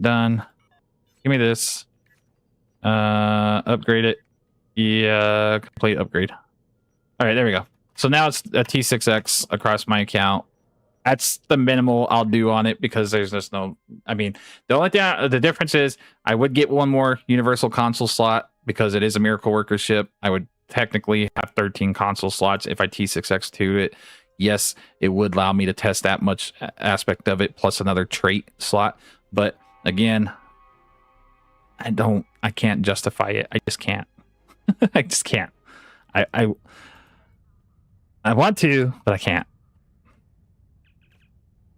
Done. Give me this. Upgrade it. Yeah, complete upgrade. All right, there we go. So now it's a T6X across my account. That's the minimal I'll do on it because there's just no... I mean, the only thing... the difference is I would get one more universal console slot because it is a miracle worker ship. I would technically have 13 console slots if I T6X to it. Yes, it would allow me to test that much aspect of it plus another trait slot. But again, I can't justify it. I just can't. I just can't. I want to, but I can't.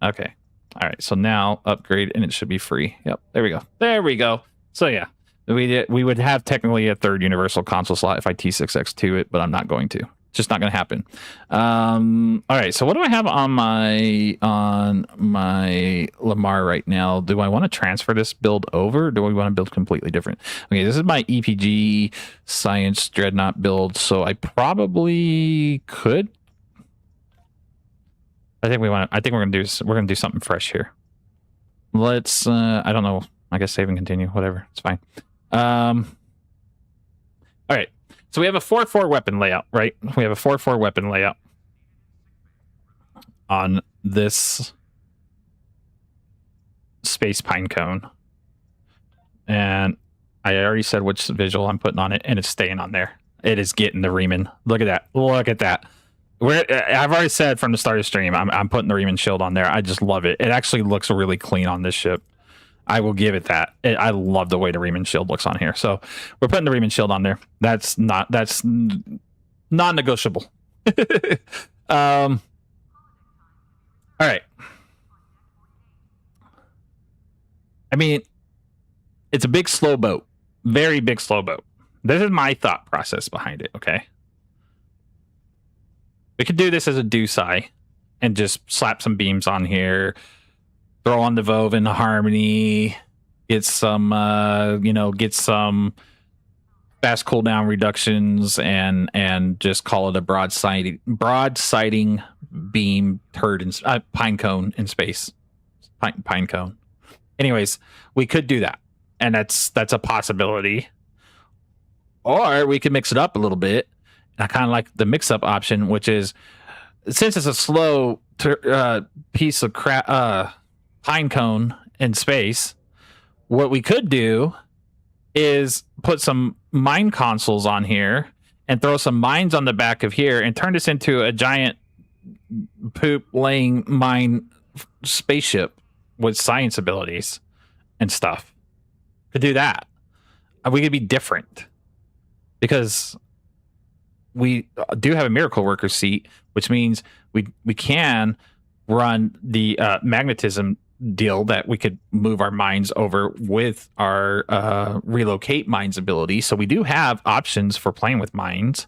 Okay. All right. So now upgrade and it should be free. Yep. There we go. There we go. So yeah, we would have technically a third universal console slot if I T6X to it, but I'm not going to. It's just not going to happen. All right. So what do I have on my Lamar right now? Do I want to transfer this build over? Or do we want to build completely different? Okay. This is my EPG Science Dreadnought build. So I probably could. I think we're going to do something fresh here. Let's, I don't know. I guess save and continue, whatever. It's fine. All right. So we have a 4-4 weapon layout, right? We have a 4-4 weapon layout on this space pine cone. And I already said which visual I'm putting on it, and it's staying on there. It is getting the Riemann. Look at that. Look at that. I've already said from the start of the stream, I'm putting the Riemann shield on there. I just love it. It actually looks really clean on this ship. I will give it that. I love the way the Riemann shield looks on here. So we're putting the Riemann shield on there. That's non-negotiable. All right. I mean, it's a big slow boat. Very big slow boat. This is my thought process behind it, okay? We could do this as a Dusai and just slap some beams on here, throw on the Vove and the Harmony, get some fast cooldown reductions, and just call it a broad-siding beam turd in pine cone in space. Pine cone. Anyways, we could do that, and that's a possibility. Or we could mix it up a little bit. I kind of like the mix-up option, which is, since it's a slow piece of pine cone in space, what we could do is put some mine consoles on here and throw some mines on the back of here and turn this into a giant poop-laying mine spaceship with science abilities and stuff. Could do that. We could be different, because we do have a miracle worker seat, which means we can run the magnetism deal that we could move our mines over with our relocate mines ability. So we do have options for playing with mines.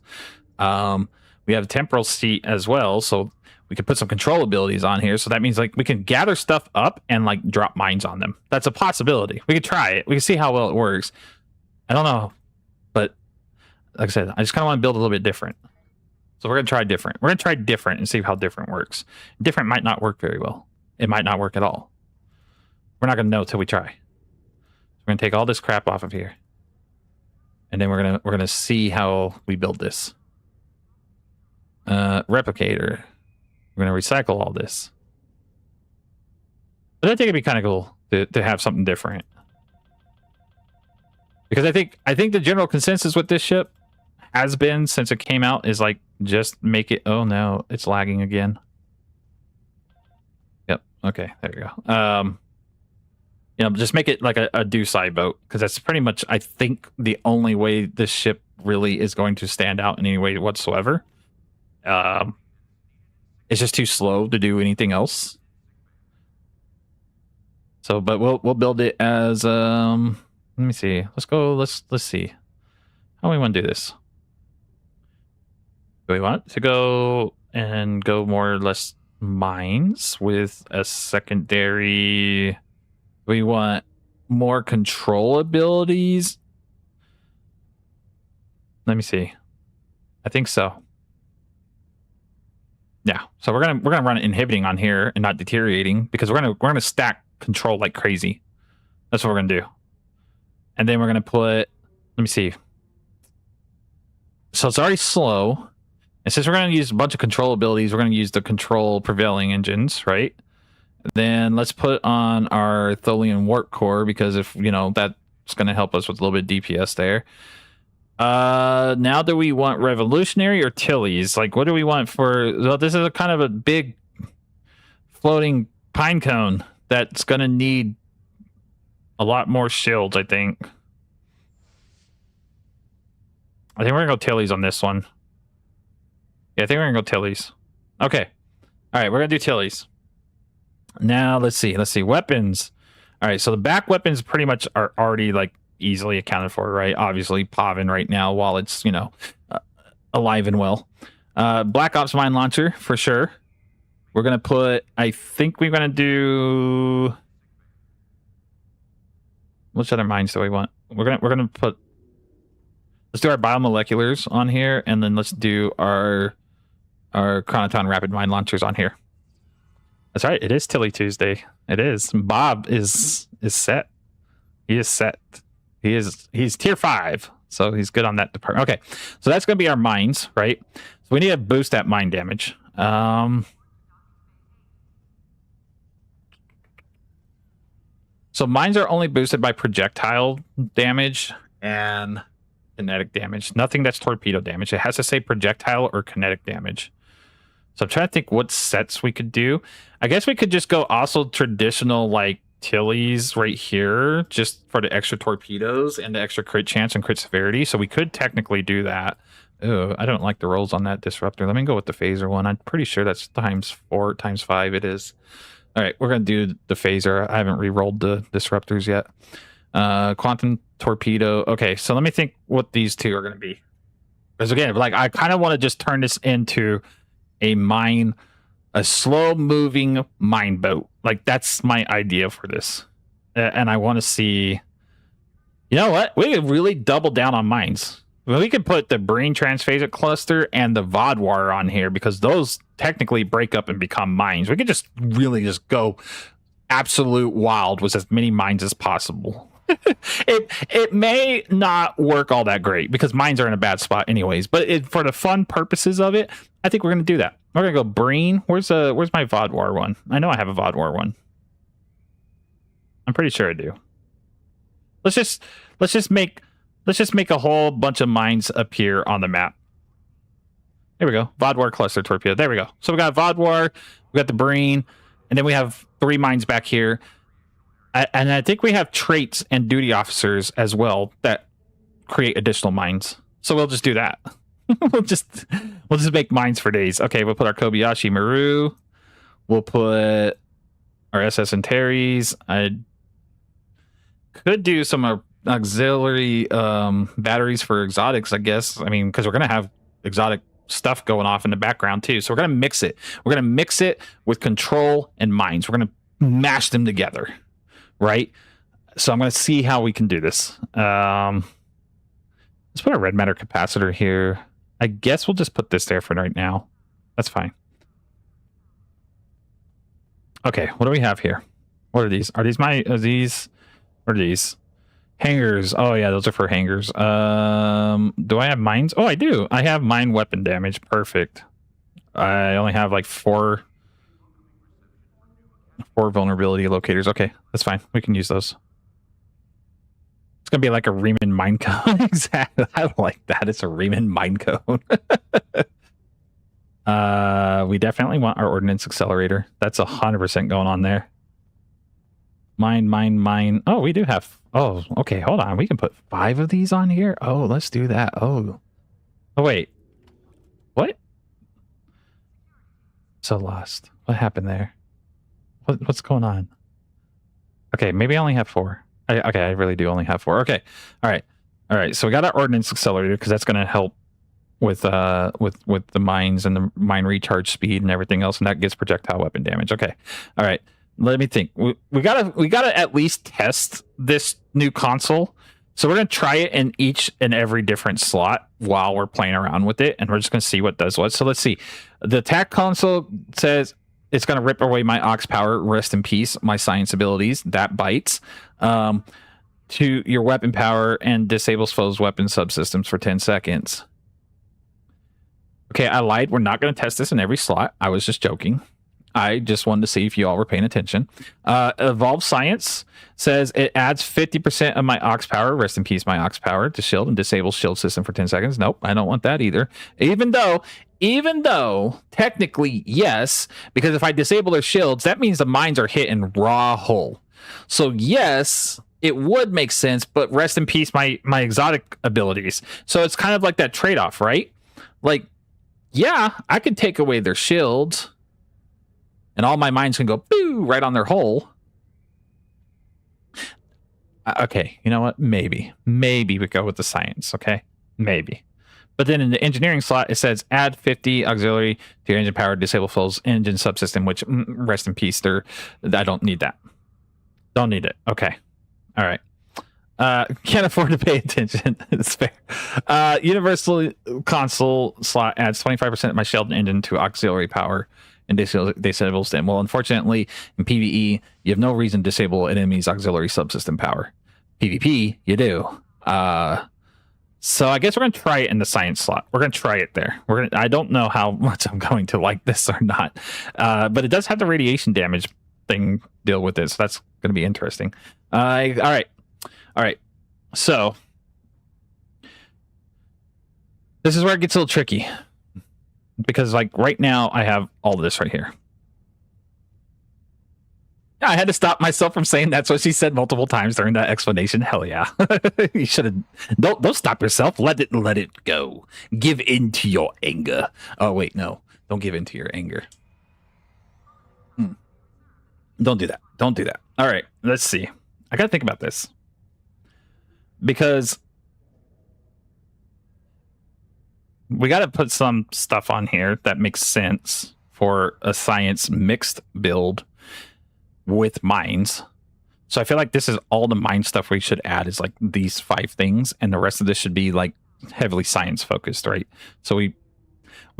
We have a temporal seat as well, so we could put some control abilities on here. So that means like we can gather stuff up and like drop mines on them. That's a possibility. We could try it. We can see how well it works. I don't know, but like I said, I just kind of want to build a little bit different. So we're going to try different. We're going to try different and see how different works. Different might not work very well. It might not work at all. We're not going to know till we try. We're going to take all this crap off of here. And then we're going to see how we build this. Replicator. We're going to recycle all this. But I think it'd be kind of cool to have something different. Because I think the general consensus with this ship has been, since it came out, is like, just make it. Oh no, it's lagging again. Yep. Okay, there you go. Just make it like a Dusai boat, because that's pretty much, I think, the only way this ship really is going to stand out in any way whatsoever. It's just too slow to do anything else. So, but we'll build it as let me see. Let's see. How do we want to do this? Do we want to go more or less mines with a secondary? We want more control abilities. Let me see. I think so. Yeah. So we're gonna run inhibiting on here and not deteriorating, because we're gonna stack control like crazy. That's what we're gonna do. And then we're gonna put. Let me see. So it's already slow, and since we're gonna use a bunch of control abilities, we're gonna use the control prevailing engines, right? Then let's put on our Tholian warp core, because if that's gonna help us with a little bit of DPS there. Now do we want revolutionary or Tillies? Like, what do we want for? Well, this is a kind of a big floating pine cone that's gonna need a lot more shields, I think. I think we're gonna go Tillies on this one. Yeah, I think we're gonna go Tillies. Okay. All right, we're gonna do Tillies. Now let's see. Weapons. All right, so the back weapons pretty much are already like easily accounted for, right? Obviously, Pavin right now, while it's alive and well. Black Ops mine launcher for sure. We're gonna put. I think we're gonna do. Which other mines do we want? We're gonna put. Let's do our biomoleculars on here, and then let's do our Chronoton rapid mine launchers on here. That's right. It is Tilly Tuesday. It is. Bob is set. He is set. He's tier 5, so he's good on that department. Okay, so that's gonna be our mines, right? So we need to boost that mine damage. So mines are only boosted by projectile damage and kinetic damage. Nothing that's torpedo damage. It has to say projectile or kinetic damage. So I'm trying to think what sets we could do. I guess we could just go also traditional like Tilly's right here, just for the extra torpedoes and the extra crit chance and crit severity. So we could technically do that. Oh, I don't like the rolls on that disruptor. Let me go with the phaser one. I'm pretty sure that's ×4, ×5 it is. All right, we're going to do the phaser. I haven't re-rolled the disruptors yet. Quantum torpedo. Okay, so let me think what these two are going to be. Because again, like I kind of want to just turn this into a slow-moving mine boat. Like that's my idea for this. And I want to see, you know what? We could really double down on mines. We could put the Brain Transphasic Cluster and the Vodwar on here because those technically break up and become mines. We could just really just go absolute wild with as many mines as possible. It may not work all that great because mines are in a bad spot anyways, but for the fun purposes of it, I think we're going to do that. We're going to go Brain. Where's my Vodwar one? I know I have a Vodwar one. I'm pretty sure I do. Let's just make a whole bunch of mines appear on the map. There we go. Vodwar cluster torpedo. There we go. So we got Vodwar, we got the Brain, and then we have 3 mines back here. And I think we have traits and duty officers as well that create additional mines. So we'll just do that. we'll just make mines for days. Okay, we'll put our Kobayashi Maru. We'll put our SS Antares. I could do some auxiliary batteries for exotics, I guess. I mean, because we're going to have exotic stuff going off in the background too. So we're going to mix it. We're going to mix it with control and mines. We're going to mash them together, right? So I'm going to see how we can do this. Let's put a red matter capacitor here. I guess we'll just put this there for right now. That's fine. Okay, what do we have here? What are these? What are these? Hangers. Oh yeah, those are for hangers. Do I have mines? Oh, I do. I have mine weapon damage. Perfect. I only have like four vulnerability locators. Okay, that's fine. We can use those. It's gonna be like a Riemann mine cone. Exactly. I like that. It's a Riemann mine cone. We definitely want our ordnance accelerator. That's 100% going on there. Mine. Oh, we do have. Oh, okay. Hold on. We can put 5 of these on here. Oh, let's do that. Oh, wait. What? So lost. What happened there? What's going on? Okay, maybe I only have 4. Okay, I really do only have 4. Okay. All right. So we got our ordnance accelerator because that's going to help with the mines and the mine recharge speed and everything else, and that gets projectile weapon damage. Okay. All right. Let me think. We gotta at least test this new console. So we're gonna try it in each and every different slot while we're playing around with it, and we're just gonna see what does what. So let's see. The attack console says it's gonna rip away my aux power. Rest in peace, my science abilities. That bites. To your weapon power and disables foes' weapon subsystems for 10 seconds. Okay, I lied. We're not gonna test this in every slot. I was just joking. I just wanted to see if you all were paying attention. Evolve Science says it adds 50% of my aux power. Rest in peace, my aux power to shield and disables shield system for 10 seconds. Nope, I don't want that either. Even though technically yes, because if I disable their shields, that means the mines are hit in raw hull. So yes, it would make sense, but rest in peace, my exotic abilities. So it's kind of like that trade-off, right? Like, yeah, I could take away their shields. And all my mines can go boo right on their hull. Okay, you know what? Maybe we go with the science. Okay, maybe. But then in the engineering slot, it says add 50 auxiliary to your engine power, disable foes engine subsystem. Which rest in peace. I don't need that. Don't need it. Okay, all right. Can't afford to pay attention. It's fair. Universal console slot adds 25% of my shelled engine to auxiliary power. And disables them. Well, unfortunately, in PvE, you have no reason to disable an enemy's auxiliary subsystem power. PvP, you do. So I guess we're going to try it in the science slot. We're going to try it there. I don't know how much I'm going to like this or not. But it does have the radiation damage thing deal with it. So that's going to be interesting. All right. So this is where it gets a little tricky, because like right now I have all this right here. Yeah, I had to stop myself from saying that's what she said multiple times during that explanation. Hell yeah. You should have. Don't stop yourself. Let it go. Give in to your anger. Oh wait, no. Don't give in to your anger. Don't do that. Don't do that. All right, let's see. I got to think about this, because we got to put some stuff on here that makes sense for a science mixed build with mines. So I feel like this is all the mine stuff we should add, is like these 5 things, and the rest of this should be like heavily science focused, right? So we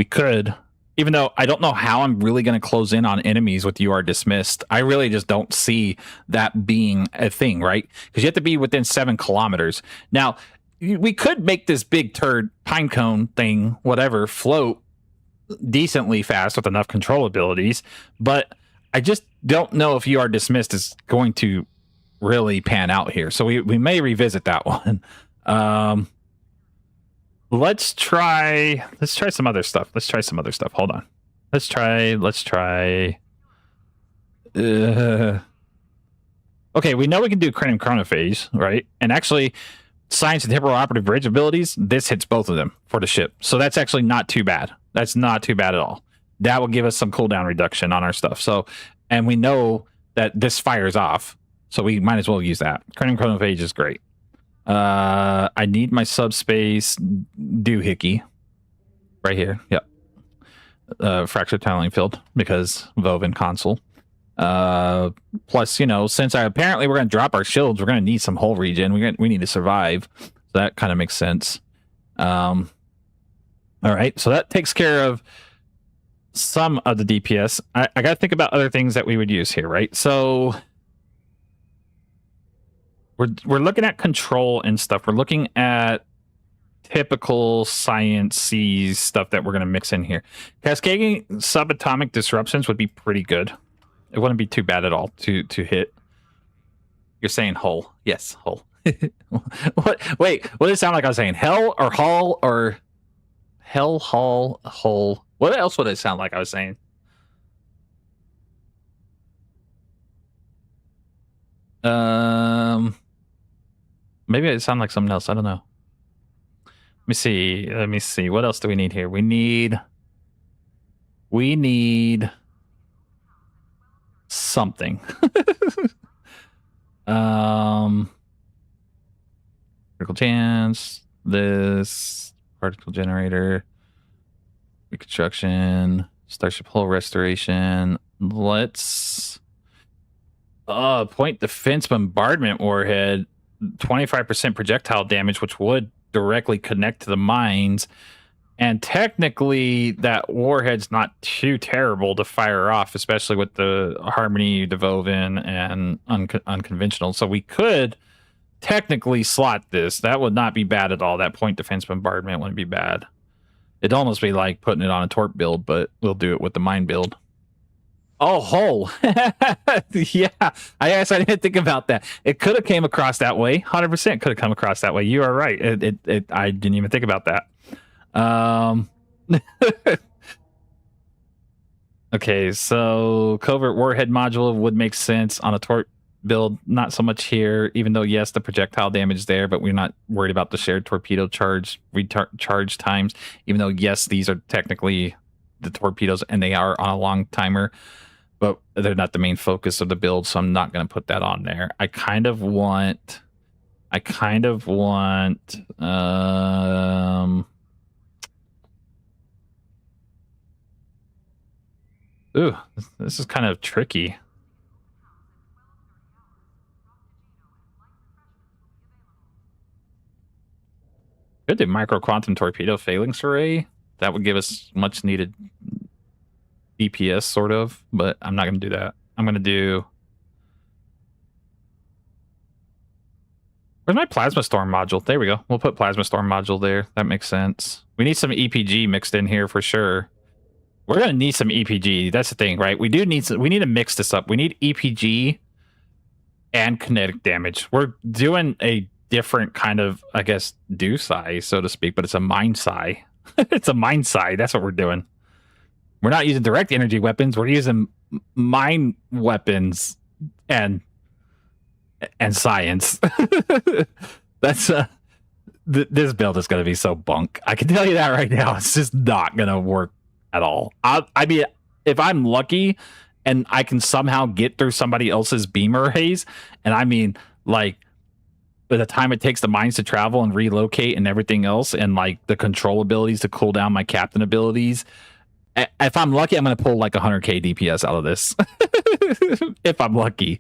could, even though I don't know how I'm really going to close in on enemies with "you are dismissed," I really just don't see that being a thing, right? Because you have to be within 7 kilometers. Now, we could make this big turd pine cone thing, whatever, float decently fast with enough control abilities, but I just don't know if "you are dismissed" is going to really pan out here. So we may revisit that one. Let's try some other stuff. Hold on. Let's try. Okay, we know we can do Cranium Chronophage, right? And actually, Science and Temporal Operative Bridge abilities, this hits both of them for the ship. So that's actually not too bad. That's not too bad at all. That will give us some cooldown reduction on our stuff. So, and we know that this fires off, so we might as well use that. Cranium Chronophage is great. I need my subspace doohickey right here. Yep. Fractured tunneling field, because Voven console. Plus, you know, since apparently we're going to drop our shields, we're going to need some hull regen. We need to survive. So that kind of makes sense. All right. So that takes care of some of the DPS. I got to think about other things that we would use here, right? So we're looking at control and stuff. We're looking at typical science-y stuff that we're going to mix in here. Cascading subatomic disruptions would be pretty good. It wouldn't be too bad at all to hit. You're saying hull. Yes, hull. What? Wait, what did it sound like I was saying? Hell or hull or hell, hull, hull? What else would it sound like I was saying? Maybe it sounded like something else. I don't know. Let me see. What else do we need here? We need something. Critical chance, this particle generator, reconstruction, starship hull restoration. Let's point defense bombardment warhead, 25% projectile damage, which would directly connect to the mines. And technically, that warhead's not too terrible to fire off, especially with the Harmony, Devoven, and Unconventional. So we could technically slot this. That would not be bad at all. That point defense bombardment wouldn't be bad. It'd almost be like putting it on a torp build, but we'll do it with the mine build. Oh, hull. Yeah, I guess I didn't think about that. It could have came across that way. 100% could have come across that way. You are right. I didn't even think about that. Okay, so covert warhead module would make sense on a torp build. Not so much here, even though yes, the projectile damage is there, but we're not worried about the shared torpedo recharge times, even though yes, these are technically the torpedoes and they are on a long timer, but they're not the main focus of the build, so I'm not going to put that on there. I kind of want ooh, this is kind of tricky. Could do micro quantum torpedo phalanx array. That would give us much needed DPS, sort of, but I'm not going to do that. I'm going to do... Where's my plasma storm module? There we go. We'll put plasma storm module there. That makes sense. We need some EPG mixed in here for sure. we're gonna need some EPG. That's the thing, right? We need to mix this up. We need EPG and kinetic damage. We're doing a different kind of, I guess, do psi, so to speak, but it's a mind psi. It's a mind psi. That's what we're doing. We're not using direct energy weapons. We're using mind weapons and science. That's this build is going to be so bunk. I can tell you that right now. It's just not going to work at all. I mean, if I'm lucky and I can somehow get through somebody else's beamer haze, and I mean, like, by the time it takes the mines to travel and relocate and everything else, and like the control abilities to cool down my captain abilities, if I'm lucky, I'm going to pull like 100k DPS out of this. If I'm lucky.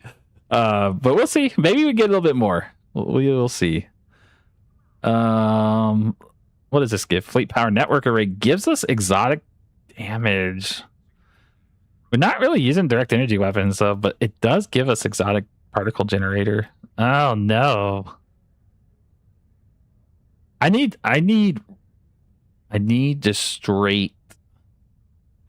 But we'll see. Maybe we get a little bit more. We'll see. What does this give? Fleet Power Network Array gives us exotic damage. We're not really using direct energy weapons, though, but it does give us exotic particle generator. Oh no. I need just straight.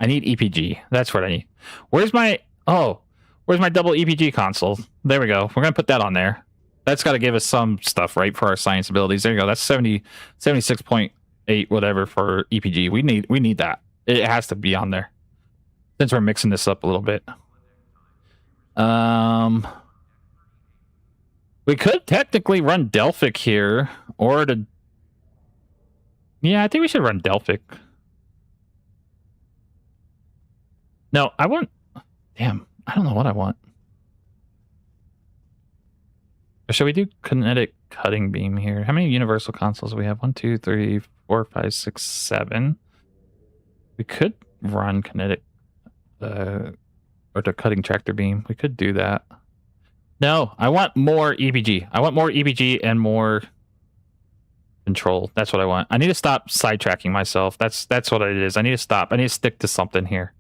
I need EPG. That's what I need. Where's my double EPG console? There we go. We're gonna put that on there. That's got to give us some stuff, right, for our science abilities. There you go. That's 76.8 whatever for EPG. We need that. It has to be on there since we're mixing this up a little bit. We could technically run Delphic here, or yeah, I think we should run Delphic. No, I want. Damn, I don't know what I want. Or should we do kinetic cutting beam here? How many universal consoles do we have? 1, 2, 3, 4, 5, 6, 7. We could run kinetic or the cutting tractor beam. We could do that. No, I want more EPG. I want more EPG and more control. That's what I want. I need to stop sidetracking myself. That's what it is. I need to stop. I need to stick to something here.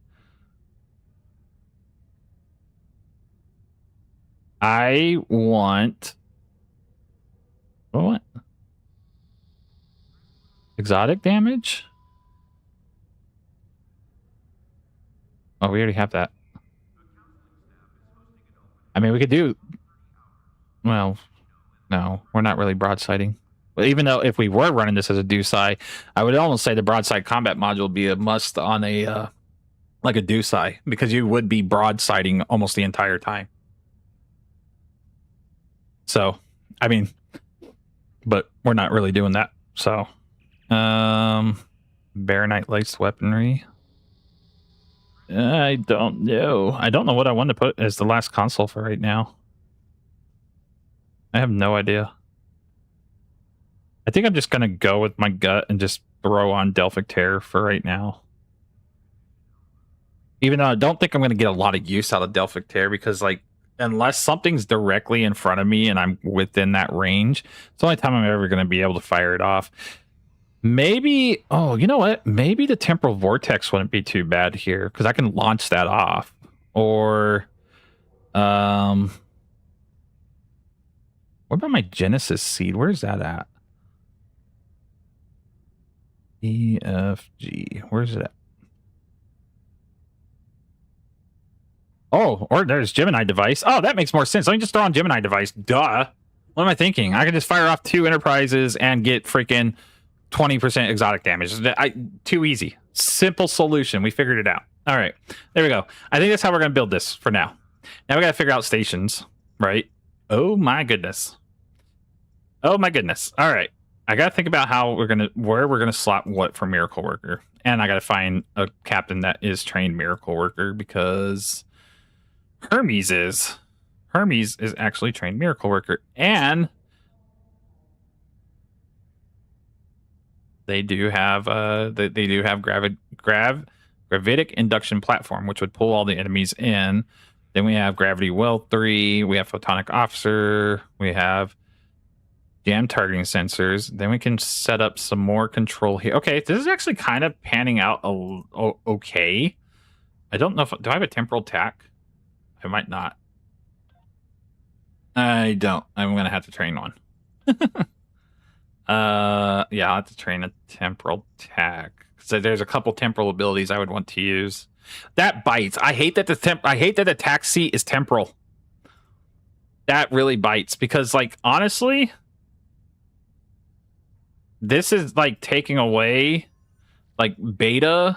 I want... What? Exotic damage? Oh, we already have that. I mean, we could do... Well, no, we're not really broadsiding. But even though if we were running this as a do-psi, I would almost say the broadside combat module would be a must on a... like a do-psi, because you would be broadsiding almost the entire time. So, I mean, but we're not really doing that. So, Baronite laced weaponry. I don't know. I don't know what I want to put as the last console for right now. I have no idea. I think I'm just going to go with my gut and just throw on Delphic Terror for right now. Even though I don't think I'm going to get a lot of use out of Delphic Terror, because, like, unless something's directly in front of me and I'm within that range, it's the only time I'm ever going to be able to fire it off. Maybe, oh, you know what? Maybe the Temporal Vortex wouldn't be too bad here, because I can launch that off. Or, what about my Genesis Seed? Where's that at? EFG. Where's it at? Oh, or there's Gemini Device. Oh, that makes more sense. Let me just throw on Gemini Device. Duh. What am I thinking? I can just fire off 2 Enterprises and get freaking 20% exotic damage. Too easy. Simple solution. We figured it out. All right. There we go. I think that's how we're going to build this for now. Now we got to figure out stations, right? Oh, my goodness. Oh, my goodness. All right. I got to think about where we're going to slot what for Miracle Worker. And I got to find a captain that is trained Miracle Worker, because Hermes is actually trained Miracle Worker, and they do have gravitic induction platform, which would pull all the enemies in. Then we have gravity well 3, we have photonic officer, we have jam targeting sensors. Then we can set up some more control here. Okay, this is actually kind of panning out okay. I don't know do I have a temporal tack? I might not. I don't. I'm going to have to train one. Yeah, I'll have to train a temporal tack. because there's a couple temporal abilities I would want to use. That bites. I hate that the tax seat is temporal. That really bites because, like, honestly, this is like taking away like beta.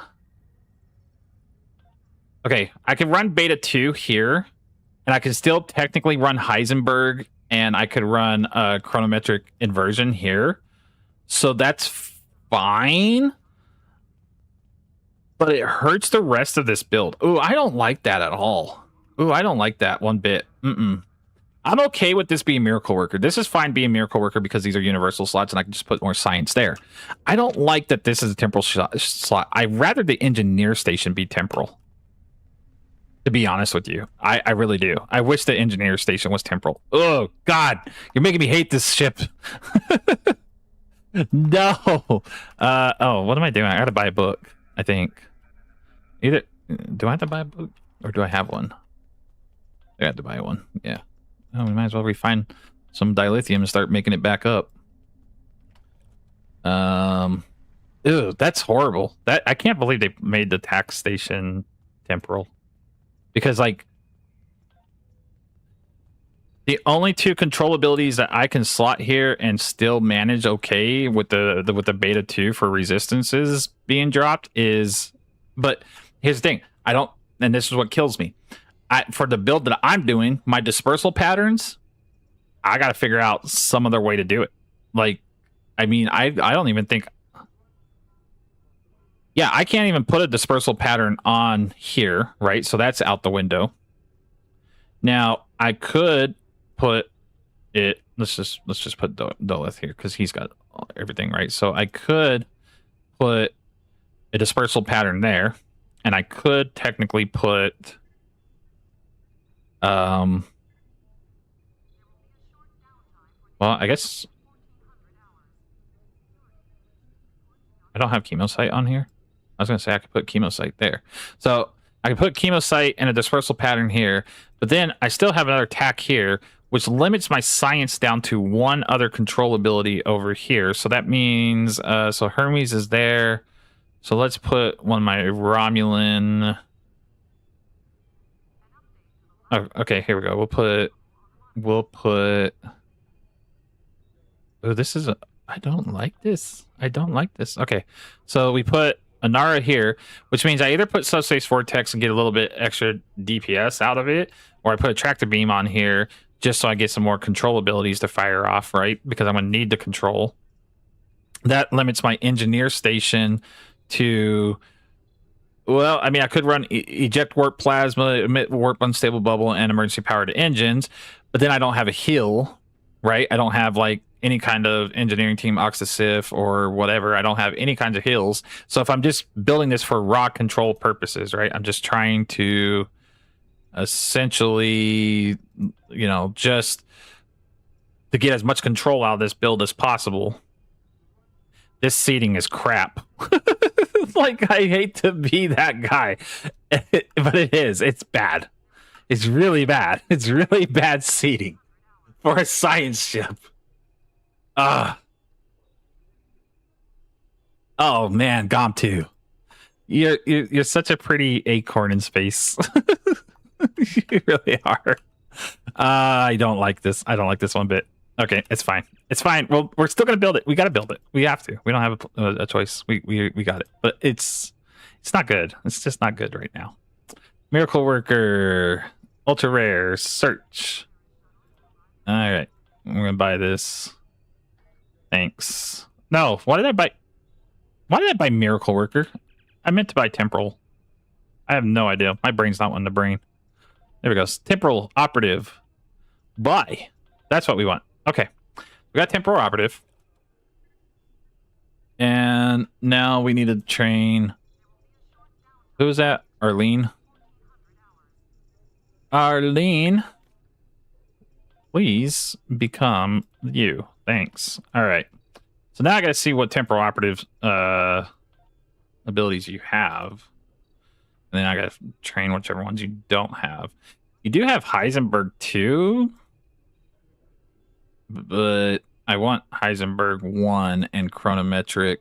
Okay, I could run beta 2 here, and I could still technically run Heisenberg, and I could run a chronometric inversion here. So that's fine. But it hurts the rest of this build. Ooh, I don't like that at all. Ooh, I don't like that one bit. I'm okay with this being Miracle Worker. This is fine being Miracle Worker because these are universal slots and I can just put more science there. I don't like that this is a temporal slot. I'd rather the engineer station be temporal. To be honest with you. I really do. I wish the engineer station was temporal. Oh, God. You're making me hate this ship. No. Oh, what am I doing? I gotta buy a book, I think. Either do I have to buy a book or do I have one? I have to buy one. Yeah. Oh, we might as well refine some dilithium and start making it back up. Ew, that's horrible. That I can't believe they made the tax station temporal. Because, like, the only two control abilities that I can slot here and still manage okay with the beta 2 for resistances being dropped is, but here's the thing, I don't, and this is what kills me. For the build that I'm doing, my dispersal patterns, I got to figure out some other way to do it. Like, I mean, I don't even think, yeah, I can't even put a dispersal pattern on here, right? So that's out the window. Now I could put it. Let's just put Dolith here because he's got everything, right? So I could put a dispersal pattern there, and I could technically put well, I guess I don't have Chemosite on here. I was going to say I could put Chemosite there. So I could put Chemosite and a dispersal pattern here, but then I still have another tack here, which limits my science down to one other control ability over here. So that means, so Hermes is there. So let's put one of my Romulan. Oh, okay, here we go. We'll put, oh, this is, I don't like this. I don't like this. Okay, so we put Anara here, which means I either put Subspace Vortex and get a little bit extra DPS out of it, or I put a Tractor Beam on here just so I get some more control abilities to fire off, right? Because I'm going to need the control. That limits my Engineer Station to, well, I mean, I could run Eject Warp Plasma, Emit Warp Unstable Bubble, and Emergency Powered Engines, but then I don't have a heal, right? I don't have, like, any kind of engineering team Oxysif or whatever. I don't have any kinds of heals. So if I'm just building this for raw control purposes, right? I'm just trying to essentially, you know, just to get as much control out of this build as possible. This seating is crap. Like, I hate to be that guy, but it is. It's bad. It's really bad. It's really bad seating for a science ship. Oh man, Gomtuu. You're such a pretty acorn in space. You really are. I don't like this. I don't like this one bit. Okay, it's fine. It's fine. Well, we're still gonna build it. We gotta build it. We have to. We don't have a choice. We got it. But it's not good. It's just not good right now. Miracle Worker, ultra rare, search. All right, we're gonna buy this. Thanks. No, why did I buy Miracle Worker? I meant to buy Temporal. I have no idea. My brain's not one to brain. There we go. Temporal Operative. Buy. That's what we want. Okay. We got Temporal Operative. And now we need to train. Who's that? Arlene. Arlene. Please become you. Thanks. All right. So now I got to see what Temporal Operative abilities you have. And then I got to train whichever ones you don't have. You do have Heisenberg too. But I want Heisenberg 1 and Chronometric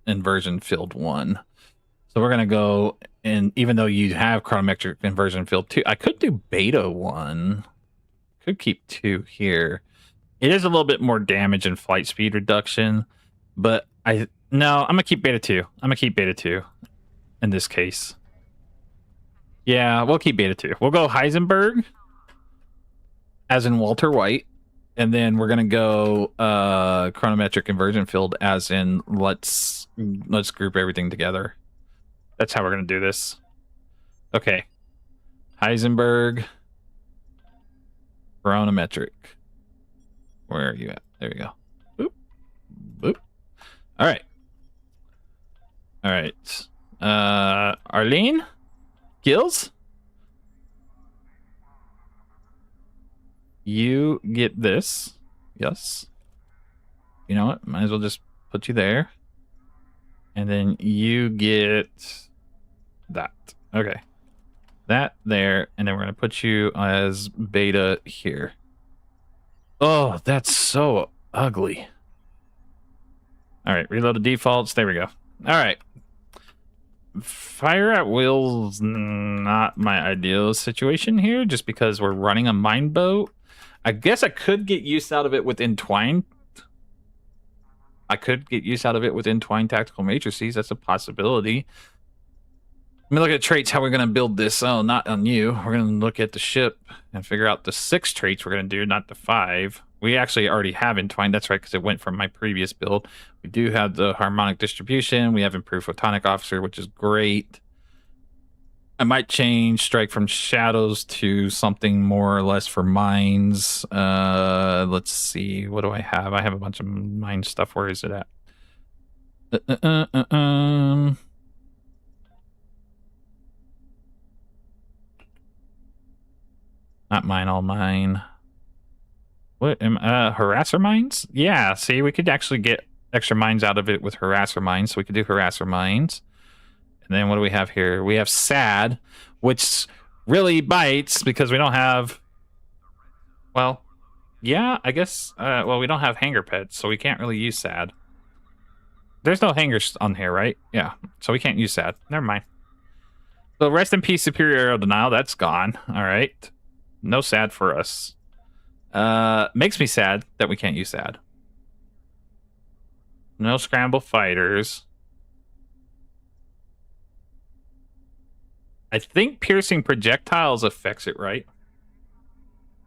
inversion field 1. So we're gonna go, and even though you have chronometric inversion field 2, I could do beta 1. Could keep 2 here. It is a little bit more damage and flight speed reduction, but I'm gonna keep beta 2. I'm gonna keep beta 2 in this case. Yeah, we'll keep beta 2. We'll go Heisenberg, as in Walter White, and then we're gonna go chronometric inversion field, as in let's group everything together. That's how we're gonna do this. Okay, Heisenberg, chronometric. Where are you at? There you go. Boop, boop. All right. All right. Arlene, Gills, you get this. Yes. You know what? Might as well just put you there. And then you get that. Okay. That there. And then we're going to put you as beta here. Oh, that's so ugly. All right. Reload the defaults. There we go. All right. Fire at will's not my ideal situation here, just because we're running a mine boat. I guess I could get use out of it with entwined. I could get use out of it with entwined tactical matrices. That's a possibility. Let me look at traits, how we're going to build this. Oh, not on you. We're going to look at the ship and figure out the 6 traits we're going to do, not the 5. We actually already have entwined. That's right, because it went from my previous build. We do have the harmonic distribution. We have improved photonic officer, which is great. I might change strike from shadows to something more or less for mines. Let's see. What do I have? I have a bunch of mine stuff. Where is it at? Not mine, all mine. What? Harasser mines? Yeah, see, we could actually get extra mines out of it with harasser mines. So we could do harasser mines. And then what do we have here? We have sad, which really bites because we don't have... Well, yeah, I guess... well, we don't have hanger pets, so we can't really use sad. There's no hangers on here, right? Yeah, so we can't use sad. Never mind. So rest in peace, superior aero denial. That's gone. All right. No sad for us. Makes me sad that we can't use sad. No scramble fighters. I think piercing projectiles affects it, right?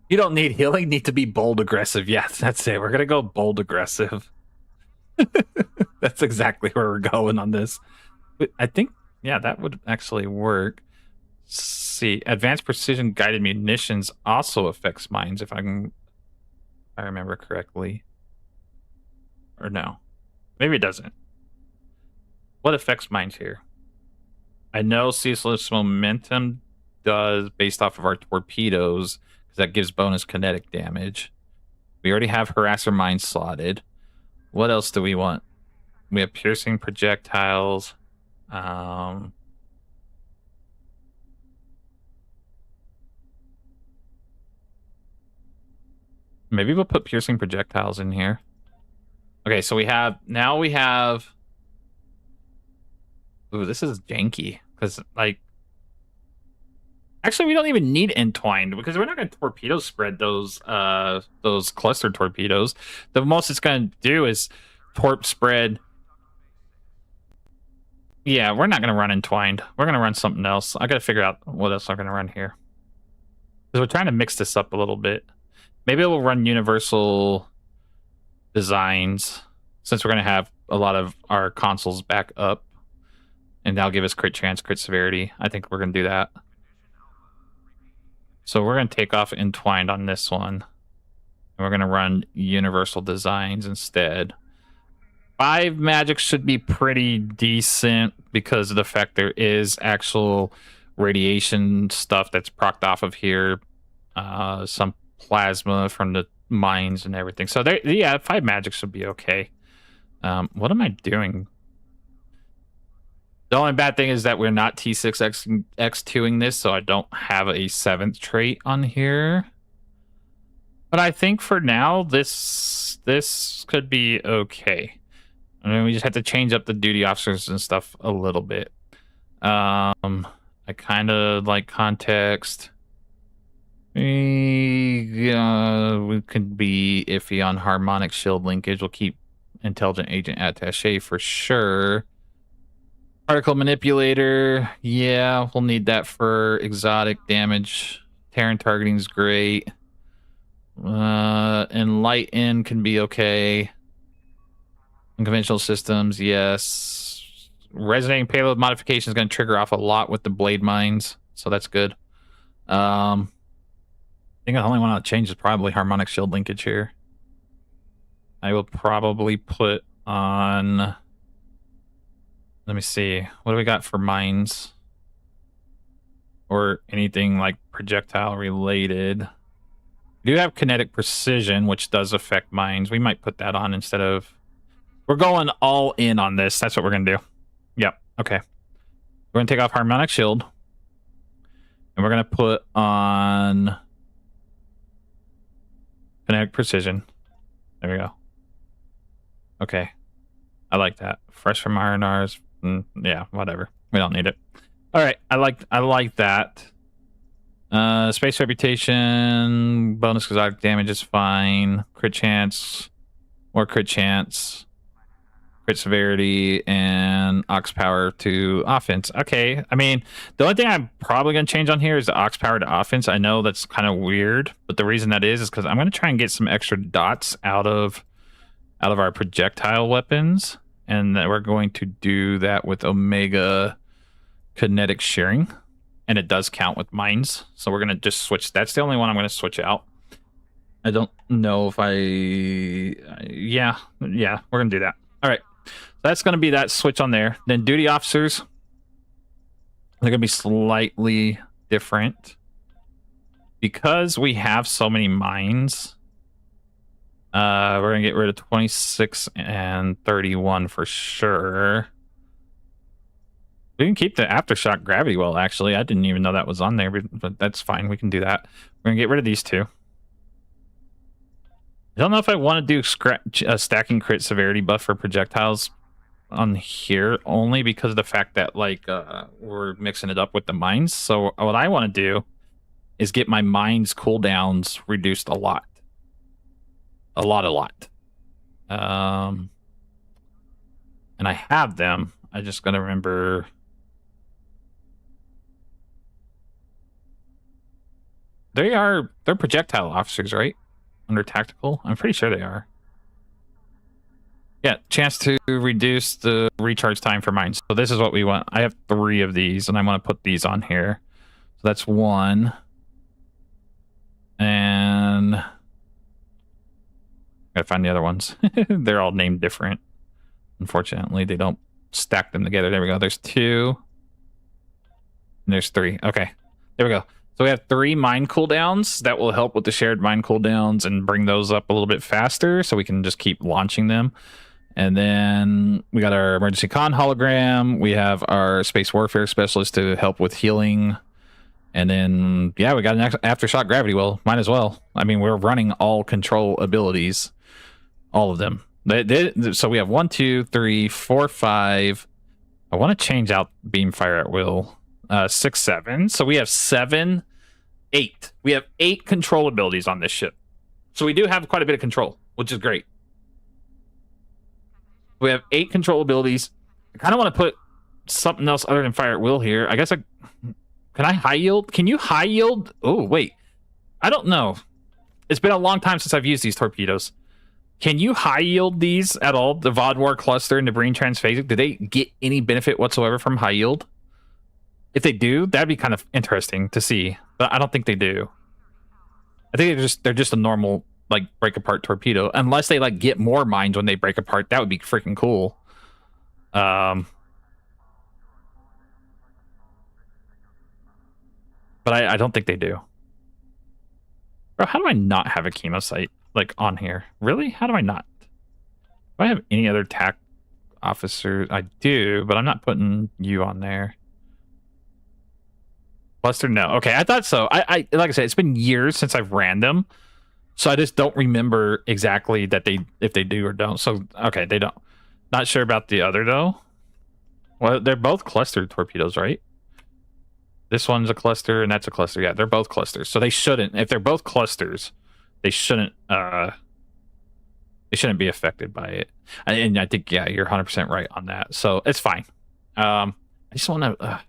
You don't need healing, need to be bold aggressive. Yes, that's it. We're going to go bold aggressive. That's exactly where we're going on this. I think, yeah, that would actually work. Let's see, advanced precision guided munitions also affects mines, if I remember correctly. Or no. Maybe it doesn't. What affects mines here? I know ceaseless momentum does based off of our torpedoes, because that gives bonus kinetic damage. We already have harasser mines slotted. What else do we want? We have piercing projectiles. Maybe we'll put piercing projectiles in here. Okay, so we have... Ooh, this is janky. Because, like... Actually, we don't even need entwined, because we're not going to torpedo spread those cluster torpedoes. The most it's going to do is torp spread... Yeah, we're not going to run entwined. We're going to run something else. I got to figure out what else I'm going to run here. Because we're trying to mix this up a little bit. Maybe we'll run universal designs, since we're going to have a lot of our consoles back up. And that'll give us crit chance, crit severity. I think we're going to do that. So we're going to take off entwined on this one. And we're going to run universal designs instead. 5 magic should be pretty decent because of the fact there is actual radiation stuff that's procced off of here. Some plasma from the mines and everything. So there, yeah, 5 magic should be okay. What am I doing? The only bad thing is that we're not T6X2ing this, so I don't have a 7th trait on here. But I think for now, this could be okay. I mean, we just have to change up the duty officers and stuff a little bit. I kind of like context. We could be iffy on harmonic shield linkage. We'll keep intelligent agent attaché for sure. Particle manipulator, yeah, we'll need that for exotic damage. Terran targeting is great. Enlighten can be okay. Unconventional systems, yes. Resonating payload modification is going to trigger off a lot with the blade mines, so that's good. I think the only one I'll change is probably harmonic shield linkage here. I will probably put on... Let me see. What do we got for mines? Or anything like projectile related. We do have kinetic precision, which does affect mines. We might put that on instead of... We're going all in on this. That's what we're going to do. Yep. Okay. We're going to take off harmonic shield. And we're going to put on... kinetic precision. There we go. Okay. I like that. Fresh from RNRs. Yeah, whatever. We don't need it. All right. I like that. Space reputation, bonus exotic damage is fine. Crit chance, more crit chance, crit severity, and ox power to offense. Okay. I mean, the only thing I'm probably going to change on here is the ox power to offense. I know that's kind of weird, but the reason that is because I'm going to try and get some extra dots out of our projectile weapons. And that we're going to do that with Omega kinetic shearing. And it does count with mines. So we're going to just switch. That's the only one I'm going to switch out. I don't know if yeah, we're going to do that. All right. That's going to be that switch on there. Then duty officers. They're going to be slightly different. Because we have so many mines... we're gonna get rid of 26 and 31 for sure. We can keep the aftershock gravity well, actually. I didn't even know that was on there, but that's fine. We can do that. We're gonna get rid of these two. I don't know if I want to do stacking crit severity buff for projectiles on here, only because of the fact that we're mixing it up with the mines. So what I want to do is get my mines cooldowns reduced a lot. A lot. And I have them. I just gotta remember. They're projectile officers, right? Under tactical? I'm pretty sure they are. Yeah, chance to reduce the recharge time for mines. So this is what we want. I have 3 of these, and I want to put these on here. So that's 1. And... gotta find the other ones. They're all named different. Unfortunately, they don't stack them together. There we go. There's 2. And there's 3. Okay. There we go. So we have 3 mine cooldowns. That will help with the shared mine cooldowns and bring those up a little bit faster so we can just keep launching them. And then we got our emergency con hologram. We have our space warfare specialist to help with healing. And then, yeah, we got an aftershock gravity well. Might as well. I mean, we're running all control abilities. All of them. So we have 1, 2, 3, 4, 5. I want to change out beam fire at will. 6, 7. So we have 7, 8. We have 8 control abilities on this ship. So we do have quite a bit of control, which is great. We have 8 control abilities. I kind of want to put something else other than fire at will here. I guess can I high yield? Can you high yield? Oh, wait. I don't know. It's been a long time since I've used these torpedoes. Can you high yield these at all? The Vodwar cluster and the Breen transphasic, do they get any benefit whatsoever from high yield? If they do, that'd be kind of interesting to see. But I don't think they do. I think they're just a normal break apart torpedo. Unless they get more mines when they break apart, that would be freaking cool. But I don't think they do. Bro, how do I not have a chemo site on here? Really? How do I not? Do I have any other TAC officers? I do, but I'm not putting you on there. Cluster, no. Okay, I thought so. I like I said, it's been years since I've ran them, so I just don't remember exactly that if they do or don't. So okay, they don't. Not sure about the other though. Well, they're both clustered torpedoes, right? This one's a cluster and that's a cluster. Yeah, they're both clusters. So they shouldn't, if they're both clusters, they shouldn't be affected by it. And I think, yeah, you're 100% right on that. So it's fine. I just want to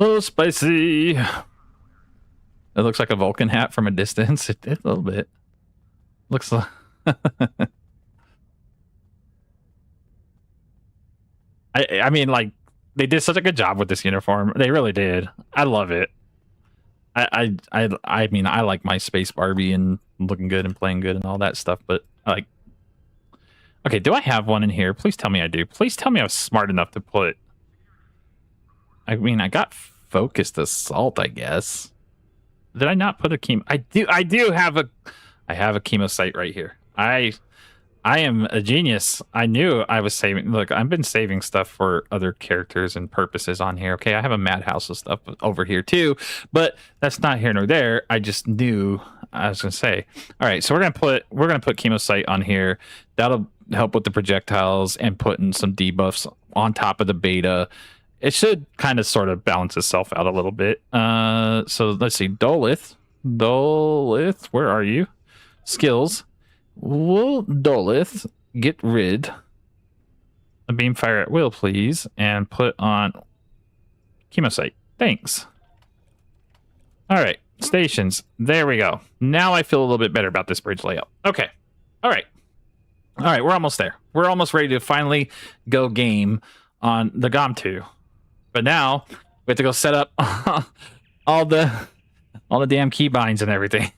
oh, spicy. It looks like a Vulcan hat from a distance. It did a little bit. Looks like I mean, like, they did such a good job with this uniform. They really did. I love it. I mean, I like my space Barbie and looking good and playing good and all that stuff, but like, okay, do I have one in here? Please tell me I do. Please tell me I was smart enough to put. I mean, I got focused assault, I guess. Did I not put a chemo? I do have a. I have a chemo site right here. I am a genius. I knew I was saving. Look, I've been saving stuff for other characters and purposes on here. Okay, I have a madhouse of stuff over here too, but that's not here nor there. I just knew I was gonna say. All right, so we're gonna put chemo site on here. That'll help with the projectiles and putting some debuffs on top of the beta. It should kind of sort of balance itself out a little bit. So let's see, Dolith, where are you? Skills. Will Dolith get rid of beam fire at will, please, and put on chemo site? Thanks. All right, stations. There we go. Now I feel a little bit better about this bridge layout. Okay. All right. We're almost there. We're almost ready to finally go game on the Gomtuu. But now we have to go set up all the damn keybinds and everything.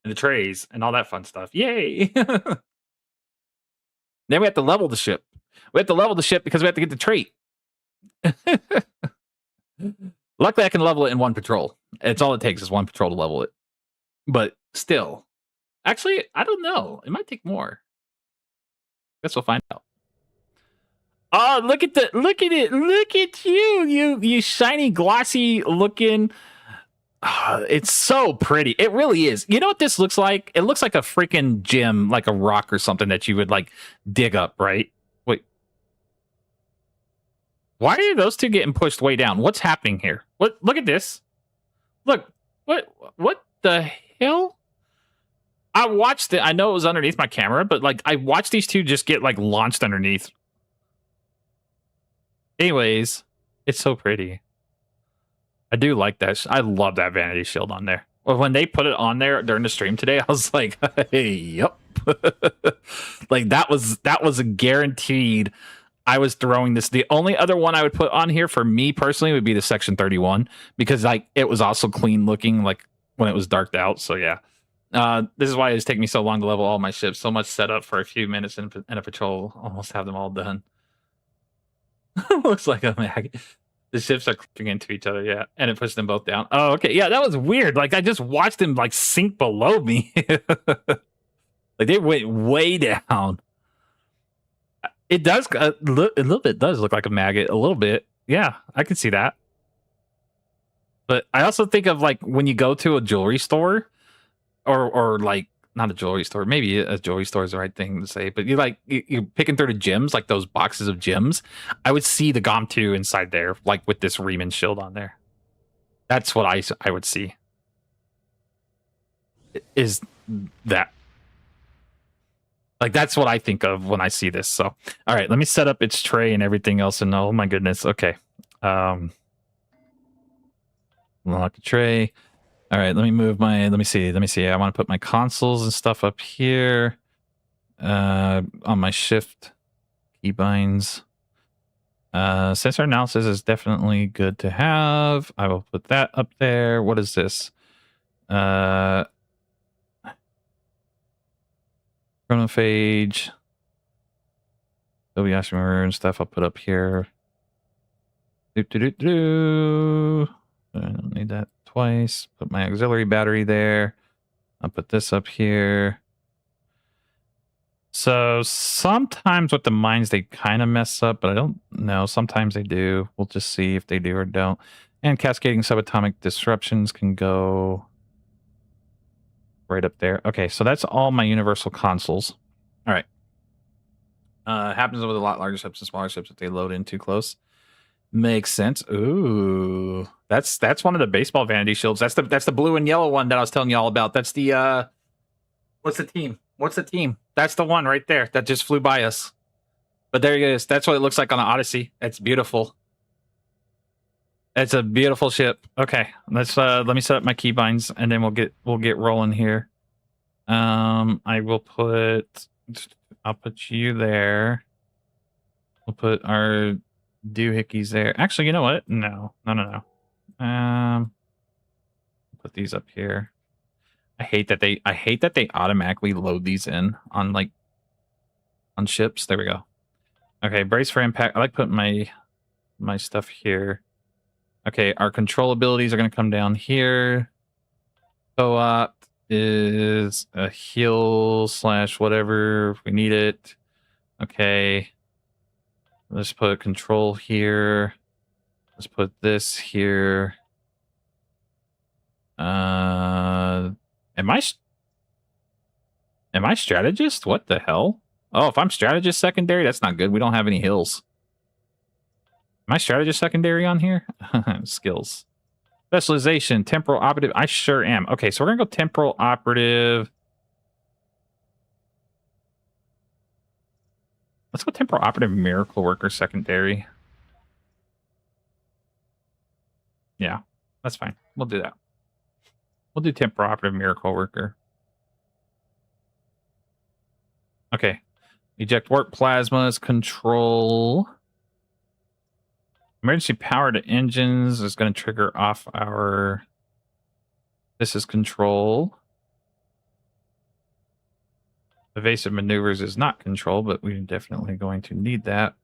And the trays and all that fun stuff. Yay! Then we have to level the ship. We have to level the ship because we have to get the trait. Luckily, I can level it in one patrol. It's all it takes is one patrol to level it. But still, actually, I don't know. It might take more. Guess we'll find out. Oh, look at it. Look at you shiny, glossy looking. Oh, it's so pretty. It really is. You know what this looks like? It looks like a freaking gem, like a rock or something that you would like dig up, right? Wait. Why are those two getting pushed way down? What's happening here? Look at this. Look. What the hell? I watched it. I know it was underneath my camera, but like I watched these two just get like launched underneath. Anyways, it's so pretty. I do like that. I love that vanity shield on there. Well, when they put it on there during the stream today, I was like, hey, yep. Like that was a guaranteed. I was throwing this. The only other one I would put on here for me personally would be the Section 31 because like it was also clean looking like when it was darked out. So yeah. This is why it's taking me so long to level all my ships. So much setup for a few minutes in a patrol. Almost have them all done. Looks like a mag. The ships are clipping into each other, yeah, and it pushed them both down. Oh, okay, yeah, that was weird. Like I just watched them like sink below me. Like they went way down. It does a little bit does look like a maggot, a little bit. Yeah, I can see that. But I also think of like when you go to a jewelry store, or like not a jewelry store, maybe a jewelry store is the right thing to say, but you're picking through the gems, like those boxes of gems. I would see the Gomtuu inside there, like with this Riemann shield on there. That's what I would see. Is that like that's what I think of when I see this. So all right, let me set up its tray and everything else. And oh my goodness, okay. Lock the tray. All right, let me move my, let me see. I want to put my consoles and stuff up here on my shift keybinds. Sensor analysis is definitely good to have. I will put that up there. What is this? Chronophage. Kobayashi mirror and stuff I'll put up here. I don't need that twice. Put my auxiliary battery there. I'll put this up here. So sometimes with the mines they kind of mess up, but I don't know. Sometimes they do. We'll just see if they do or don't. And cascading subatomic disruptions can go right up there. Okay, so that's all my universal consoles. All right. Happens with a lot larger ships and smaller ships if they load in too close. Makes sense. Ooh, that's one of the baseball vanity shields. That's the blue and yellow one that I was telling you all about. That's the what's the team? What's the team? That's the one right there that just flew by us. But there it is. That's what it looks like on the Odyssey. It's beautiful. It's a beautiful ship. Okay, let's let me set up my keybinds and then we'll get rolling here. I will I'll put you there. We'll put our doohickeys there. Actually, you know what? No. Put these up here. I hate that they automatically load these in on ships. There we go. Okay, brace for impact. I like putting my stuff here. Okay, our control abilities are going to come down here. Co-op is a heal / whatever if we need it. Okay. Let's put control here. Let's put this here. Am I strategist? What the hell? Oh, if I'm strategist secondary, that's not good. We don't have any hills. Am I strategist secondary on here? Skills. Specialization, temporal operative. I sure am. Okay, so we're gonna go temporal operative. Let's go temporal operative miracle worker secondary. Yeah, that's fine. We'll do that. We'll do temporal operative miracle worker. Okay. Eject warp plasmas, control. Emergency power to engines is going to trigger off our... This is control. Evasive maneuvers is not control, but we're definitely going to need that.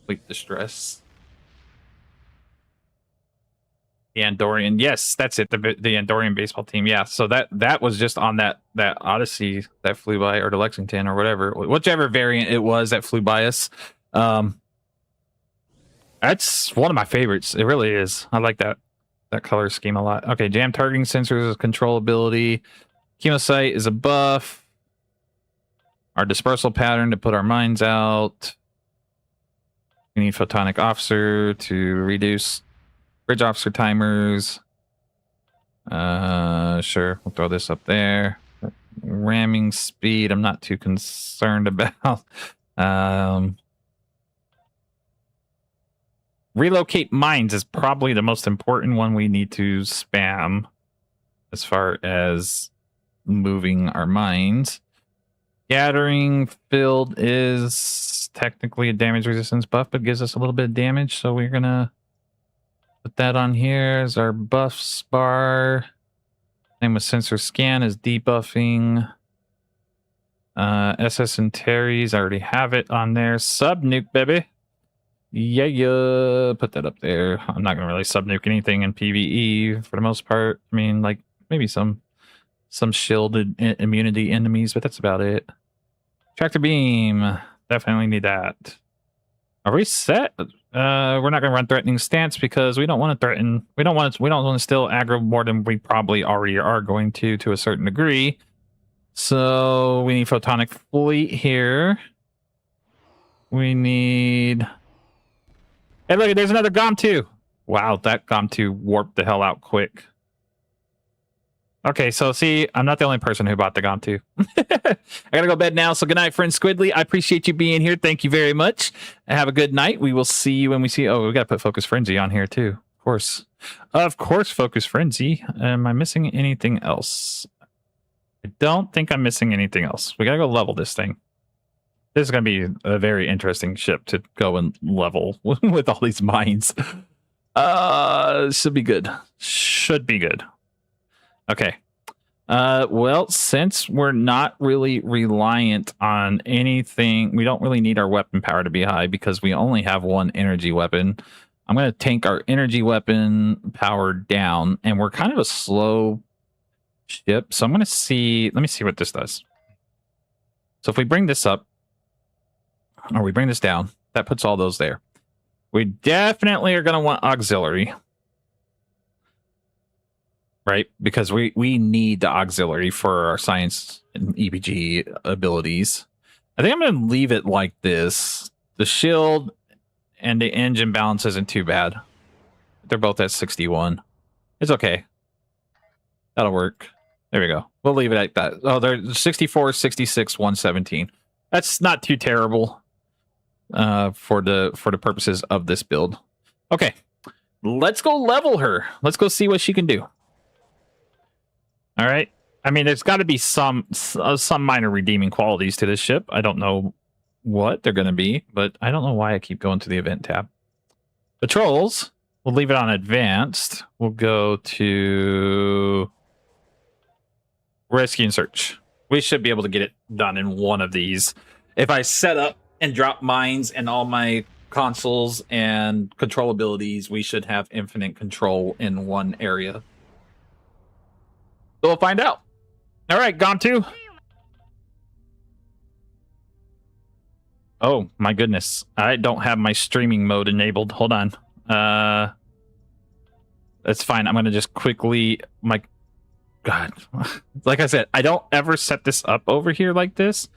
Fleet distress. The Andorian, yes, that's it. The Andorian baseball team, yeah. So that was just on that Odyssey that flew by, or the Lexington, or whatever, whichever variant it was that flew by us. That's one of my favorites. It really is. I like that color scheme a lot. Okay, jam targeting sensors is control ability. Chemosight is a buff. Our dispersal pattern to put our mines out. We need photonic officer to reduce bridge officer timers. Sure, we'll throw this up there. Ramming speed, I'm not too concerned about. Relocate mines is probably the most important one we need to spam as far as moving our mines. Gathering field is technically a damage resistance buff, but gives us a little bit of damage, so we're gonna put that on here as our buffs bar. Same with sensor scan is debuffing. SS and Terry's, I already have it on there. Sub nuke, baby. Yeah. Put that up there. I'm not gonna really sub nuke anything in PvE for the most part. I mean, like maybe some shielded immunity enemies, but that's about it. Tractor beam, definitely need that. Are we set? We're not gonna run threatening stance because we don't want to threaten. We don't want to still aggro more than we probably already are going to a certain degree. So we need photonic fleet here. We need. Hey, look! There's another Gomtuu. Wow, that Gomtuu warped the hell out quick. Okay, so see, I'm not the only person who bought the Gomtuu. I gotta go to bed now, so good night, friend Squidly. I appreciate you being here. Thank you very much. Have a good night. We will see you when we see... Oh, we gotta put Focus Frenzy on here, too. Of course. Of course, Focus Frenzy. Am I missing anything else? I don't think I'm missing anything else. We gotta go level this thing. This is gonna be a very interesting ship to go and level with all these mines. Should be good. Should be good. Okay. Well, since we're not really reliant on anything, we don't really need our weapon power to be high because we only have one energy weapon. I'm going to tank our energy weapon power down, and we're kind of a slow ship. So I'm going to see, let me see what this does. So if we bring this up, or we bring this down, that puts all those there. We definitely are going to want auxiliary. right? Because we need the auxiliary for our science and EBG abilities. I think I'm going to leave it like this. The shield and the engine balance isn't too bad. They're both at 61. It's okay. That'll work. There we go. We'll leave it like that. Oh, they're 64, 66, 117. That's not too terrible for the purposes of this build. Okay. Let's go level her. Let's go see what she can do. All right. I mean, there's got to be some minor redeeming qualities to this ship. I don't know what they're going to be, but I don't know why I keep going to the event tab. Patrols, we'll leave it on advanced. We'll go to rescue and search. We should be able to get it done in one of these. If I set up and drop mines and all my consoles and control abilities, we should have infinite control in one area. So we'll find out. All right, Gomtuu. Oh, my goodness. I don't have my streaming mode enabled. Hold on. That's fine. I'm going to just quickly... My God. Like I said, I don't ever set this up over here like this.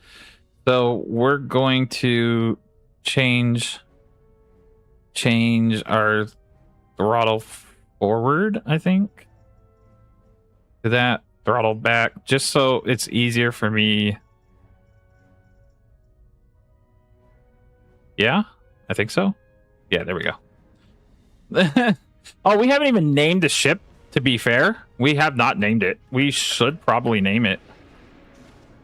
So we're going to change our throttle forward, I think. To that. Throttle back, just so it's easier for me. Yeah, I think so. Yeah, there we go. Oh, we haven't even named the ship, to be fair. We have not named it. We should probably name it.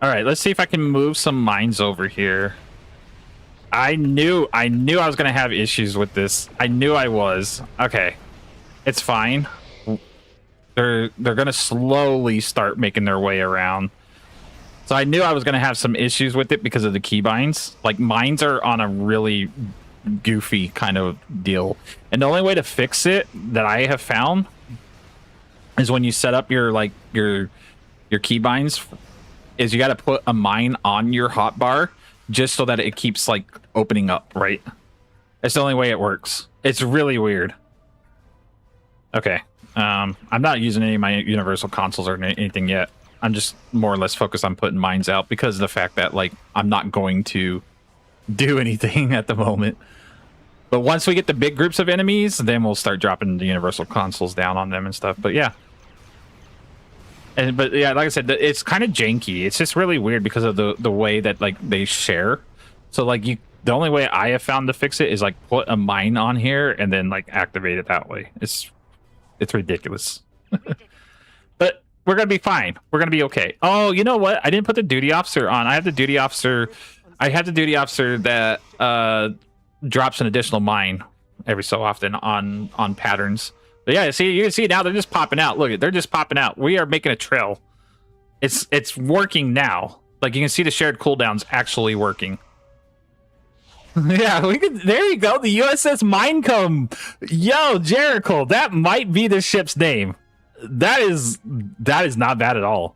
All right, let's see if I can move some mines over here. I knew I was going to have issues with this. I knew I was. Okay, it's fine. They're going to slowly start making their way around. So I knew I was going to have some issues with it because of the keybinds. Like, mines are on a really goofy kind of deal. And the only way to fix it that I have found is when you set up your keybinds is you got to put a mine on your hotbar just so that it keeps like opening up, right? It's the only way it works. It's really weird. Okay. I'm not using any of my universal consoles or anything yet. I'm just more or less focused on putting mines out because of the fact that like I'm not going to do anything at the moment. But once we get the big groups of enemies, then we'll start dropping the universal consoles down on them and stuff. But yeah. But yeah, like I said, it's kind of janky. It's just really weird because of the way that like they share. So like the only way I have found to fix it is like put a mine on here and then like activate it that way. It's ridiculous. But we're going to be fine. We're going to be okay. Oh, you know what? I didn't put the duty officer on. I have the duty officer that drops an additional mine every so often on patterns. But yeah, see, you can see now they're just popping out. Look, they're just popping out. We are making a trail. It's working now. Like you can see the shared cooldowns actually working. Yeah, we could. There you go. The USS Minecomb. Yo, Jericho. That might be the ship's name. That is not bad at all.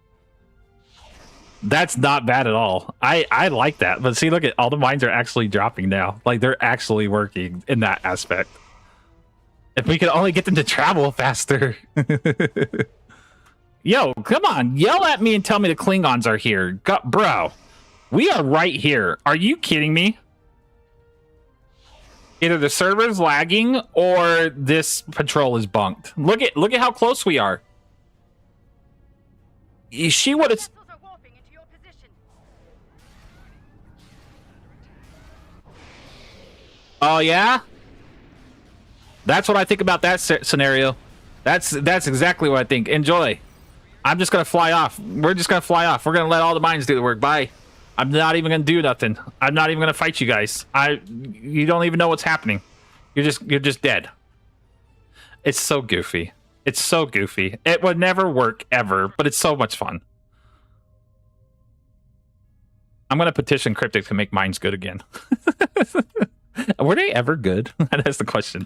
That's not bad at all. I like that. But see, look at all the mines are actually dropping now. Like they're actually working in that aspect. If we could only get them to travel faster. Yo, come on. Yell at me and tell me the Klingons are here. Bro, we are right here. Are you kidding me? Either the server's lagging or this patrol is bunked. Look at how close we are. She would have. Oh yeah, that's what I think about that scenario. That's exactly what I think. Enjoy. I'm just gonna fly off. We're just gonna fly off. We're gonna let all the mines do the work. Bye. I'm not even gonna do nothing. I'm not even gonna fight you guys. You don't even know what's happening. You're just dead. It's so goofy. It's so goofy. It would never work ever, but it's so much fun. I'm gonna petition Cryptic to make mines good again. Were they ever good? That's the question.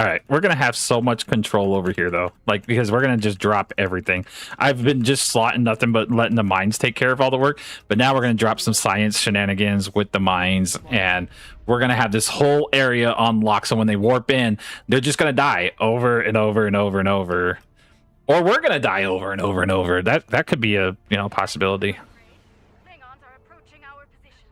All right, we're gonna have so much control over here though, like because we're gonna just drop everything. I've been just slotting nothing but letting the mines take care of all the work, but now we're gonna drop some science shenanigans with the mines, and we're gonna have this whole area on lock. So when they warp in, they're just gonna die over and over and over and over, or we're gonna die over and over and over. That could be a possibility. Klingons are approaching our position.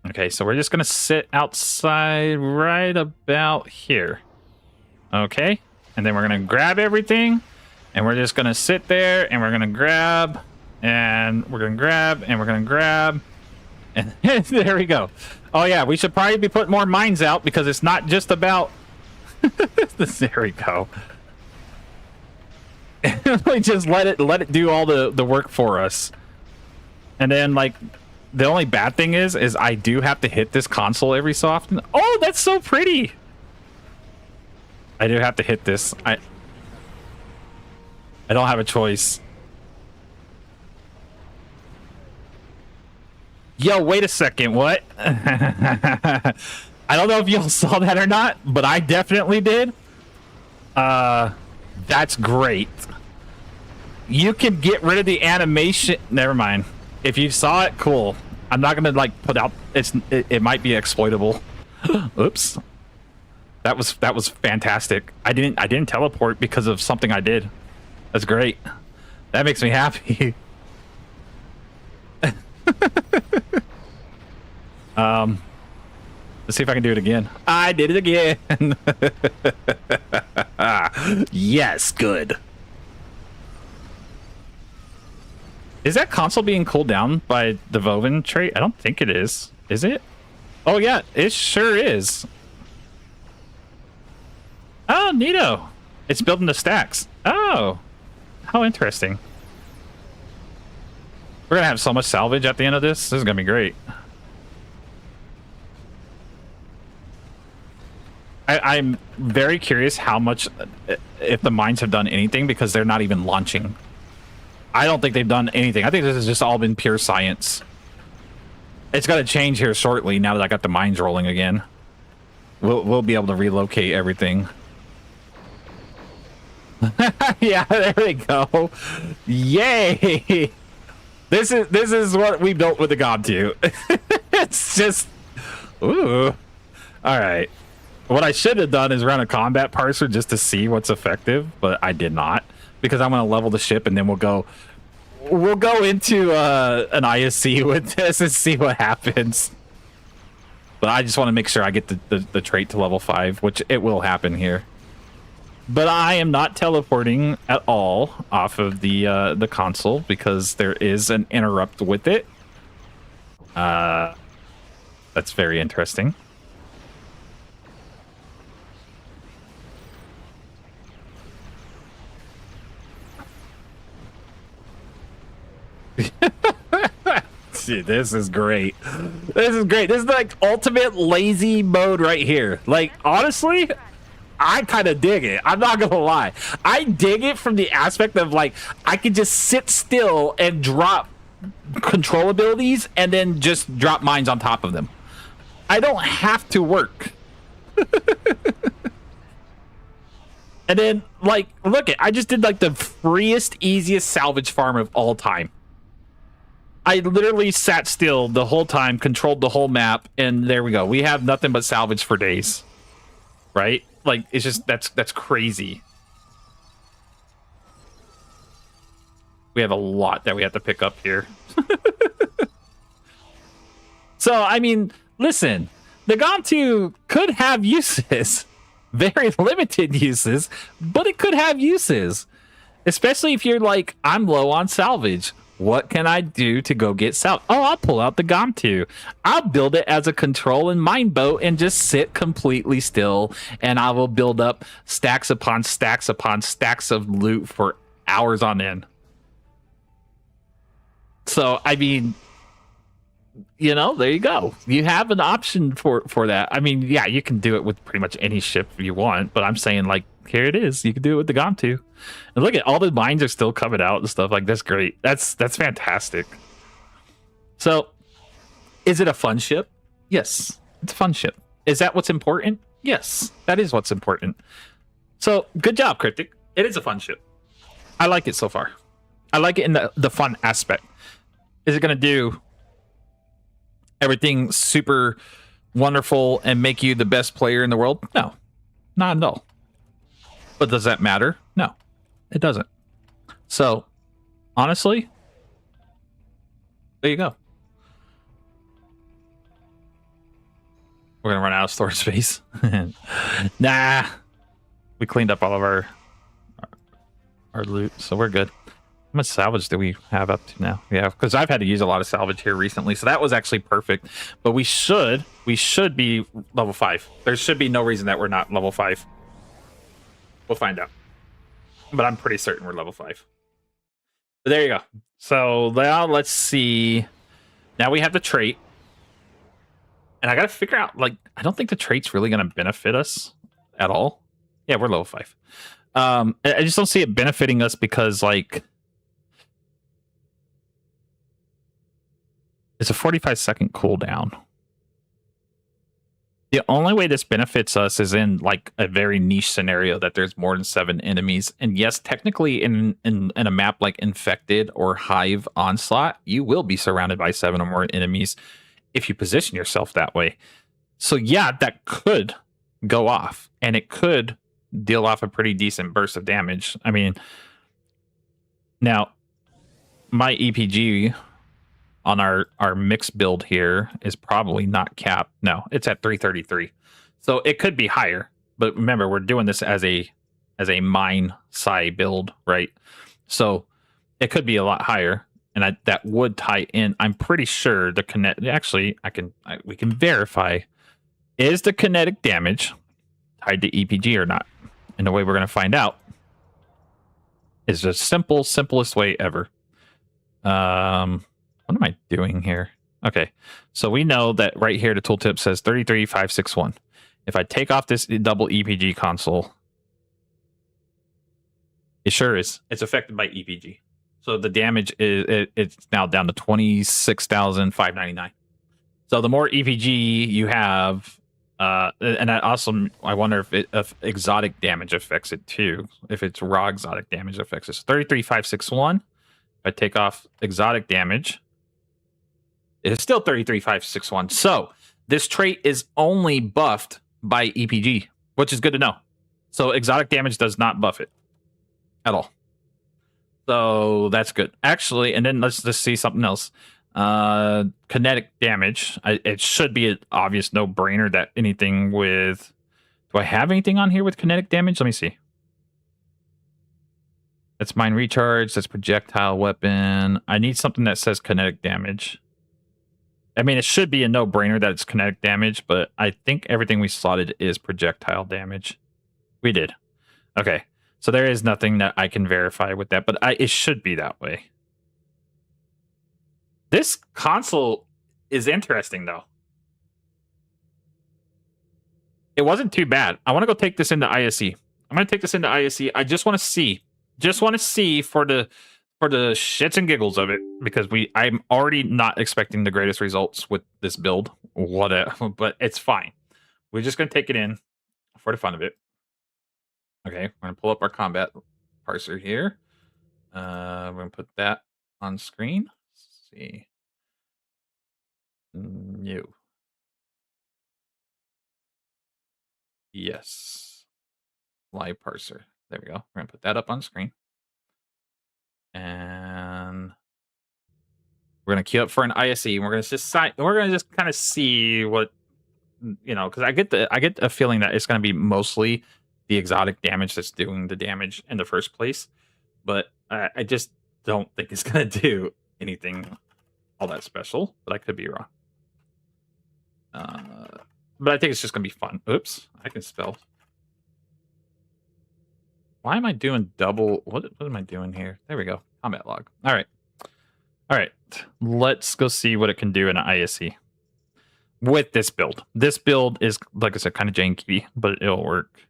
Okay, so we're just gonna sit outside right about here. Okay, and then we're gonna grab everything, and we're just gonna sit there, and we're gonna grab, and we're gonna grab, and we're gonna grab, and there we go. Oh yeah, we should probably be putting more mines out because it's not just about. There we go. We just let it do all the work for us, and then like. The only bad thing is I do have to hit this console every so often. Oh, that's so pretty. I do have to hit this. I don't have a choice. Yo, wait a second. What? I don't know if y'all saw that or not, but I definitely did. That's great. You can get rid of the animation. Never mind. If you saw it, cool. I'm not gonna like put out. It might be exploitable. Oops. That was fantastic. I didn't teleport because of something I did. That's great. That makes me happy. Let's see if I can do it again. I did it again. Yes, good. Is that console being cooled down by the Voven trait? I don't think it is. Is it? Oh, yeah, it sure is. Oh, neato. It's building the stacks. Oh, how interesting. We're going to have so much salvage at the end of this. This is going to be great. I'm very curious how much, if the mines have done anything, because they're not even launching. I don't think they've done anything. I think this has just all been pure science. It's going to change here shortly now that I got the mines rolling again. We'll be able to relocate everything. Yeah, there we go. Yay! This is what we built with the Gomtuu. It's just ooh. All right. What I should have done is run a combat parser just to see what's effective, but I did not. Because I'm going to level the ship, and then we'll go into an ISC with this and see what happens. But I just want to make sure I get the trait to level 5, which it will happen here. But I am not teleporting at all off of the console because there is an interrupt with it. That's very interesting. Dude, this is great. This is great. This is like ultimate lazy mode right here. Like, honestly, I kind of dig it. I'm not gonna lie. I dig it from the aspect of like I can just sit still and drop control abilities and then just drop mines on top of them. I don't have to work. And then like look, I just did like the freest, easiest salvage farm of all time. I literally sat still the whole time, controlled the whole map, and there we go. We have nothing but salvage for days. Right? Like, it's just, that's crazy. We have a lot that we have to pick up here. So, I mean, listen, the Gomtuu could have uses. Very limited uses, but it could have uses. Especially if you're like, I'm low on salvage. What can I do to go get salvage? Oh, I'll pull out the Gomtuu. I'll build it as a control and mine boat and just sit completely still. And I will build up stacks upon stacks upon stacks of loot for hours on end. So, I mean, you know, there you go. You have an option for that. I mean, yeah, you can do it with pretty much any ship you want. But I'm saying, like, here it is. You can do it with the Gomtuu. And look at all the mines are still coming out and stuff. Like, that's great. That's fantastic. So, is it a fun ship? Yes, it's a fun ship. Is that what's important? Yes, that is what's important. So, good job, Cryptic. It is a fun ship. I like it so far. I like it in the fun aspect. Is it going to do everything super wonderful and make you the best player in the world? No, not at all. But does that matter? No, it doesn't. So, honestly, there you go. We're gonna run out of storage space. Nah, we cleaned up all of our loot, so we're good. How much salvage do we have up to now? Yeah, because I've had to use a lot of salvage here recently, so that was actually perfect. But we should be level 5. There should be no reason that we're not level 5. We'll find out. But I'm pretty certain we're level 5. But there you go. So now let's see. Now we have the trait. And I got to figure out, like, I don't think the trait's really going to benefit us at all. Yeah, we're level 5. I just don't see it benefiting us because, like, it's a 45-second cooldown. The only way this benefits us is in, like, a very niche scenario that there's more than 7 enemies. And yes, technically in a map like Infected or Hive Onslaught, you will be surrounded by 7 or more enemies if you position yourself that way. So yeah, that could go off, and it could deal off a pretty decent burst of damage. I mean, now my EPG on our mix build here is probably not capped. No, it's at 333. So it could be higher, but remember, we're doing this as a mine psi build, right? So it could be a lot higher. And that would tie in. I'm pretty sure the kinetic. Actually, we can verify. Is the kinetic damage tied to EPG or not? And the way we're going to find out is the simplest way ever. What am I doing here? Okay, so we know that right here the tooltip says 33561. If I take off this double EPG console, it sure is. It's affected by EPG. So the damage it's now down to 26,599. So the more EPG you have, and that also, I wonder if exotic damage affects it too. If it's raw exotic damage affects it. So 33,561. If I take off exotic damage, it's still 33,561. So this trait is only buffed by EPG, which is good to know. So exotic damage does not buff it at all. So that's good. Actually, and then let's just see something else. Kinetic damage. It should be an obvious no-brainer that anything with... Do I have anything on here with kinetic damage? Let me see. That's mine recharge. That's projectile weapon. I need something that says kinetic damage. I mean, it should be a no-brainer that it's kinetic damage, but I think everything we slotted is projectile damage. We did. Okay. So there is nothing that I can verify with that, but it should be that way. This console is interesting, though. It wasn't too bad. I want to go take this into ISE. I'm going to take this into ISE. I just want to see. Just want to see for the shits and giggles of it, because I'm already not expecting the greatest results with this build. Whatever, but it's fine. We're just going to take it in for the fun of it. Okay, we're going to pull up our combat parser here. We're going to put that on screen. Let's see. New. Yes. Live parser. There we go. We're going to put that up on screen. And we're going to queue up for an ISE. And we're going to just kind of see what, because I get a feeling that it's going to be mostly the exotic damage that's doing the damage in the first place, but I just don't think it's going to do anything all that special, but I could be wrong. But I think it's just going to be fun. Oops, I can spell. Why am I doing double? What am I doing here? There we go. Combat log. All right. Let's go see what it can do in an ISE with this build. This build is, like I said, kind of janky, but it'll work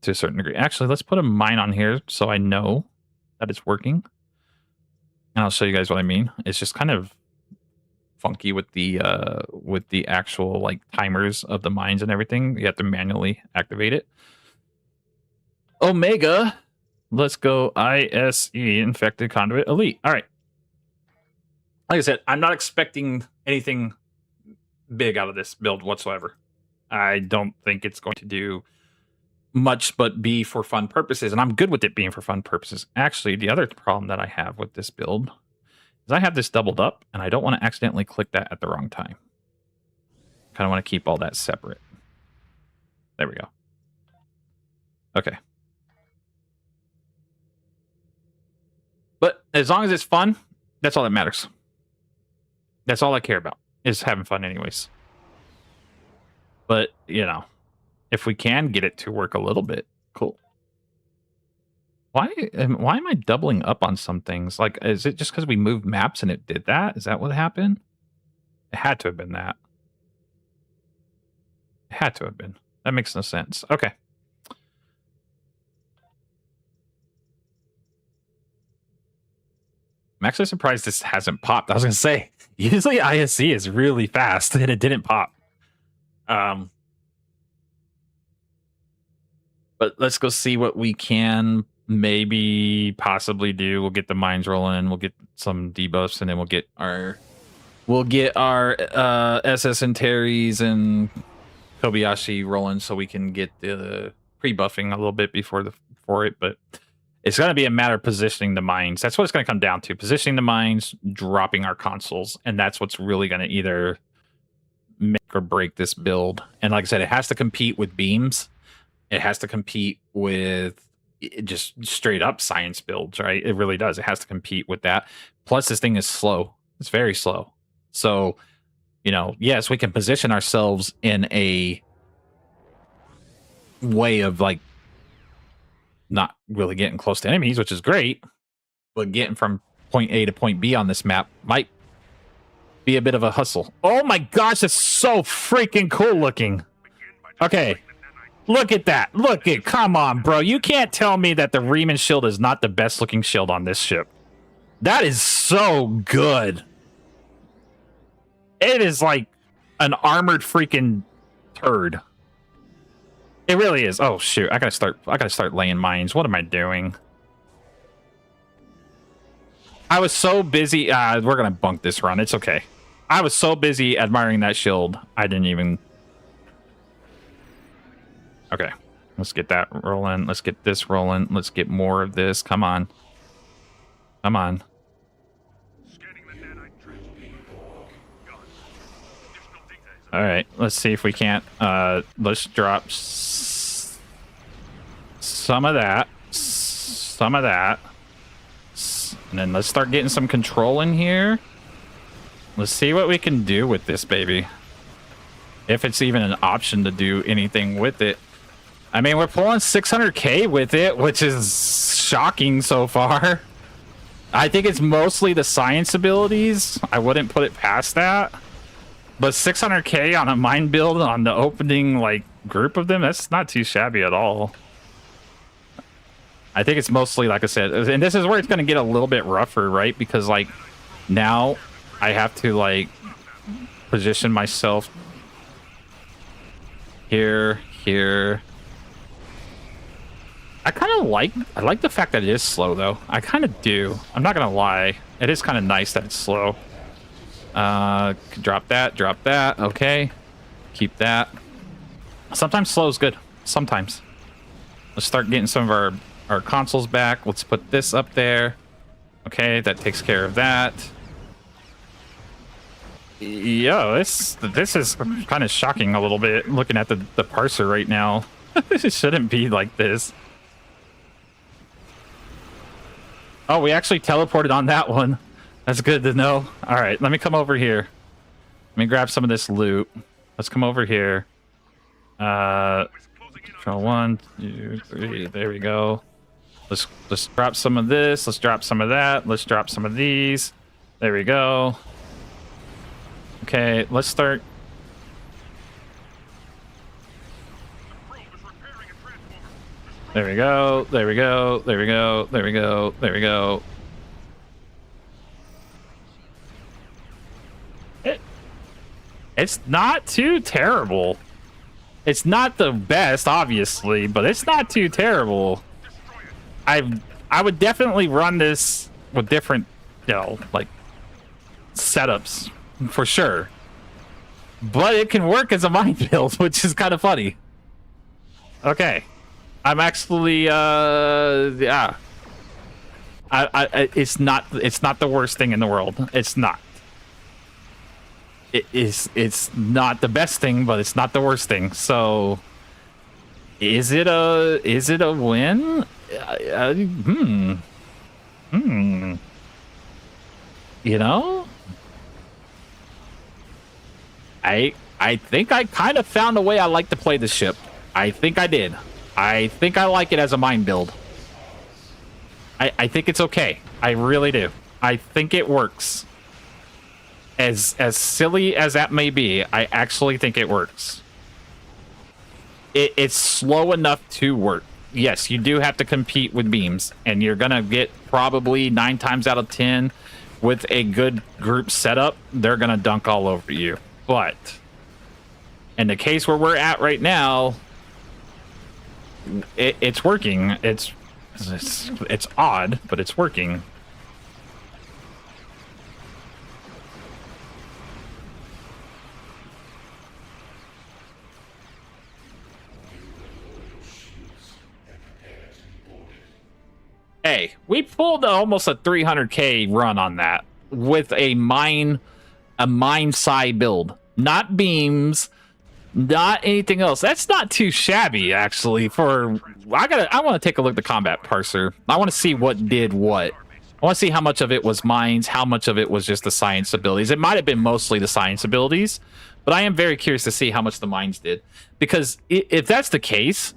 to a certain degree. Actually, let's put a mine on here so I know that it's working. And I'll show you guys what I mean. It's just kind of funky with the actual like timers of the mines and everything. You have to manually activate it. Omega, let's go ISE Infected Conduit Elite. All right. Like I said, I'm not expecting anything big out of this build whatsoever. I don't think it's going to do much but be for fun purposes, and I'm good with it being for fun purposes. Actually, the other problem that I have with this build is I have this doubled up, and I don't want to accidentally click that at the wrong time. Kind of want to keep all that separate. There we go. Okay. But as long as it's fun, that's all that matters. That's all I care about, is having fun anyways. But, you know, if we can get it to work a little bit, cool. Why am I doubling up on some things? Like, is it just because we moved maps and it did that? Is that what happened? It had to have been that. It had to have been. That makes no sense. Okay. I'm actually surprised this hasn't popped. I was going to say, usually ISC is really fast and it didn't pop. But let's go see what we can maybe possibly do. We'll get the mines rolling. We'll get some debuffs, and then we'll get our SS and Terry's and Kobayashi rolling, so we can get the pre-buffing a little bit before it. But it's going to be a matter of positioning the mines. That's what it's going to come down to: positioning the mines, dropping our consoles, and that's what's really going to either make or break this build. And like I said, it has to compete with beams. It has to compete with just straight up science builds, right? It really does. It has to compete with that. Plus, this thing is slow. It's very slow. So, you know, yes, we can position ourselves in a way of like not really getting close to enemies, which is great, but getting from point A to point B on this map might be a bit of a hustle. Oh my gosh, it's so freaking cool looking. Okay. Look at that. Look at, come on, bro. You can't tell me that the Riemann shield is not the best looking shield on this ship. That is so good. It is like an armored freaking turd. It really is. Oh shoot. I gotta start laying mines. What am I doing? I was so busy. We're gonna bunk this run. It's okay. I was so busy admiring that shield, I didn't even. Okay, let's get that rolling. Let's get this rolling. Let's get more of this. Come on. Come on. All right, let's see if we can't. Let's drop some of that. Some of that. And then let's start getting some control in here. Let's see what we can do with this baby. If it's even an option to do anything with it. I mean, we're pulling 600k with it, which is shocking so far. I think it's mostly the science abilities. I wouldn't put it past that. But 600k on a mine build on the opening like group of them, that's not too shabby at all. I think it's mostly, like I said, and this is where it's going to get a little bit rougher, right? Because like now I have to like position myself here. I kind of like the fact that it is slow though. I kind of do. I'm not gonna lie. It is kind of nice that it's slow. Drop that. Okay, keep that. Sometimes slow is good. Sometimes. Let's start getting some of our consoles back. Let's put this up there. Okay, that takes care of that. Yo, this is kind of shocking a little bit looking at the parser right now. It shouldn't be like this. Oh, we actually teleported on that one. That's good to know. All right, let me come over here. Let me grab some of this loot. Let's come over here. Control 1, 2, 3. There we go. Let's drop some of this. Let's drop some of that. Let's drop some of these. There we go. Okay, let's start. There we go. There we go. There we go. There we go. There we go. It's not too terrible. It's not the best, obviously, but it's not too terrible. I would definitely run this with different, like setups for sure. But it can work as a mine build, which is kind of funny. Okay, I'm actually yeah. It's not the worst thing in the world. It's not. It's not the best thing, but it's not the worst thing. So is it a win? You know, I think I kind of found a way I like to play the ship. I think I did. I think I like it as a mine build. I think it's okay. I really do. I think it works. As silly as that may be, I actually think it works. It's slow enough to work. Yes, you do have to compete with beams, and you're gonna get probably 9 times out of 10 with a good group setup, they're gonna dunk all over you. But in the case where we're at right now, it's working. It's odd, but it's working. Hey, we pulled almost a 300k run on that with a mine side build, not beams, not anything else. That's not too shabby, actually. I want to take a look at the combat parser. I want to see what did what. I want to see how much of it was mines, how much of it was just the science abilities. It might have been mostly the science abilities, but I am very curious to see how much the mines did, because if that's the case,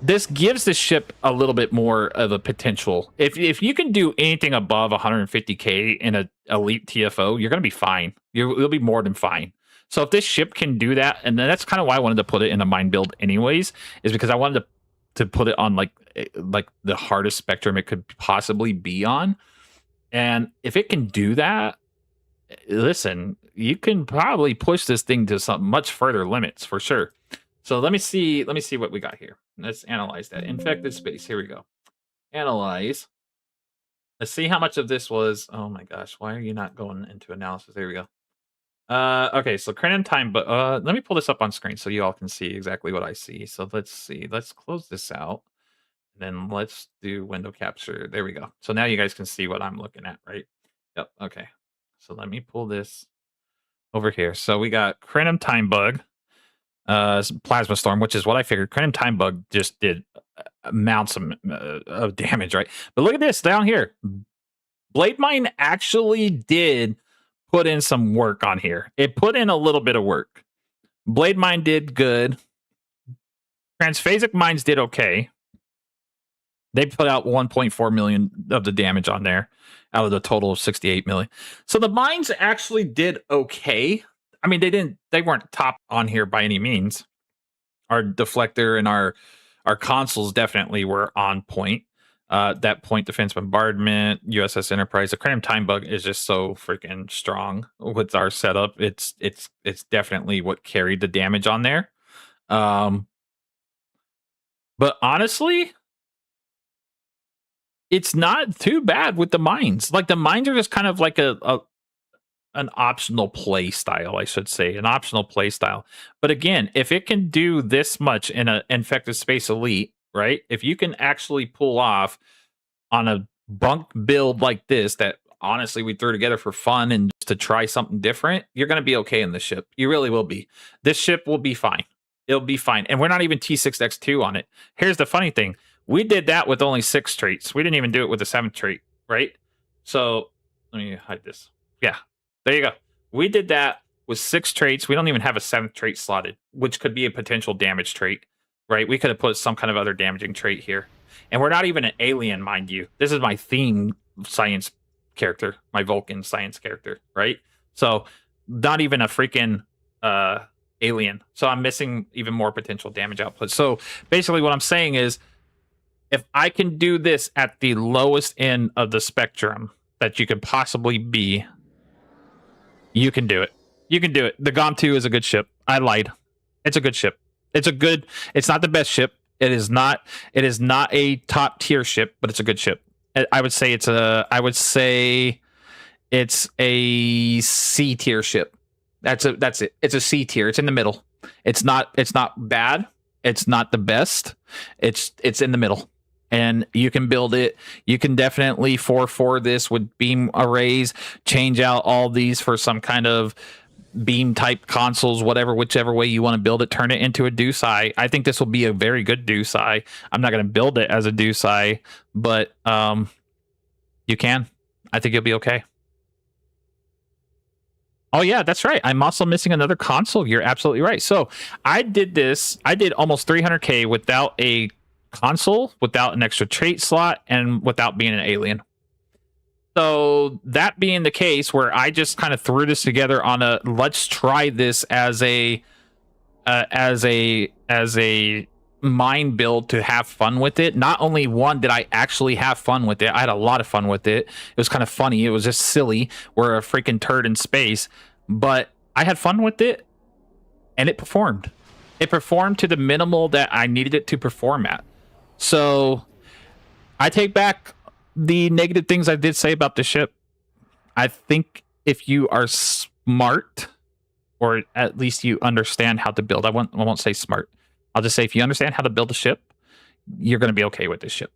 this gives the ship a little bit more of a potential. If you can do anything above 150k in an elite TFO, you're going to be fine. You'll be more than fine. So if this ship can do that, and that's kind of why I wanted to put it in a mine build anyways, is because I wanted to put it on like the hardest spectrum it could possibly be on. And if it can do that, listen, you can probably push this thing to some much further limits for sure. So let me see what we got here. Let's analyze that. Infected space. Here we go. Analyze. Let's see how much of this was. Oh my gosh, why are you not going into analysis? There we go. Okay, so Crennan time, but let me pull this up on screen so you all can see exactly what I see. So let's see. Let's close this out. Then let's do window capture. There we go. So now you guys can see what I'm looking at, right? Yep. Okay. So let me pull this over here. So we got Crennan time bug. Plasma storm, which is what I figured. Crennan time bug just did amounts of damage, right? But look at this down here. Blade mine actually did put in some work on here. It put in a little bit of work. Blade mine did good. Transphasic mines did okay. They put out 1.4 million of the damage on there out of the total of 68 million. So the mines actually did okay. I mean, they weren't top on here by any means. Our deflector and our consoles definitely were on point. That point defense bombardment, USS Enterprise, the Crennan time bug is just so freaking strong with our setup. It's definitely what carried the damage on there. But honestly, it's not too bad with the mines. Like the mines are just kind of like an optional play style, I should say, an optional play style. But again, if it can do this much in an infected space elite, right? If you can actually pull off on a bunk build like this, that honestly we threw together for fun and just to try something different, you're going to be okay in this ship. You really will be. This ship will be fine. It'll be fine. And we're not even T6X2 on it. Here's the funny thing. We did that with only 6 traits. We didn't even do it with the 7th trait, right? So let me hide this. Yeah. There you go. We did that with 6 traits. We don't even have a 7th trait slotted, which could be a potential damage trait, right? We could have put some kind of other damaging trait here. And we're not even an alien, mind you. This is my theme science character, my Vulcan science character, right? So not even a freaking alien. So I'm missing even more potential damage output. So basically what I'm saying is, if I can do this at the lowest end of the spectrum that you could possibly be, you can do it. You can do it. The Gomtuu is a good ship. I lied. It's a good ship. It's not the best ship. It is not a top tier ship, but it's a good ship. I would say it's a C tier ship. That's it. It's a C tier. It's in the middle. It's not bad. It's not the best. It's in the middle. And you can build it. You can definitely 4 this with beam arrays, change out all these for some kind of beam type consoles, whichever way you want to build it, turn it into a Deuce-Eye. I think this will be a very good Deuce-Eye. I'm not going to build it as a Deuce-Eye, but you can. I think you'll be okay. Oh yeah, that's right. I'm also missing another console. You're absolutely right. So I did almost 300K without a console, without an extra trait slot, and without being an alien. So that being the case, where I just kind of threw this together on a let's try this as a mine build to have fun with it. Not only did I actually have fun with it, I had a lot of fun with it. It was kind of funny. It was just silly. We're a freaking turd in space, but I had fun with it, and it performed. It performed to the minimal that I needed it to perform at. So I take back the negative things I did say about the ship. I think if you are smart, or at least you understand how to build, I won't say smart. I'll just say if you understand how to build a ship, you're going to be okay with this ship.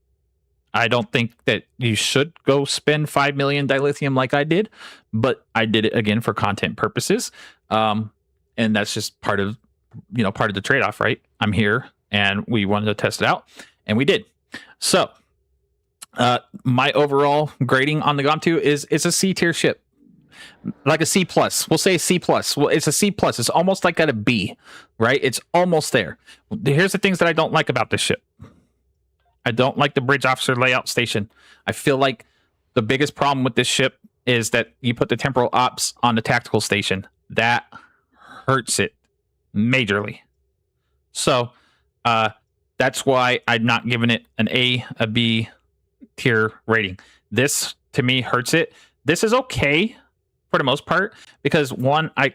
I don't think that you should go spend 5 million dilithium like I did, but I did it again for content purposes. And that's just part of the trade-off, right? I'm here and we wanted to test it out, and we did. So my overall grading on the Gomtuu is it's a C tier ship, like a C plus. We'll say a C plus. Well, it's a C plus. It's almost like at a B, right? It's almost there. Here's the things that I don't like about this ship. I don't like the bridge officer layout station. I feel like the biggest problem with this ship is that you put the temporal ops on the tactical station. That hurts it majorly. So that's why I'm not giving it an A, a B tier rating. This to me hurts it. This is okay for the most part, because I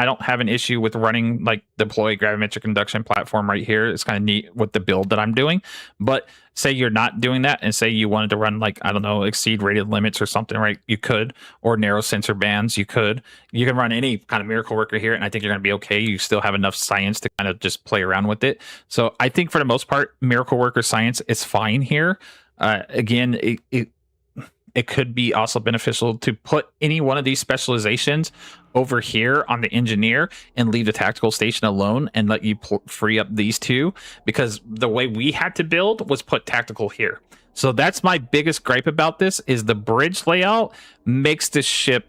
don't have an issue with running like deploy gravimetric induction platform right here. It's kind of neat with the build that I'm doing. But say you're not doing that, and say you wanted to run like, I don't know, exceed rated limits or something, right? You could, or narrow sensor bands. You can run any kind of miracle worker here, and I think you're going to be okay. You still have enough science to kind of just play around with it. So I think for the most part, miracle worker science is fine here. Again, it could be also beneficial to put any one of these specializations over here on the engineer and leave the tactical station alone and let you free up these two, because the way we had to build was put tactical here. So that's my biggest gripe about this, is the bridge layout makes this ship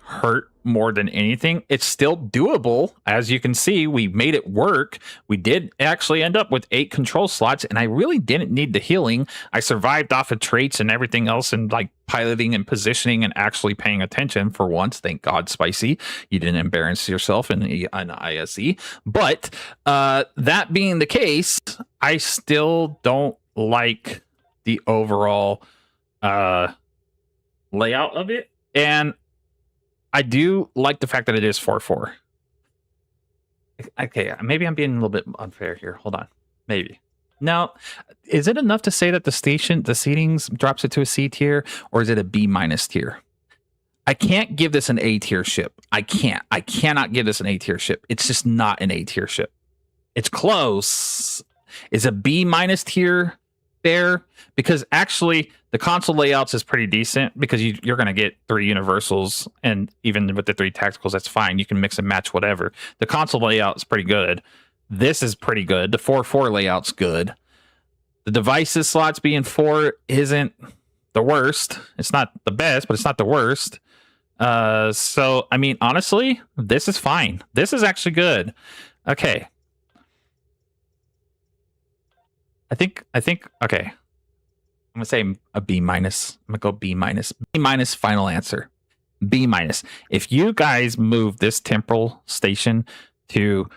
hurt more than anything. It's still doable. As you can see, we made it work. We did actually end up with 8 control slots, and I really didn't need the healing. I survived off of traits and everything else, and like piloting and positioning and actually paying attention for once. Thank God, Spicy, you didn't embarrass yourself in an ISE. But that being the case, I still don't like the overall layout of it. And I do like the fact that it is 4-4. Okay, maybe I'm being a little bit unfair here. Hold on. Maybe. Now, is it enough to say that the seatings drops it to a C tier, or is it a B minus tier? I can't give this an A tier ship. I cannot give this an A tier ship. It's just not an A tier ship. It's close. Is a B minus tier fair? Because actually the console layouts is pretty decent, because you're going to get 3 universals, and even with the 3 tacticals, that's fine. You can mix and match whatever. The console layout is pretty good. This is pretty good. The 4-4 layout's good. The devices slots being 4 isn't the worst. It's not the best, but it's not the worst. So I mean, honestly, this is fine. This is actually good. Okay. I think okay. I'm gonna say a B minus. I'm gonna go B minus. B minus final answer. B minus. If you guys move this temporal station to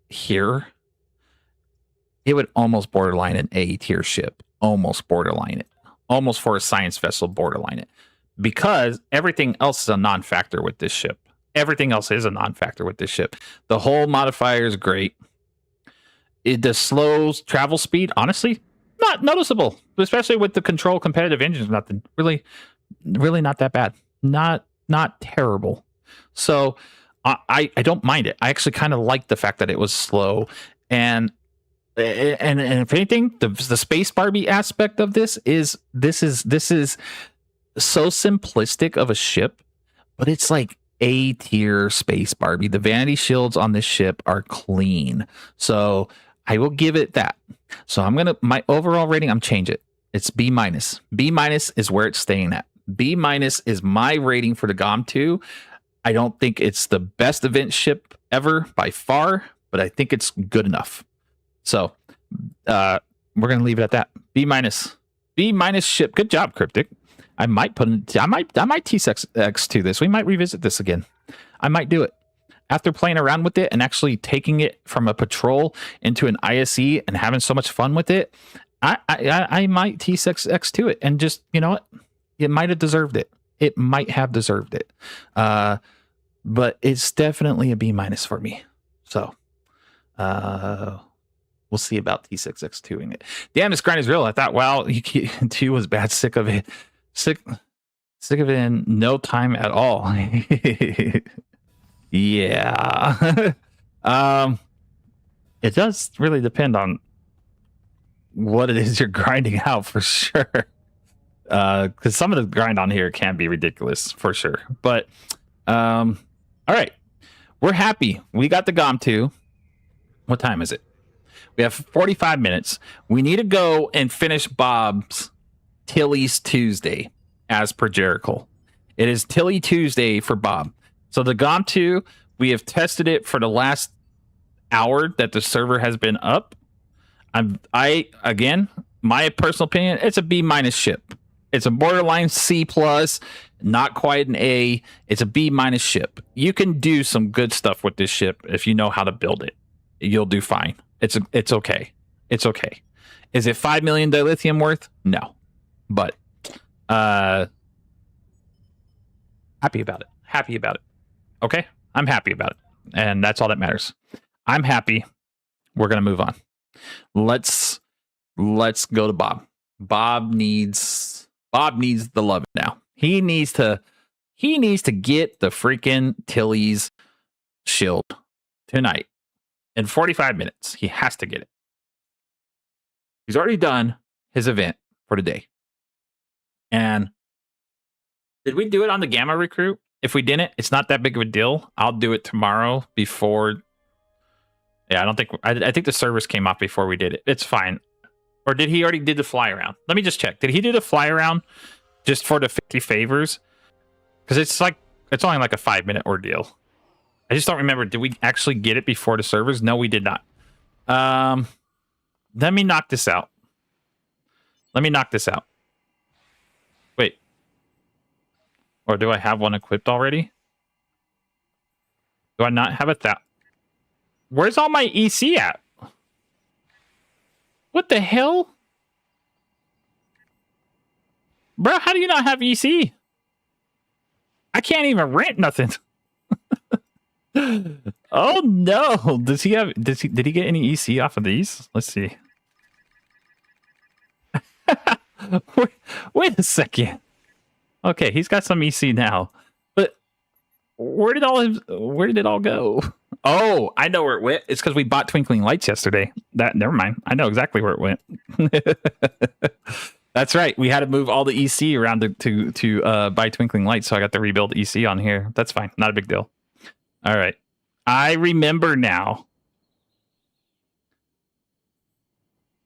here, it would almost borderline an A tier ship. Almost borderline it. Almost for a science vessel borderline it. Because everything else is a non-factor with this ship. everything else is a non-factor with this ship. The whole modifier is great. The slow travel speed, honestly, not noticeable, especially with the control competitive engines. Nothing really not that bad. Not terrible. So I don't mind it. I actually kind of like the fact that it was slow, and if anything, the space Barbie aspect of this is so simplistic of a ship, but it's like A tier space Barbie. The vanity shields on this ship are clean, so I will give it that. So my overall rating, I'm change it. It's B minus. B minus is where it's staying at. B minus is my rating for the Gomtuu. I don't think it's the best event ship ever by far, but I think it's good enough. So we're gonna leave it at that. B minus. B minus ship. Good job, Cryptic. I might T6X to this. We might revisit this again. I might do it. After playing around with it and actually taking it from a patrol into an ISE and having so much fun with it, I might T6X to it, and just, you know what? It might have deserved it. It might have deserved it. But it's definitely a B minus for me. So we'll see about T6X2ing it. Damn, this grind is real. I thought, wow, Q was bad. Sick of it. Sick of it in no time at all. Yeah. It does really depend on what it is you're grinding out, for sure. Because some of the grind on here can be ridiculous, for sure. But all right, we're happy. We got the Gomtuu. What time is it? We have 45 minutes. We need to go and finish Bob's Tilly's Tuesday, as per Jericho. It is Tilly Tuesday for Bob. So the Gomtuu, we have tested it for the last hour that the server has been up. Again, my personal opinion, it's a B minus ship. It's a borderline C plus, not quite an A. It's a B minus ship. You can do some good stuff with this ship if you know how to build it. You'll do fine. It's okay. It's okay. Is it 5 million dilithium worth? No, but happy about it. Happy about it. Okay, I'm happy about it, and that's all that matters. I'm happy. We're gonna move on. Let's go to Bob. Bob needs the love now. He needs to get the freaking Tilly's shield tonight in 45 minutes. He has to get it. He's already done his event for today. And did we do it on the Gamma recruit? If we didn't, it's not that big of a deal. I'll do it tomorrow before. Yeah, I think the servers came off before we did it. It's fine. Or did he already did the fly around? Let me just check. Did he do the fly around just for the 50 favors? Because it's only like a 5-minute ordeal. I just don't remember. Did we actually get it before the servers? No, we did not. Let me knock this out. Wait. Or do I have one equipped already? Do I not have it that? Where's all my EC at? What the hell? Bro, how do you not have EC? I can't even rent nothing. Oh no. Did he get any EC off of these? Let's see. Wait a second. Okay, he's got some EC now. But where did it all go? Oh, I know where it went. It's because we bought Twinkling Lights yesterday. Never mind. I know exactly where it went. That's right. We had to move all the EC around to buy Twinkling Lights, so I got to rebuild EC on here. That's fine. Not a big deal. All right. I remember now.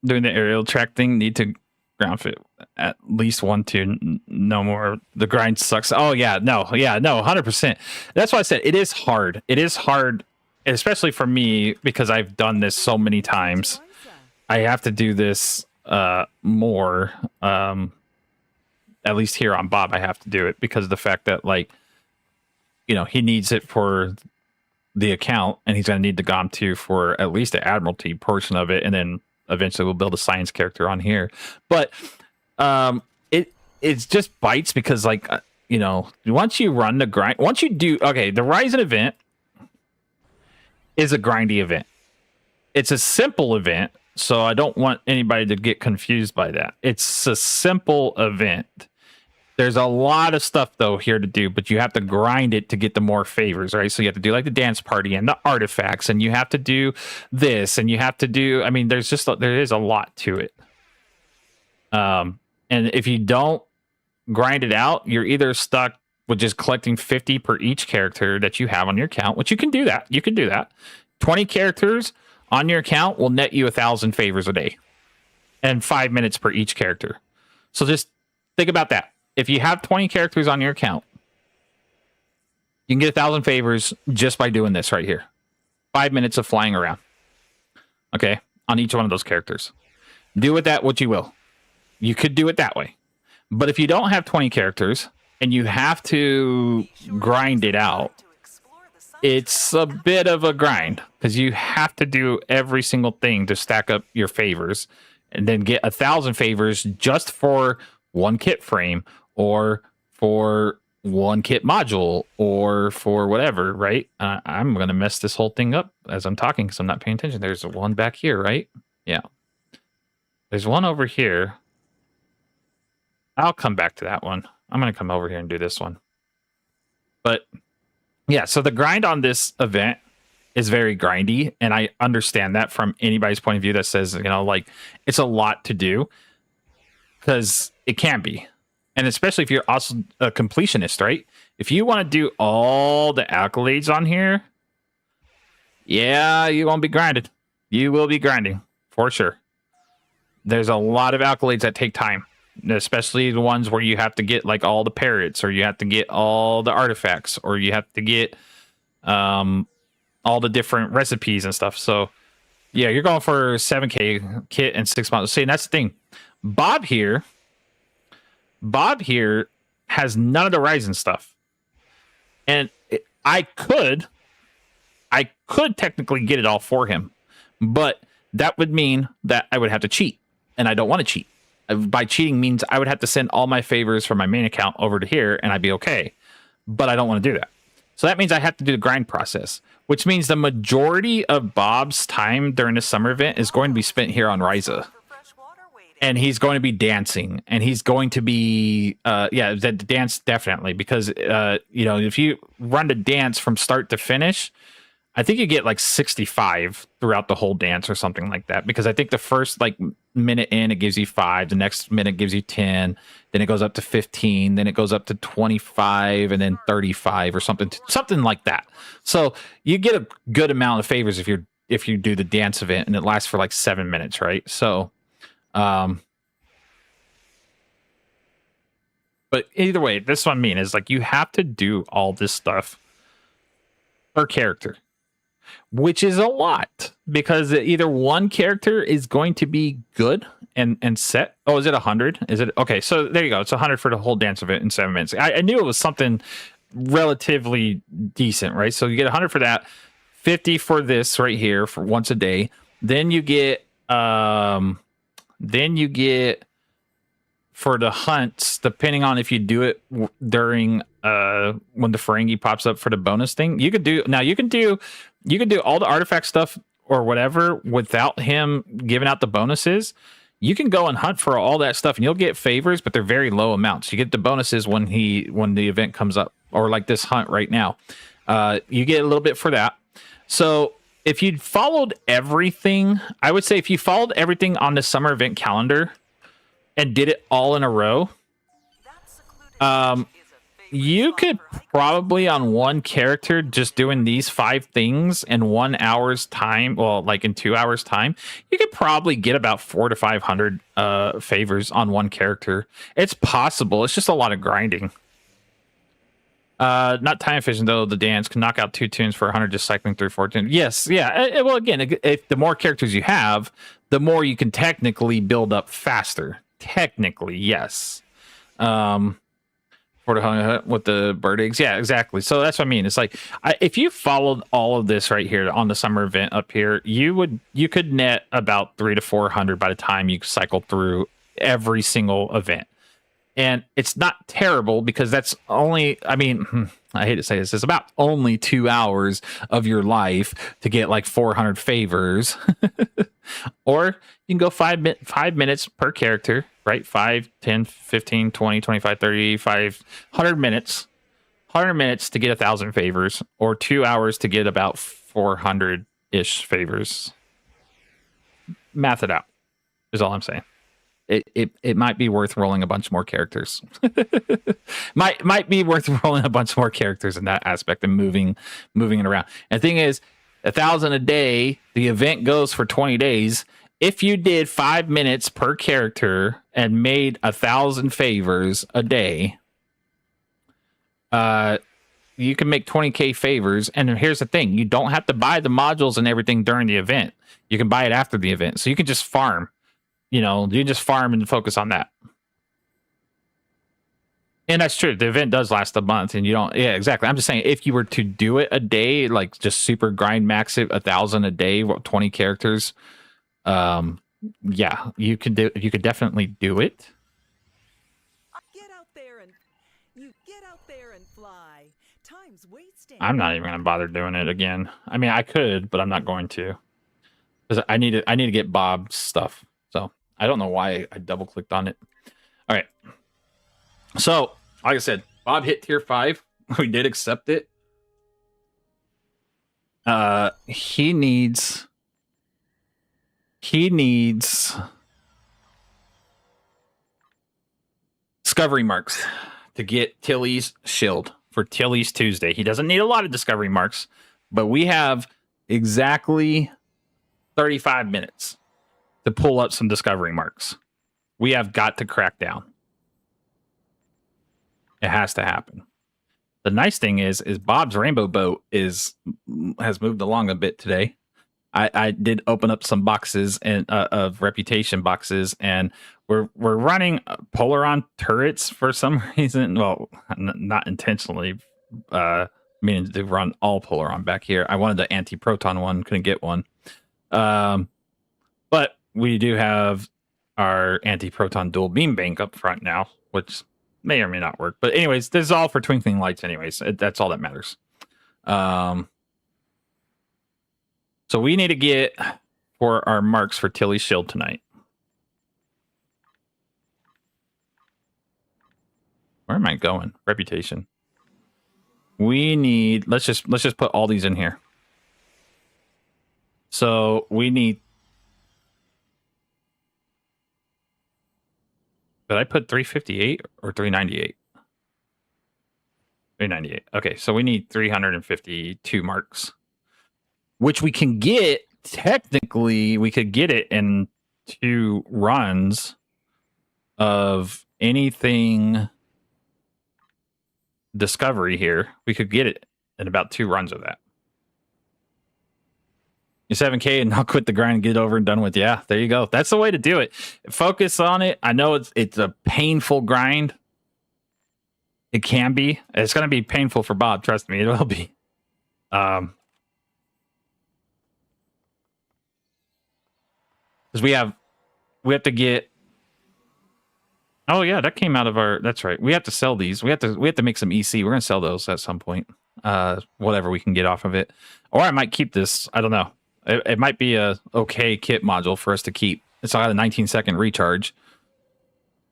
Doing the aerial track thing, need to ground fit at least 1-2. No more. The grind sucks. Oh yeah, no, 100%. That's why I said it is hard. It is hard, especially for me, because I've done this so many times. I have to do this more. At least here on Bob, I have to do it because of the fact that, like, you know, he needs it for the account, and he's going to need the Gomtuu for at least the Admiralty portion of it, and then eventually we'll build a science character on here. But it's just bites because, like, once you run the grind, once you do, okay, the Ryzen event is a grindy event. It's a simple event, so I don't want anybody to get confused by that. It's a simple event. There's a lot of stuff though here to do, but you have to grind it to get the more favors, right? So you have to do like the dance party and the artifacts, and you have to do this, and you have to do. I mean, there is a lot to it. And if you don't grind it out, you're either stuck with just collecting 50 per each character that you have on your account, which you can do that. You can do that. 20 characters on your account will net you 1,000 favors a day, and 5 minutes per each character. So just think about that. If you have 20 characters on your account, you can get 1,000 favors just by doing this right here. 5 minutes of flying around. Okay, on each one of those characters. Do with that what you will. You could do it that way. But if you don't have 20 characters and you have to grind it out, it's a bit of a grind because you have to do every single thing to stack up your favors and then get 1,000 favors just for one kit frame or for one kit module or for whatever, right? I'm going to mess this whole thing up as I'm talking because I'm not paying attention. There's one back here, right? Yeah. There's one over here. I'll come back to that one. I'm going to come over here and do this one. But yeah, so the grind on this event is very grindy, and I understand that from anybody's point of view that says, like, it's a lot to do, because it can be. And especially if you're also a completionist, right? If you want to do all the accolades on here, yeah, you won't be grinded. You will be grinding, for sure. There's a lot of accolades that take time, especially the ones where you have to get like all the parrots, or you have to get all the artifacts, or you have to get all the different recipes and stuff. So yeah, you're going for 7K kit and 6 months. See, and that's the thing. Bob here has none of the Ryzen stuff, and I could technically get it all for him, but that would mean that I would have to cheat, and I don't want to cheat. By cheating means I would have to send all my favors from my main account over to here, and I'd be okay, but I don't want to do that. So that means I have to do the grind process, which means the majority of Bob's time during the summer event is going to be spent here on Risa. And he's going to be dancing, and he's going to be, the dance definitely, because, if you run the dance from start to finish, I think you get like 65 throughout the whole dance or something like that, because I think the first like minute in, it gives you 5, the next minute gives you 10, then it goes up to 15, then it goes up to 25, and then 35 or something like that. So you get a good amount of favors if you do the dance event, and it lasts for like 7 minutes, right? So, but either way, this one is like you have to do all this stuff per character, which is a lot, because either one character is going to be good and set. Oh, is it 100? Is it okay? So there you go. It's 100 for the whole dance event in 7 minutes. I knew it was something relatively decent, right? So you get 100 for that, 50 for this right here for once a day. Then you get for the hunts, depending on if you do it during when the Ferengi pops up for the bonus thing, you can do all the artifact stuff or whatever without him giving out the bonuses. You can go and hunt for all that stuff, and you'll get favors, but they're very low amounts. You get the bonuses when the event comes up, or like this hunt right now. You get a little bit for that. So if you followed everything, I would say if you followed everything on the summer event calendar and did it all in a row, you could probably on one character just doing these 5 things in 1 hour's time, well, like in 2 hours time, you could probably get about 400 to 500 favors on one character. It's possible. It's just a lot of grinding. Not time efficient though. The dance can knock out 2 tunes for 100 just cycling through 14. Yes, yeah. Well, again, if the more characters you have, the more you can technically build up faster. Technically, yes. For the hunt with the bird eggs, yeah, exactly. So that's what I mean. It's like if you followed all of this right here on the summer event up here, you could net about 300 to 400 by the time you cycle through every single event. And it's not terrible because that's only, I mean, I hate to say this, it's about only 2 hours of your life to get like 400 favors. Or you can go 5 minutes per character, right? 5, 10, 15, 20, 25, 30, 500 minutes. 100 minutes to get 1,000 favors, or 2 hours to get about 400-ish favors. Math it out, is all I'm saying. It might be worth rolling a bunch more characters. might be worth rolling a bunch more characters in that aspect and moving it around. And the thing is, 1,000 a day, the event goes for 20 days. If you did 5 minutes per character and made 1,000 favors a day, you can make 20k favors. And here's the thing, you don't have to buy the modules and everything during the event. You can buy it after the event, so you can just farm. You just farm and focus on that. And that's true. The event does last a month, and you don't. Yeah, exactly. I'm just saying, if you were to do it a day, like just super grind max it 1,000 a day, 20 characters, yeah, you could definitely do it. Get out there and fly. Time's wasting. I'm not even gonna bother doing it again. I mean, I could, but I'm not going to, because I need to get Bob's stuff. So I don't know why I double clicked on it. All right. So, like I said, Bob hit tier 5. We did accept it. He needs discovery marks to get Tilly's shield for Tilly's Tuesday. He doesn't need a lot of discovery marks, but we have exactly 35 minutes to pull up some discovery marks. We have got to crack down. It has to happen. The nice thing is Bob's rainbow boat has moved along a bit today. I did open up some boxes and of reputation boxes, and we're running Polaron turrets for some reason. Well, not intentionally, meaning to run all Polaron back here. I wanted the anti-proton one, couldn't get one. But we do have our anti-proton dual beam bank up front now, which may or may not work. But anyways, this is all for twinkling lights anyways. That's all that matters. So we need to get for our marks for Tilly's shield tonight. Where am I going? Reputation. We need, let's just put all these in here. So we need, did I put 358 or 398? 398. Okay, so we need 352 marks, which we can get, technically, we could get it in 2 runs of anything discovery here. We could get it in about 2 runs of that. 7K and not quit the grind and get over and done with. Yeah, there you go. That's the way to do it. Focus on it. I know it's a painful grind. It can be. It's going to be painful for Bob. Trust me, it will be. Because we have to get. Oh yeah, that came out of our. That's right. We have to sell these. We have to make some EC. We're gonna sell those at some point. Whatever we can get off of it, or I might keep this. I don't know. It might be a okay kit module for us to keep. It's got a 19-second recharge.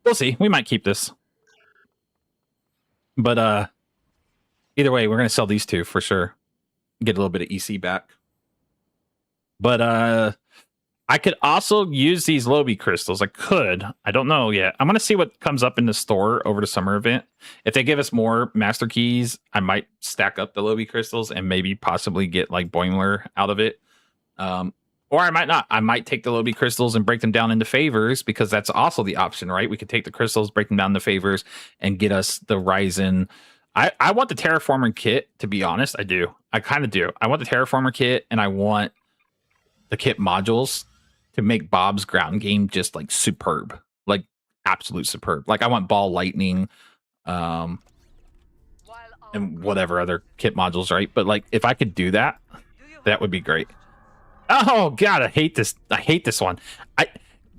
We'll see. We might keep this. But either way, we're gonna sell these 2 for sure. Get a little bit of EC back. But I could also use these Lobby crystals. I could. I don't know yet. I'm gonna see what comes up in the store over the summer event. If they give us more master keys, I might stack up the Lobby crystals and maybe possibly get like Boimler out of it. Or I might not. I might take the Lobby crystals and break them down into favors, because that's also the option, right? We could take the crystals, break them down into favors, and get us the Ryzen. I want the Terraformer kit, to be honest. I do. I kind of do. I want the Terraformer kit, and I want the kit modules to make Bob's ground game just like superb, like absolute superb. Like I want ball lightning, and whatever other kit modules, right? But like if I could do that, that would be great. Oh God, I hate this. I hate this one.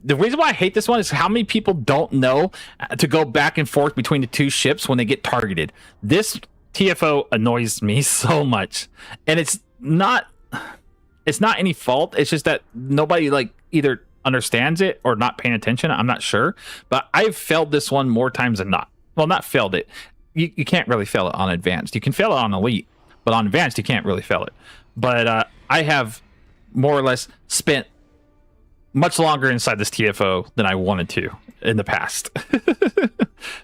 the reason why I hate this one is how many people don't know to go back and forth between the two ships when they get targeted. This TFO annoys me so much, and it's not any fault. It's just that nobody like either understands it or not paying attention. I'm not sure, but I've failed this one more times than not. Well, not failed it. You can't really fail it on advanced. You can fail it on elite, but on advanced you can't really fail it. But I have more or less spent much longer inside this TFO than I wanted to in the past.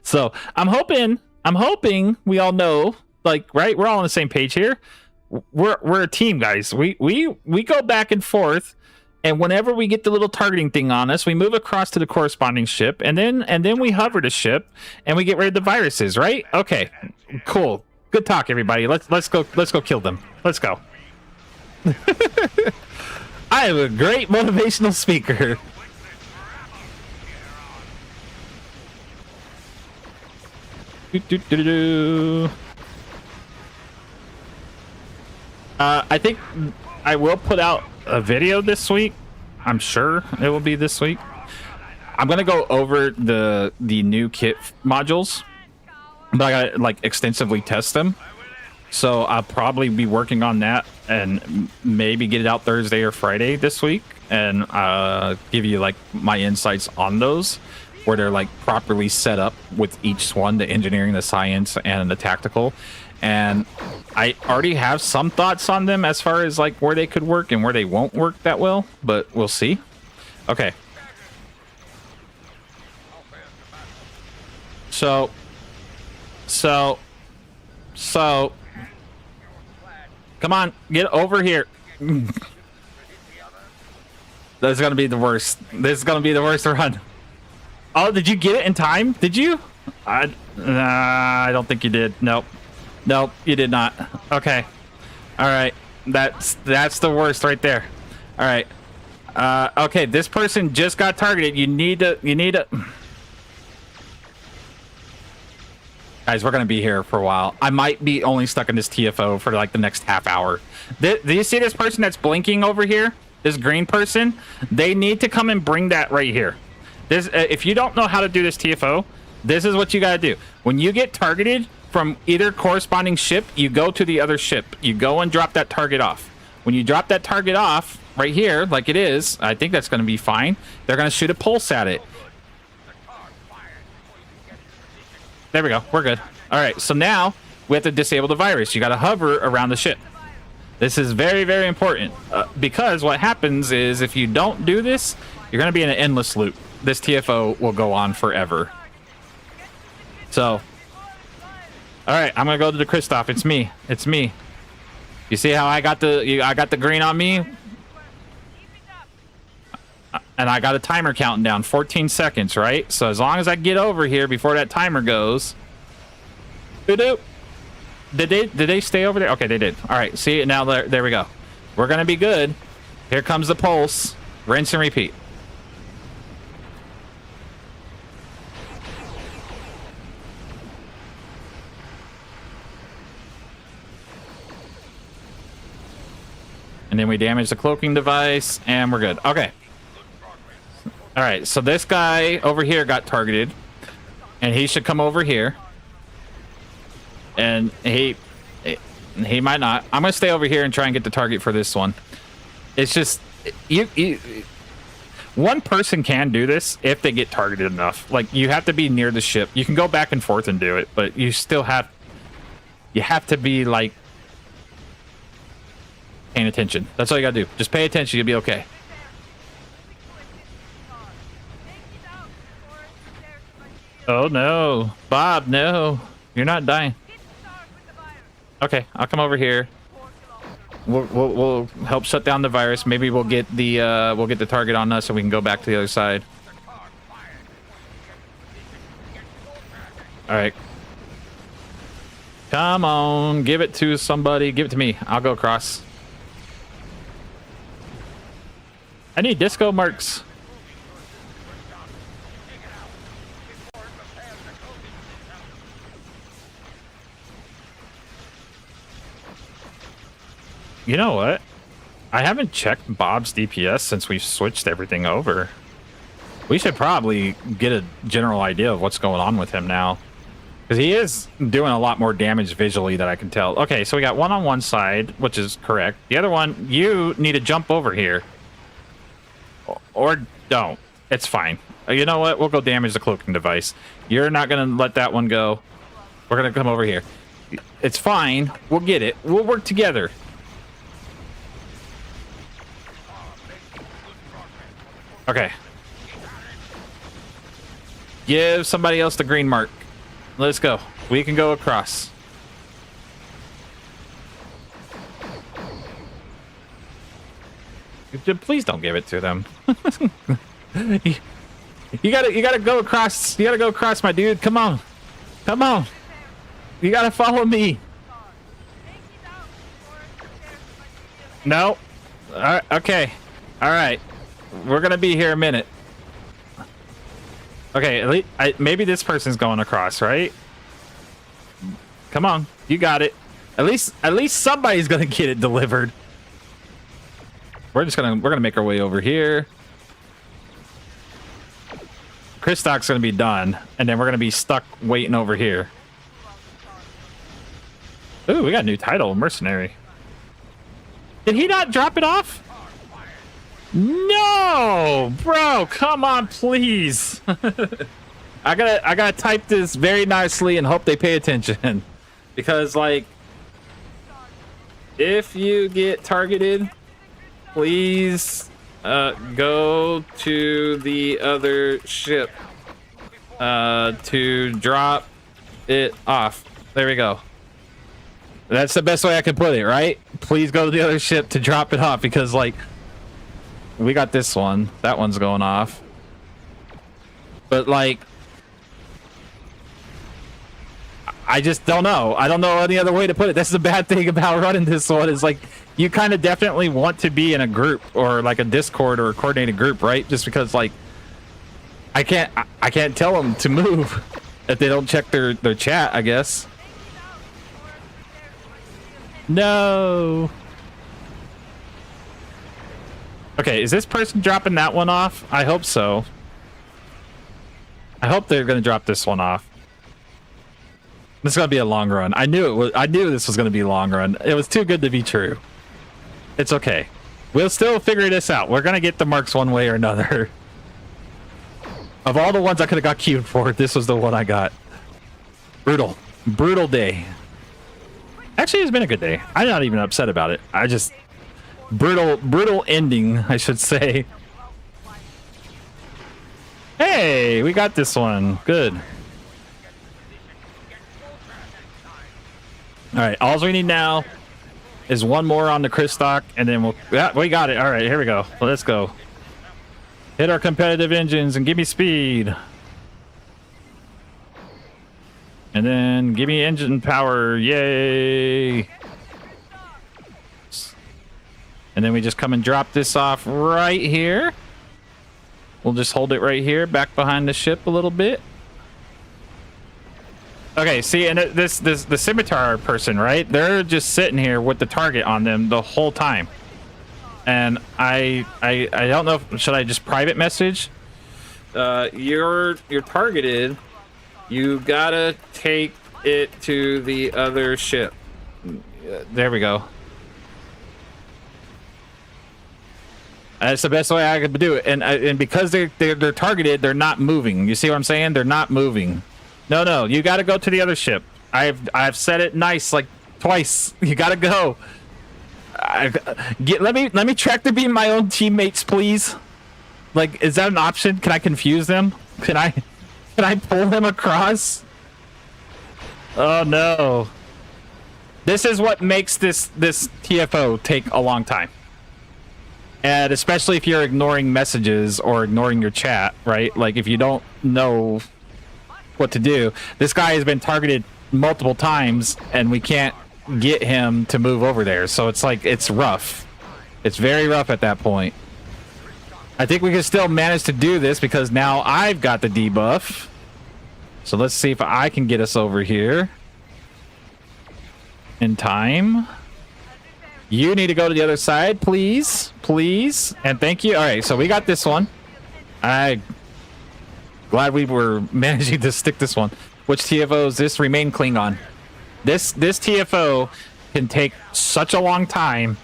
So I'm hoping we all know, like, right, we're all on the same page here. We're a team, guys. We go back and forth, and whenever we get the little targeting thing on us, we move across to the corresponding ship, and then we hover the ship and we get rid of the viruses, right? Okay, cool. Good talk, everybody. Let's go kill them. Let's go. I am a great motivational speaker. I think I will put out a video this week. I'm sure it will be this week. I'm gonna go over the new kit modules, but I gotta like extensively test them. So I'll probably be working on that and maybe get it out Thursday or Friday this week, and give you like my insights on those, where they're like properly set up with each one, the engineering, the science, and the tactical. And I already have some thoughts on them as far as like where they could work and where they won't work that well, but we'll see. Okay. So come on, get over here. This is gonna be the worst. This is gonna be the worst run. Oh, did you get it in time? Did you? I don't think you did. Nope, you did not. Okay, all right. That's the worst right there. All right. Okay, this person just got targeted. You need to. Guys, we're going to be here for a while. I might be only stuck in this TFO for like the next half hour. Do you see this person that's blinking over here? This green person? They need to come and bring that right here. This, if you don't know how to do this TFO, this is what you got to do. When you get targeted from either corresponding ship, you go to the other ship. You go and drop that target off. When you drop that target off right here, like it is, I think that's going to be fine. They're going to shoot a pulse at it. There we go. We're good. All right. So now we have to disable the virus. You got to hover around the ship. This is very, very important because what happens is if you don't do this, you're going to be in an endless loop. This TFO will go on forever. So, all right. I'm going to go to the Kristoff. It's me. It's me. You see how I got the green on me? And I got a timer counting down, 14 seconds, right? So as long as I get over here before that timer goes. Did they stay over there? Okay, they did. All right, see, now there we go. We're going to be good. Here comes the pulse. Rinse and repeat. And then we damage the cloaking device, and we're good. Okay. All right, so this guy over here got targeted, and he should come over here. And he might not. I'm gonna stay over here and try and get the target for this one. It's just one person can do this if they get targeted enough. Like, you have to be near the ship. You can go back and forth and do it, but you still have to be like paying attention. That's all you gotta do. Just pay attention. You'll be okay. Oh no, Bob, no, you're not dying. Okay, I'll come over here. We'll help shut down the virus. Maybe we'll get the target on us, and we can go back to the other side. All right, come on, give it to somebody. Give it to me. I'll go across. I need disco marks. You know what? I haven't checked Bob's DPS since we've switched everything over. We should probably get a general idea of what's going on with him now. Because he is doing a lot more damage visually that I can tell. Okay, so we got one on one side, which is correct. The other one, you need to jump over here. Or don't. It's fine. You know what? We'll go damage the cloaking device. You're not going to let that one go. We're going to come over here. It's fine. We'll get it. We'll work together. Okay. Give somebody else the green mark. Let's go. We can go across. Please don't give it to them. You gotta go across. You gotta go across, my dude. Come on. Come on. You gotta follow me. No. All right, okay. All right. We're gonna be here a minute. Okay, at least maybe this person's going across, right? Come on, you got it. At least somebody's gonna get it delivered. We're gonna make our way over here. Kristock's gonna be done, and then we're gonna be stuck waiting over here. Ooh, we got a new title, Mercenary. Did he not drop it off? No, bro, come on, please. I gotta type this very nicely and hope they pay attention. Because, like, if you get targeted, please go to the other ship to drop it off. There we go. That's the best way I can put it, right? Please go to the other ship to drop it off, because, like, we got this one. That one's going off. But, like, I just don't know. I don't know any other way to put it. That's the bad thing about running this one, is, like, you kind of definitely want to be in a group, or like a Discord or a coordinated group, right? Just because, like, I can't tell them to move if they don't check their chat, I guess. No. Okay, is this person dropping that one off? I hope so. I hope they're gonna drop this one off. This is gonna be a long run. I knew this was gonna be a long run. It was too good to be true. It's okay. We'll still figure this out. We're gonna get the marks one way or another. Of all the ones I could have got queued for, this was the one I got. Brutal. Brutal day. Actually, it's been a good day. I'm not even upset about it. I just... Brutal ending, I should say. Hey, we got this one. Good. All right, all we need now is one more on the Kristock, and then we got it. All right, here we go. Let's go. Hit our competitive engines and give me speed. And then give me engine power. Yay. And then we just come and drop this off right here. We'll just hold it right here, back behind the ship a little bit. Okay, see, and the scimitar person, right? They're just sitting here with the target on them the whole time. And I don't know if, should I just private message? You're targeted. You gotta take it to the other ship. There we go. That's the best way I could do it, and because they're targeted, they're not moving. You see what I'm saying? They're not moving. No, you got to go to the other ship. I've said it nice like twice. You got to go. Let me tractor beam my own teammates, please. Like, is that an option? Can I confuse them? Can I pull them across? Oh no. This is what makes this TFO take a long time. And especially if you're ignoring messages or ignoring your chat, right? Like, if you don't know what to do. This guy has been targeted multiple times, and we can't get him to move over there. So it's like, it's rough. It's very rough at that point. I think we can still manage to do this because now I've got the debuff. So let's see if I can get us over here in time. You need to go to the other side, please. Please. And thank you. All right, so we got this one. Glad we were managing to stick this one. Which TFO is this? Remain Klingon. This TFO can take such a long time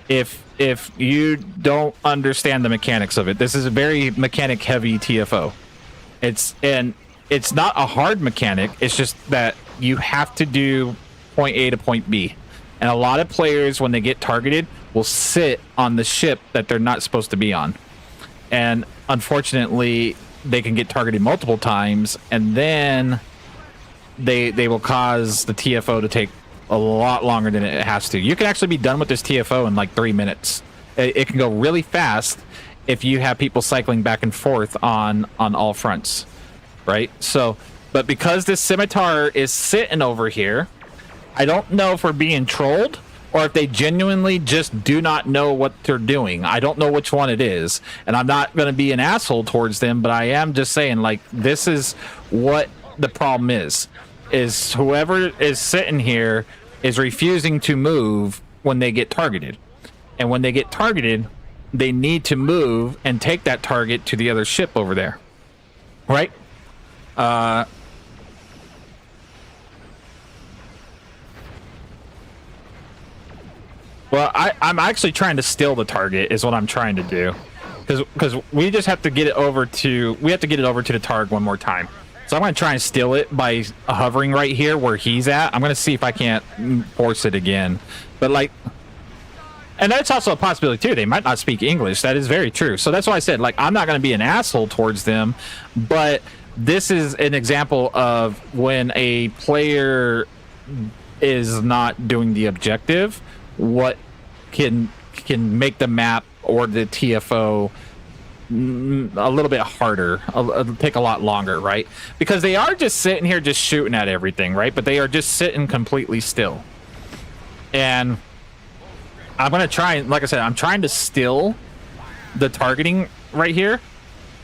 if you don't understand the mechanics of it. This is a very mechanic heavy TFO. It's not a hard mechanic. It's just that you have to do point A to point B. And a lot of players, when they get targeted, will sit on the ship that they're not supposed to be on. And unfortunately, they can get targeted multiple times, and then they will cause the TFO to take a lot longer than it has to. You can actually be done with this TFO in like 3 minutes. It can go really fast if you have people cycling back and forth on all fronts, right? So, but because this scimitar is sitting over here, I don't know if we're being trolled or if they genuinely just do not know what they're doing. I don't know which one it is, and I'm not going to be an asshole towards them, but I am just saying, like, this is what the problem is whoever is sitting here is refusing to move when they get targeted. And when they get targeted, they need to move and take that target to the other ship over there. Right? Well, I'm actually trying to steal the target is what I'm trying to do. Because we just have to get it over to the target one more time. So I'm going to try and steal it by hovering right here where he's at. I'm going to see if I can't force it again. But like, and that's also a possibility too. They might not speak English. That is very true. So that's why I said, like, I'm not going to be an asshole towards them. But this is an example of when a player is not doing the objective, what can make the map or the TFO a little bit harder, take a lot longer, right? Because they are just sitting here just shooting at everything, right? But they are just sitting completely still. And I'm going to try, and like I said, I'm trying to steal the targeting right here,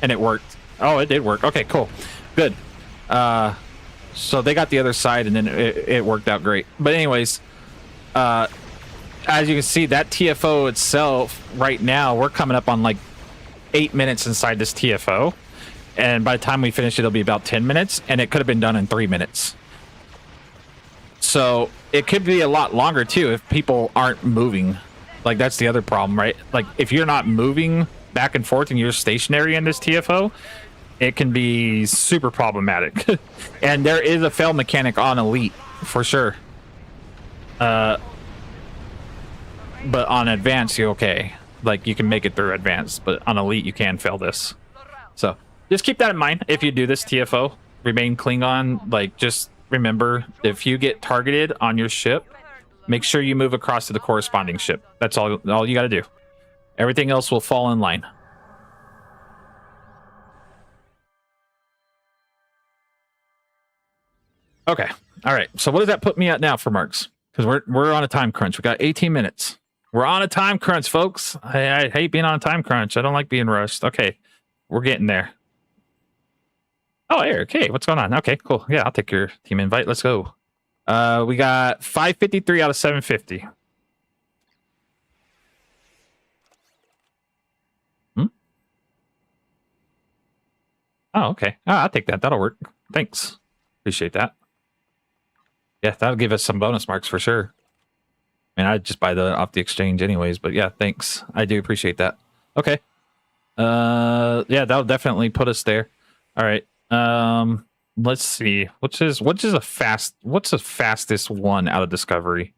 and it worked. Oh, it did work. Okay, cool. Good. So they got the other side, and then it worked out great. But anyways, as you can see, that TFO itself, right now, we're coming up on like 8 minutes inside this TFO, and by the time we finish it'll be about 10 minutes, and it could have been done in 3 minutes. So it could be a lot longer too if people aren't moving. Like, that's the other problem, right? Like, if you're not moving back and forth and you're stationary in this TFO, it can be super problematic. And there is a fail mechanic on Elite for sure, but on Advanced you're okay. Like, you can make it through Advanced, but on Elite you can fail this. So just keep that in mind if you do this TFO. Remain Klingon. Like, just remember, if you get targeted on your ship, make sure you move across to the corresponding ship. That's all you got to do. Everything else will fall in line. Okay. All right. So what does that put me at now for marks? Because we're on a time crunch. We got 18 minutes. We're on a time crunch, folks. I hate being on a time crunch. I don't like being rushed. Okay, we're getting there. Oh, Eric. Hey, what's going on? Okay, cool. Yeah, I'll take your team invite. Let's go. We got 553 out of 750. Oh, okay. Oh, I'll take that. That'll work. Thanks. Appreciate that. Yeah, that'll give us some bonus marks for sure. And I'd just buy off the exchange anyways, but yeah, thanks. I do appreciate that. Okay. Yeah, that'll definitely put us there. All right. Let's see. What's the fastest one out of Discovery?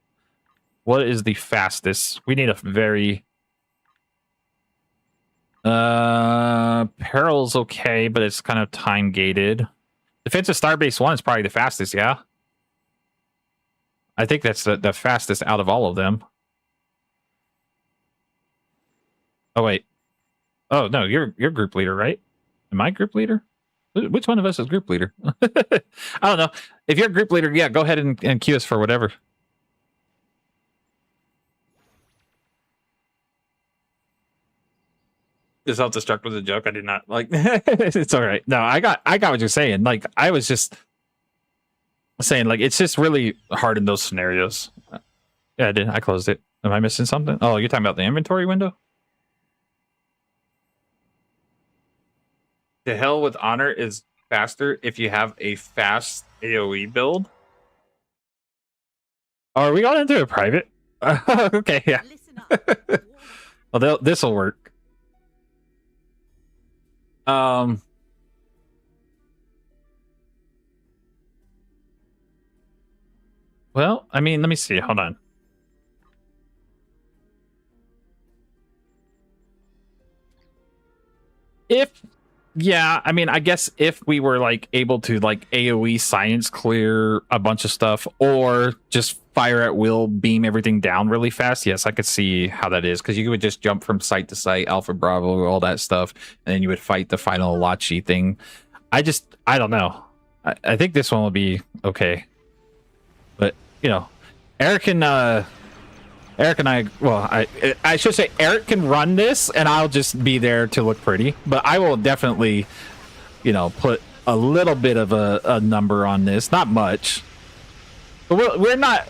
What is the fastest? We need a very Peril's okay, but it's kind of time gated. Defensive Starbase 1 is probably the fastest, yeah. I think that's the fastest out of all of them. Oh wait. Oh no, you're group leader, right? Am I group leader? Which one of us is group leader? I don't know. If you're group leader, yeah, go ahead and queue us for whatever. The self-destruct was a joke. I did not like. It's all right. No, I got what you're saying. Like, I was just saying, like, it's just really hard in those scenarios. Yeah, I did. I closed it. Am I missing something? Oh, you're talking about the inventory window? To hell with honor is faster if you have a fast AoE build. Oh, are we going into a private? Okay, yeah. Listen up. Well, this will work. Well, I mean, let me see. Hold on. Yeah, I mean, I guess if we were like able to like AoE science clear a bunch of stuff or just fire at will, beam everything down really fast, yes, I could see how that is, because you would just jump from site to site, Alpha Bravo, all that stuff, and then you would fight the final Lachi thing. I don't know. I think this one will be okay. But, you know, Eric and I, well, I should say Eric can run this, and I'll just be there to look pretty. But I will definitely, you know, put a little bit of a number on this, not much. But we're not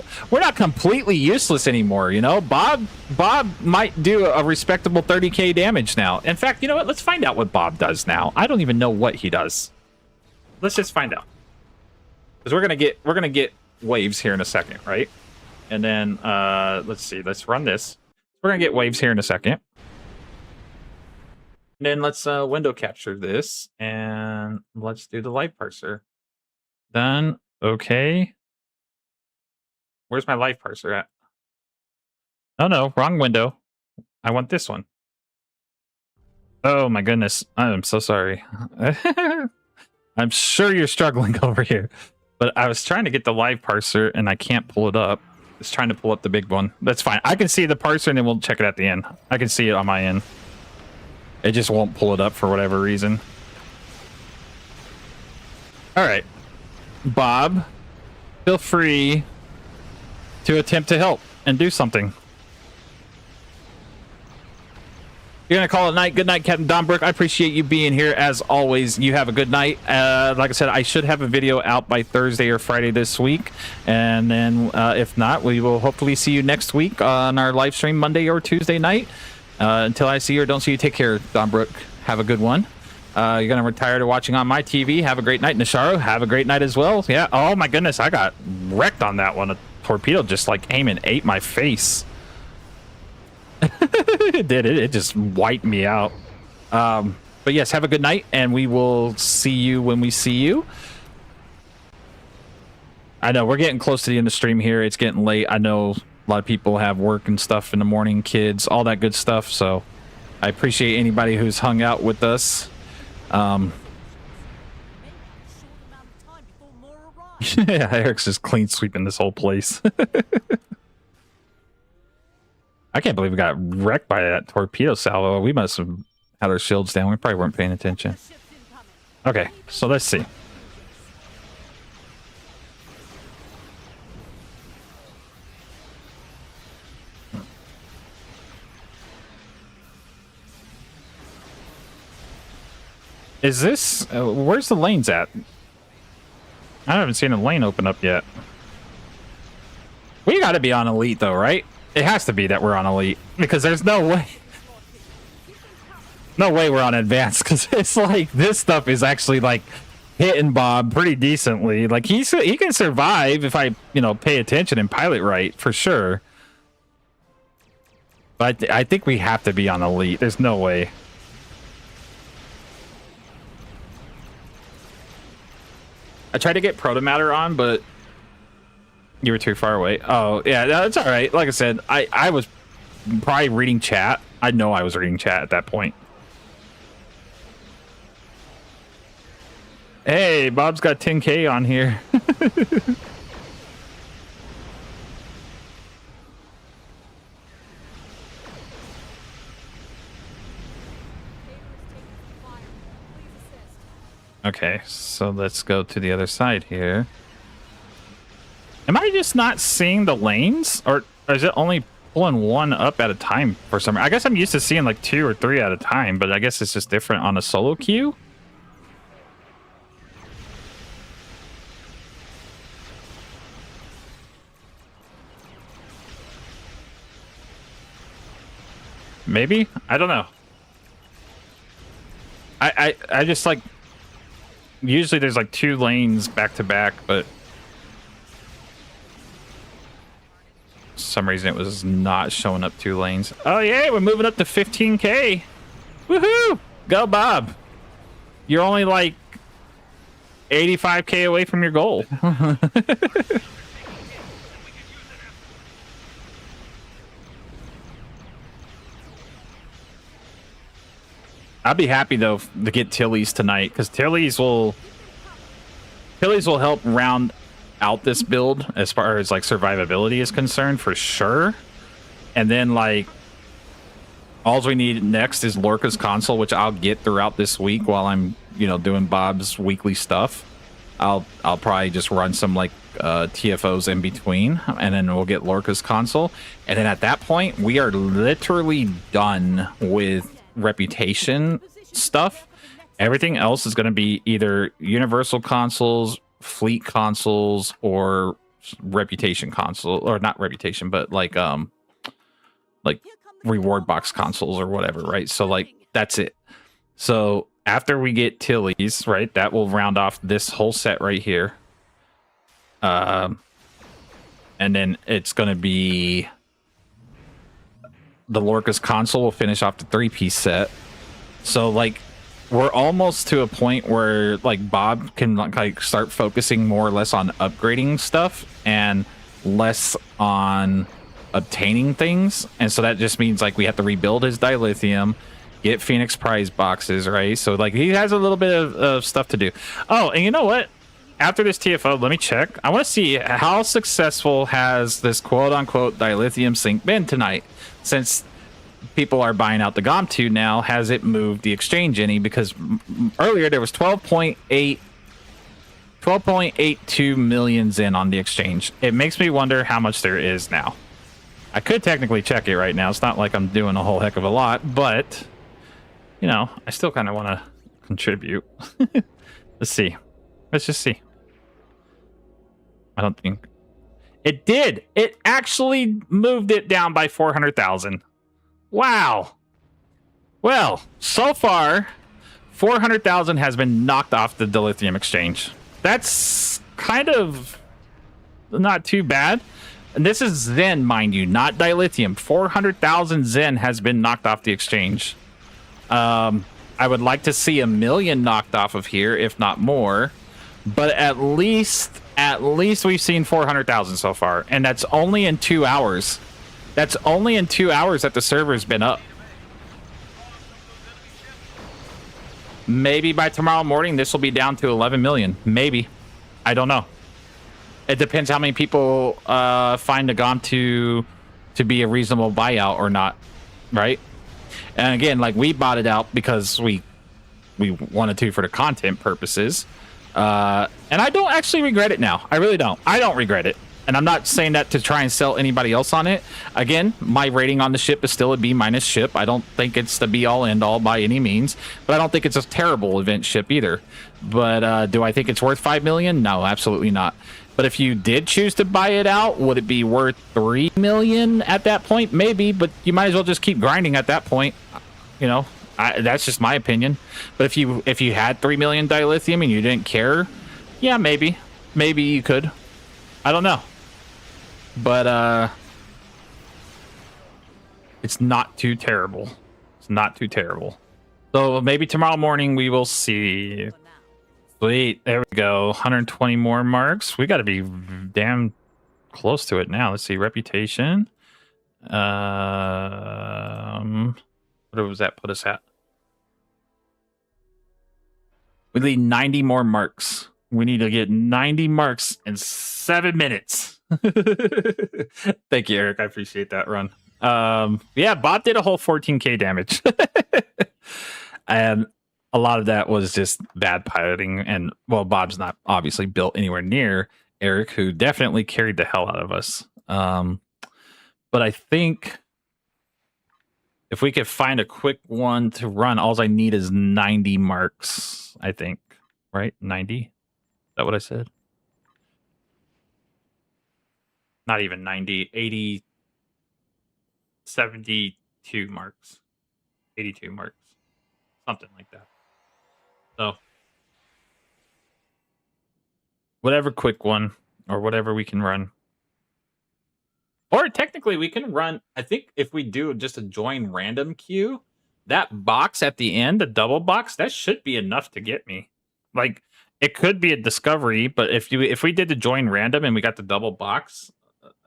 completely useless anymore, you know. Bob might do a respectable 30k damage now. In fact, you know what? Let's find out what Bob does now. I don't even know what he does. Let's just find out, because we're gonna get waves here in a second, right? And then let's see, let's run this. We're gonna get waves here in a second. And then let's window capture this, and let's do the live parser. Done. Okay. Where's my live parser at? Oh no, wrong window. I want this one. Oh my goodness. I'm so sorry. I'm sure you're struggling over here. But I was trying to get the live parser and I can't pull it up. It's trying to pull up the big one. That's fine. I can see the parser and then we'll check it at the end. I can see it on my end. It just won't pull it up for whatever reason. All right. Bob, feel free to attempt to help and do something. You're gonna call it night. Good night, Captain Donbrook. I appreciate you being here as always. You have a good night. Like I said, I should have a video out by Thursday or Friday this week, and then if not, we will hopefully see you next week on our live stream Monday or Tuesday night. Until I see you or don't see you, take care, Donbrook. Have a good one. You're gonna retire to watching on my TV. Have a great night, Nisharo. Have a great night as well. Yeah. Oh my goodness, I got wrecked on that one. A torpedo just like came and ate my face. It did. It just wiped me out. But yes, have a good night, and we will see you when we see you. I know we're getting close to the end of the stream here. It's getting late. I know a lot of people have work and stuff in the morning, kids, all that good stuff. So I appreciate anybody who's hung out with us. Yeah, Eric's just clean sweeping this whole place. I can't believe we got wrecked by that torpedo salvo. We must have had our shields down. We probably weren't paying attention. Okay, so let's see. Is this... where's the lanes at? I haven't seen a lane open up yet. We gotta be on Elite though, right? It has to be that we're on Elite, because there's no way we're on Advanced, because it's like this stuff is actually like hitting Bob pretty decently. Like he can survive if I, you know, pay attention and pilot right, for sure. But I think we have to be on Elite. There's no way. I tried to get Protomatter on, but you were too far away. Oh, yeah, that's all right. Like I said, I was probably reading chat. I know I was reading chat at that point. Hey, Bob's got 10K on here. Okay, so let's go to the other side here. Am I just not seeing the lanes, or is it only pulling one up at a time for some? I guess I'm used to seeing like 2 or 3 at a time, but I guess it's just different on a solo queue. Maybe? I don't know. I just like usually there's like 2 lanes back to back, but for some reason it was not showing up 2 lanes. Oh yeah, we're moving up to 15K. Woohoo! Go Bob. You're only like 85K away from your goal. I'd be happy though to get Tilly's tonight, because Tilly's will help round out this build as far as like survivability is concerned for sure. And then like all we need next is Lorca's console, which I'll get throughout this week while I'm, you know, doing Bob's weekly stuff. I'll probably just run some like TFOs in between, and then we'll get Lorca's console. And then at that point, we are literally done with reputation stuff. Everything else is going to be either universal consoles, fleet consoles, or reputation console, or not reputation, but like reward box consoles or whatever, right? So like that's it. So after we get Tilly's, right, that will round off this whole set right here. And then it's going to be the Lorca's console will finish off the 3-piece set. So like we're almost to a point where like Bob can like start focusing more or less on upgrading stuff and less on obtaining things. And so that just means like we have to rebuild his dilithium, get Phoenix prize boxes, right? So like he has a little bit of stuff to do. Oh, and you know what? After this TFO, let me check. I want to see how successful has this quote-unquote dilithium sink been tonight. Since people are buying out the Gomtuu now, has it moved the exchange any? Because earlier there was 12.82 million Zen on the exchange. It makes me wonder how much there is now. I could technically check it right now. It's not like I'm doing a whole heck of a lot, but you know, I still kind of want to contribute. Let's see. Let's just see. I don't think it did. It actually moved it down by 400,000. Wow. Well, so far, 400,000 has been knocked off the dilithium exchange. That's kind of not too bad. And this is Zen, mind you, not dilithium. 400,000 Zen has been knocked off the exchange. I would like to see 1 million knocked off of here, if not more. But at least we've seen 400,000 so far, and that's only in 2 hours. That's only in 2 hours that the server's been up. Maybe by tomorrow morning, this will be down to 11 million. Maybe. I don't know. It depends how many people find the Gomtuu to be a reasonable buyout or not, right? And again, like we bought it out because we wanted to for the content purposes. And I don't actually regret it now. I really don't. I don't regret it. And I'm not saying that to try and sell anybody else on it. Again, my rating on the ship is still a B- ship. I don't think it's the be all end all by any means, but I don't think it's a terrible event ship either. But do I think it's worth 5 million? No, absolutely not. But if you did choose to buy it out, would it be worth 3 million at that point? Maybe, but you might as well just keep grinding at that point. You know, that's just my opinion. But if you had 3 million dilithium and you didn't care, yeah, maybe you could. I don't know. But it's not too terrible. It's not too terrible. So maybe tomorrow morning we will see. Sweet, there we go. 120 more marks. We got to be damn close to it now. Let's see, reputation. What was that put us at? We need 90 more marks. We need to get 90 marks in 7 minutes. Thank you, Eric. I appreciate that run. Yeah, Bob did a whole 14k damage. And a lot of that was just bad piloting. And well, Bob's not obviously built anywhere near Eric, who definitely carried the hell out of us. But I think if we could find a quick one to run, all I need is 90 marks, I think. Right? 90? Is that what I said? Not even 90, 80, 72 marks. 82 marks. Something like that. So Whatever quick one or whatever we can run. Or technically we can run, I think if we do just a join random queue, that box at the end, the double box, that should be enough to get me. Like, it could be a discovery, but if we did the join random and we got the double box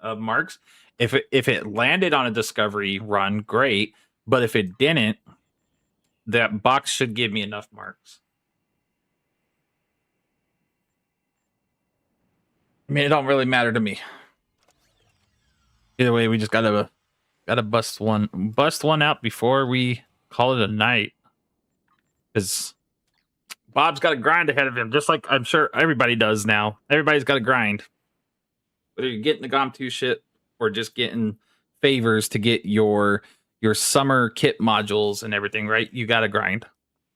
marks, if it landed on a discovery run, great. But if it didn't, that box should give me enough marks. I mean, it don't really matter to me. Either way, we just gotta bust one out before we call it a night. Because Bob's got a grind ahead of him, just like I'm sure everybody does now. Everybody's got to grind. Whether you're getting the Gomtuu shit or just getting favors to get your summer kit modules and everything, right? You got to grind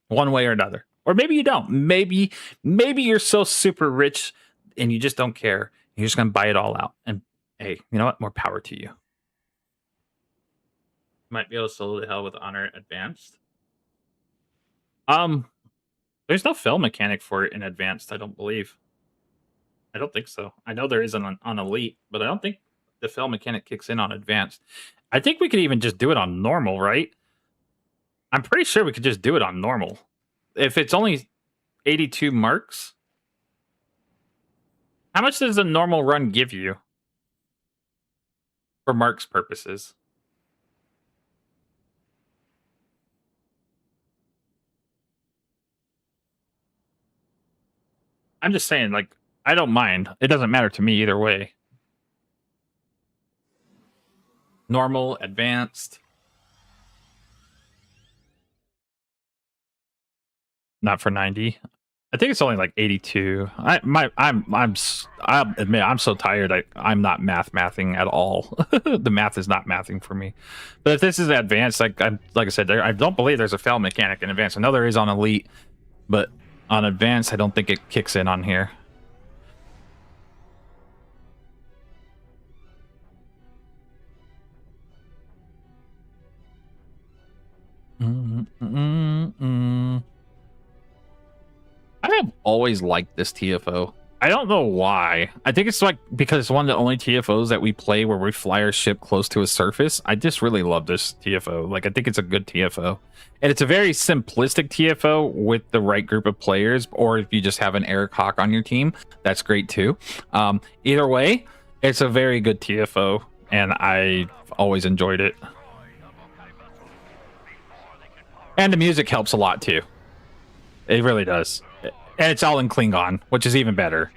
one way or another. Or maybe you don't. Maybe you're so super rich and you just don't care. You're just going to buy it all out. And hey, you know what? More power to you. Might be able to solo the hell with Honor Advanced. There's no fill mechanic for it in Advanced, I don't believe. I don't think so. I know there is on Elite, but I don't think the fill mechanic kicks in on Advanced. I think we could even just do it on normal, right? I'm pretty sure we could just do it on normal. If it's only 82 marks. How much does a normal run give you? For marks purposes. I'm just saying, like, I don't mind. It doesn't matter to me either way. Normal, advanced. Not for 90. I think it's only like 82. I'll admit I'm so tired. I'm not mathing at all. The math is not mathing for me. But if this is advanced, like I said, I don't believe there's a fail mechanic in advanced. I know there is on Elite, but on advanced, I don't think it kicks in on here. I have always liked this TFO. I don't know why. I think it's like because it's one of the only TFOs that we play where we fly our ship close to a surface. I just really love this TFO. Like, I think it's a good TFO. And it's a very simplistic TFO with the right group of players, or if you just have an Eric Hawk on your team, that's great too. Either way, it's a very good TFO, and I've always enjoyed it. And the music helps a lot too. It really does. And it's all in Klingon, which is even better.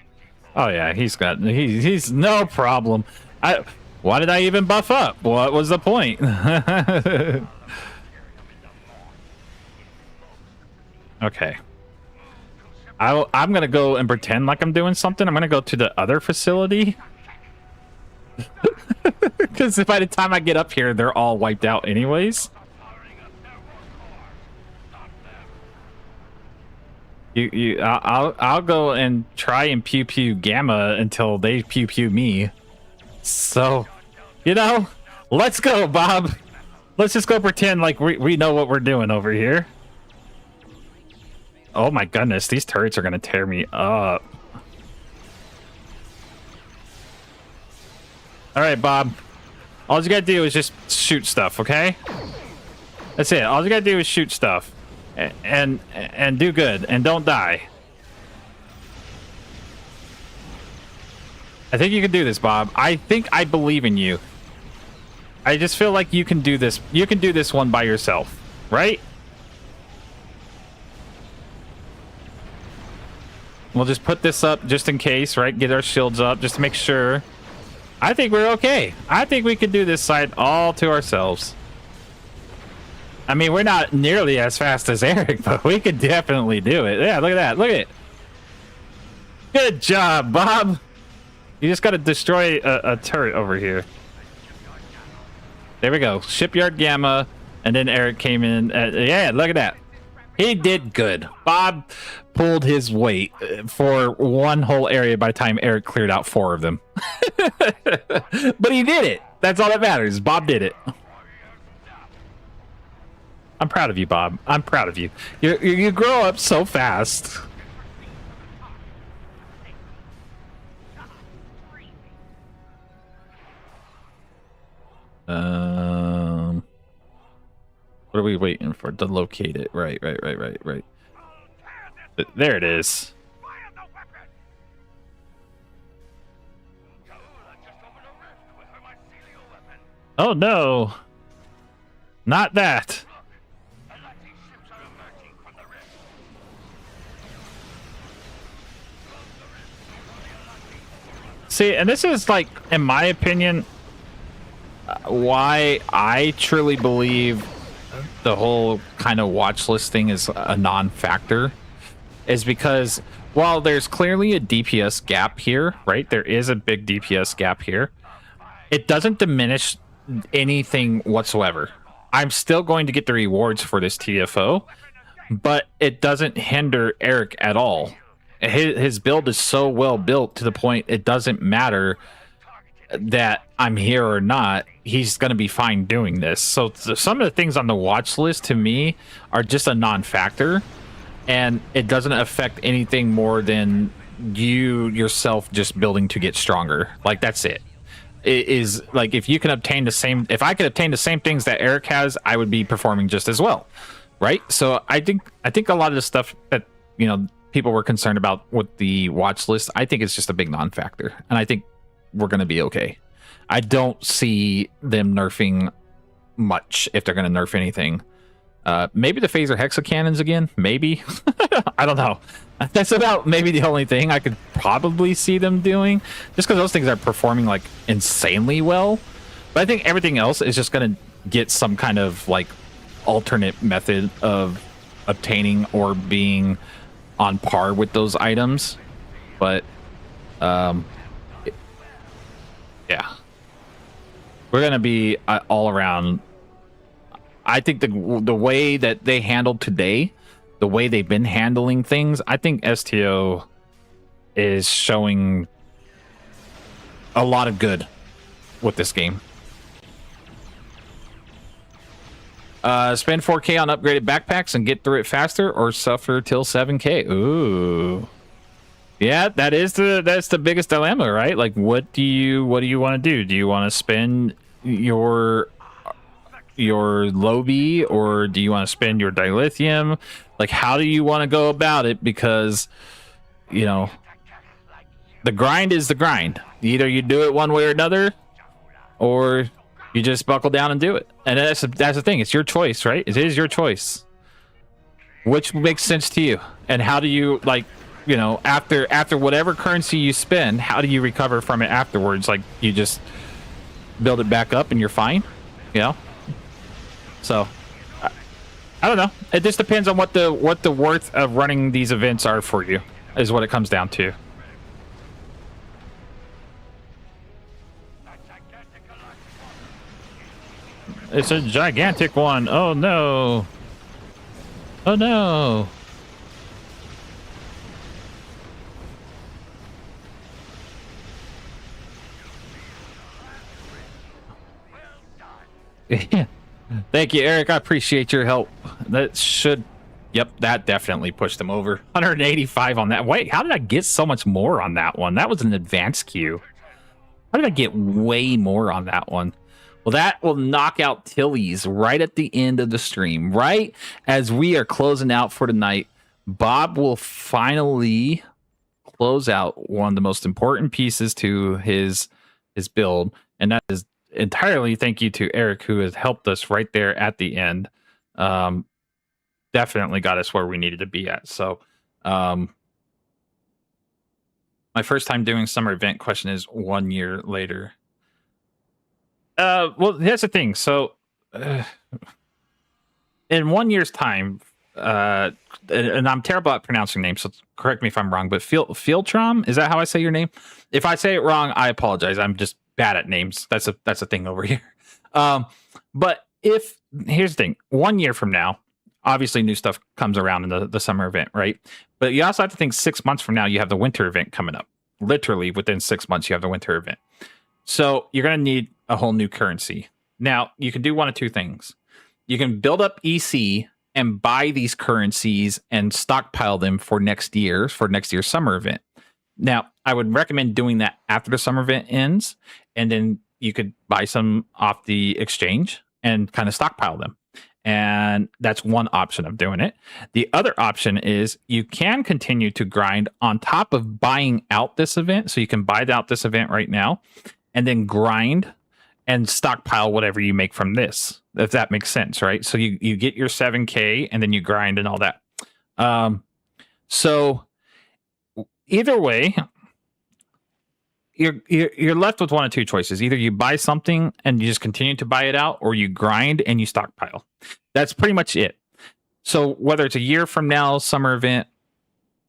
Oh yeah, he's no problem. Why did I even buff up? What was the point? Okay. I'm gonna go and pretend like I'm doing something. I'm gonna go to the other facility. Because by the time I get up here, they're all wiped out anyways. I'll go and try and pew pew Gamma until they pew pew me. So, you know, let's go, Bob. Let's just go pretend like we know what we're doing over here. Oh my goodness, these turrets are gonna tear me up. All right, Bob. All you gotta do is just shoot stuff, okay? That's it. All you gotta do is shoot stuff. And do good and don't die. I think you can do this, Bob. I think I believe in you. I just feel like you can do this. You can do this one by yourself, right? We'll just put this up just in case, right? Get our shields up just to make sure. I think we're okay. I think we could do this side all to ourselves. I mean, we're not nearly as fast as Eric, but we could definitely do it. Yeah, look at that. Look at it. Good job, Bob. You just got to destroy a turret over here. There we go. Shipyard Gamma. And then Eric came in. Yeah, look at that. He did good. Bob pulled his weight for one whole area by the time Eric cleared out 4 of them. But he did it. That's all that matters. Bob did it. I'm proud of you, Bob. I'm proud of you. You grow up so fast. What are we waiting for to locate it? Right. There it is. Oh no! Not that! See, and this is like, in my opinion, why I truly believe the whole kind of watch list thing is a non-factor, is because while there's clearly a DPS gap here, right? There is a big DPS gap here. It doesn't diminish anything whatsoever. I'm still going to get the rewards for this TFO, but it doesn't hinder Eric at all. His build is so well built to the point it doesn't matter that I'm here or not. He's going to be fine doing this. So some of the things on the watch list to me are just a non-factor, and it doesn't affect anything more than you yourself just building to get stronger. Like, that's it. It is like, if you can obtain the same, if I could obtain the same things that Eric has, I would be performing just as well, right? So I think a lot of the stuff that, you know, people were concerned about with the watch list, I think it's just a big non-factor, and I think we're going to be okay. I don't see them nerfing much, if they're going to nerf anything. Maybe the phaser hexacannons again, maybe. I don't know. That's about maybe the only thing I could probably see them doing, just because those things are performing like insanely well. But I think everything else is just going to get some kind of like alternate method of obtaining or being on par with those items. But yeah, we're going to be all around. I think the way that they handled today, the way they've been handling things, I think STO is showing a lot of good with this game. Spend 4K on upgraded backpacks and get through it faster, or suffer till 7K. Ooh, yeah, that's the biggest dilemma, right? Like, what do you want to do? Do you want to spend your Lobby, or do you want to spend your dilithium? Like, how do you want to go about it? Because, you know, the grind is the grind. Either you do it one way or another, or you just buckle down and do it. And that's the thing. It's your choice, right? It is your choice. Which makes sense to you? And how do you, like, you know, after whatever currency you spend, how do you recover from it afterwards? Like, you just build it back up and you're fine, you know? So I don't know. It just depends on what the worth of running these events are for you, is what it comes down to. It's a gigantic one. Oh no. Oh no. Yeah. Thank you, Eric. I appreciate your help. That should... Yep, that definitely pushed them over. 185 on that. Wait, how did I get so much more on that one? That was an advanced queue. How did I get way more on that one? Well, that will knock out Tilly's right at the end of the stream. Right as we are closing out for tonight, Bob will finally close out one of the most important pieces to his build, and that is entirely thank you to Eric, who has helped us right there at the end. Definitely got us where we needed to be at. So my first time doing summer event question is 1 year later. Well, here's the thing. So in 1 year's time, and I'm terrible at pronouncing names, so correct me if I'm wrong, but Fieldtrom, is that how I say your name? If I say it wrong, I apologize. I'm just bad at names. That's a thing over here. But here's the thing, 1 year from now, obviously new stuff comes around in the summer event, right? But you also have to think 6 months from now, you have the winter event coming up. Literally within 6 months, you have the winter event. So you're going to need a whole new currency. Now, you can do one of two things. You can build up EC and buy these currencies and stockpile them for next year's summer event. Now, I would recommend doing that after the summer event ends, and then you could buy some off the exchange and kind of stockpile them. And that's one option of doing it. The other option is you can continue to grind on top of buying out this event. So you can buy out this event right now and then grind and stockpile whatever you make from this, if that makes sense, right? So you get your 7K and then you grind and all that. So either way, you're left with one of two choices. Either you buy something and you just continue to buy it out, or you grind and you stockpile. That's pretty much it. So whether it's a year from now, summer event,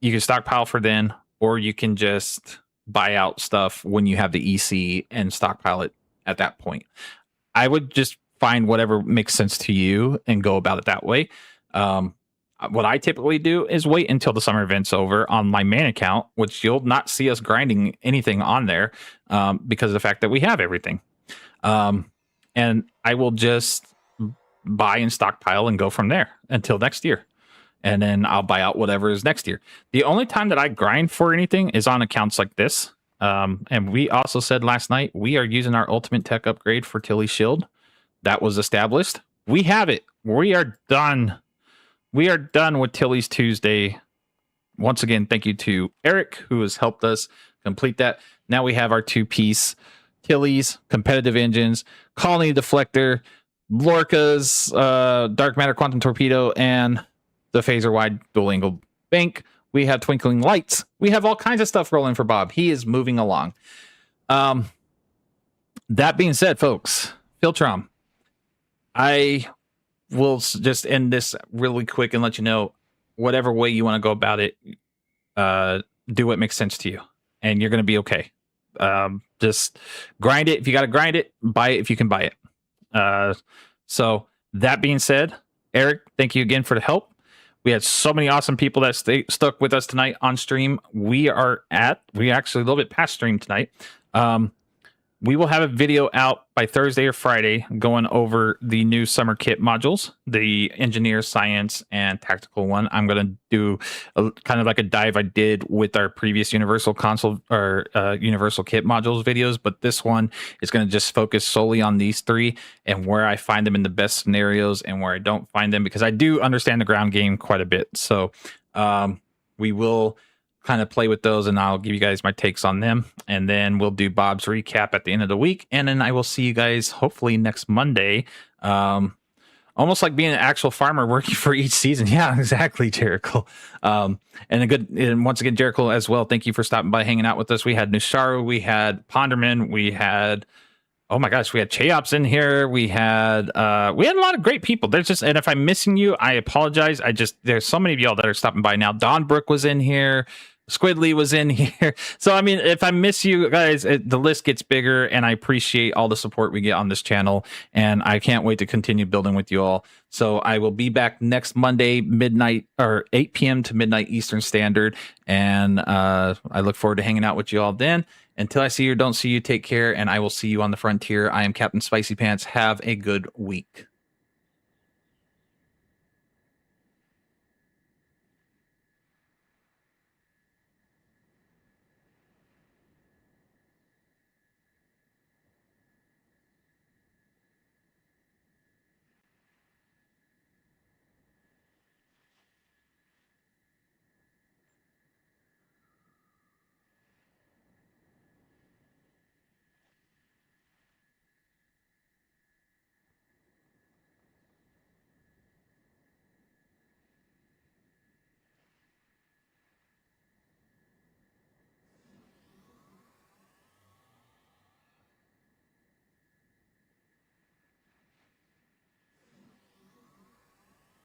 you can stockpile for then, or you can just buy out stuff when you have the EC and stockpile it at that point. I would just find whatever makes sense to you and go about it that way. What I typically do is wait until the summer event's over on my main account, which you'll not see us grinding anything on there because of the fact that we have everything. And I will just buy and stockpile and go from there until next year. And then I'll buy out whatever is next year. The only time that I grind for anything is on accounts like this. And we also said last night, we are using our ultimate tech upgrade for Tilly's Shield. That was established. We have it. We are done. We are done with Tilly's Tuesday. Once again, thank you to Eric, who has helped us complete that. Now we have our two-piece Tilly's, competitive engines, colony deflector, Lorca's dark matter quantum torpedo, and the phaser wide dual angle bank. We have twinkling lights. We have all kinds of stuff rolling for Bob. He is moving along. That being said, folks, Filtrum, I will just end this really quick and let you know whatever way you want to go about it, do what makes sense to you, and you're going to be okay. Just grind it if you got to grind it. Buy it if you can buy it. So that being said, Eric, thank you again for the help. We had so many awesome people that stuck with us tonight on stream. We actually a little bit past stream tonight. We will have a video out by Thursday or Friday going over the new summer kit modules, the engineer, science, and tactical one. I'm going to do kind of like a dive I did with our previous universal console or universal kit modules videos, but this one is going to just focus solely on these three and where I find them in the best scenarios and where I don't find them, because I do understand the ground game quite a bit. So we will kind of play with those, and I'll give you guys my takes on them, and then we'll do Bob's recap at the end of the week, and then I will see you guys hopefully next Monday. Almost like being an actual farmer working for each season. Yeah, exactly, Jericho. And once again, Jericho as well, thank you for stopping by, hanging out with us. We had Nusharu, we had Ponderman, we had, oh my gosh, we had Cheops in here. We had a lot of great people. There's just, and if I'm missing you, I apologize. There's so many of y'all that are stopping by now. Don Brook was in here. Squidly was in here. So, I mean, if I miss you guys, the list gets bigger, and I appreciate all the support we get on this channel, and I can't wait to continue building with you all. So I will be back next Monday, midnight or 8 p.m. to midnight Eastern Standard, and I look forward to hanging out with you all then. Until I see you or don't see you, take care, and I will see you on the frontier. I am Captain Spicy Pants. Have a good week.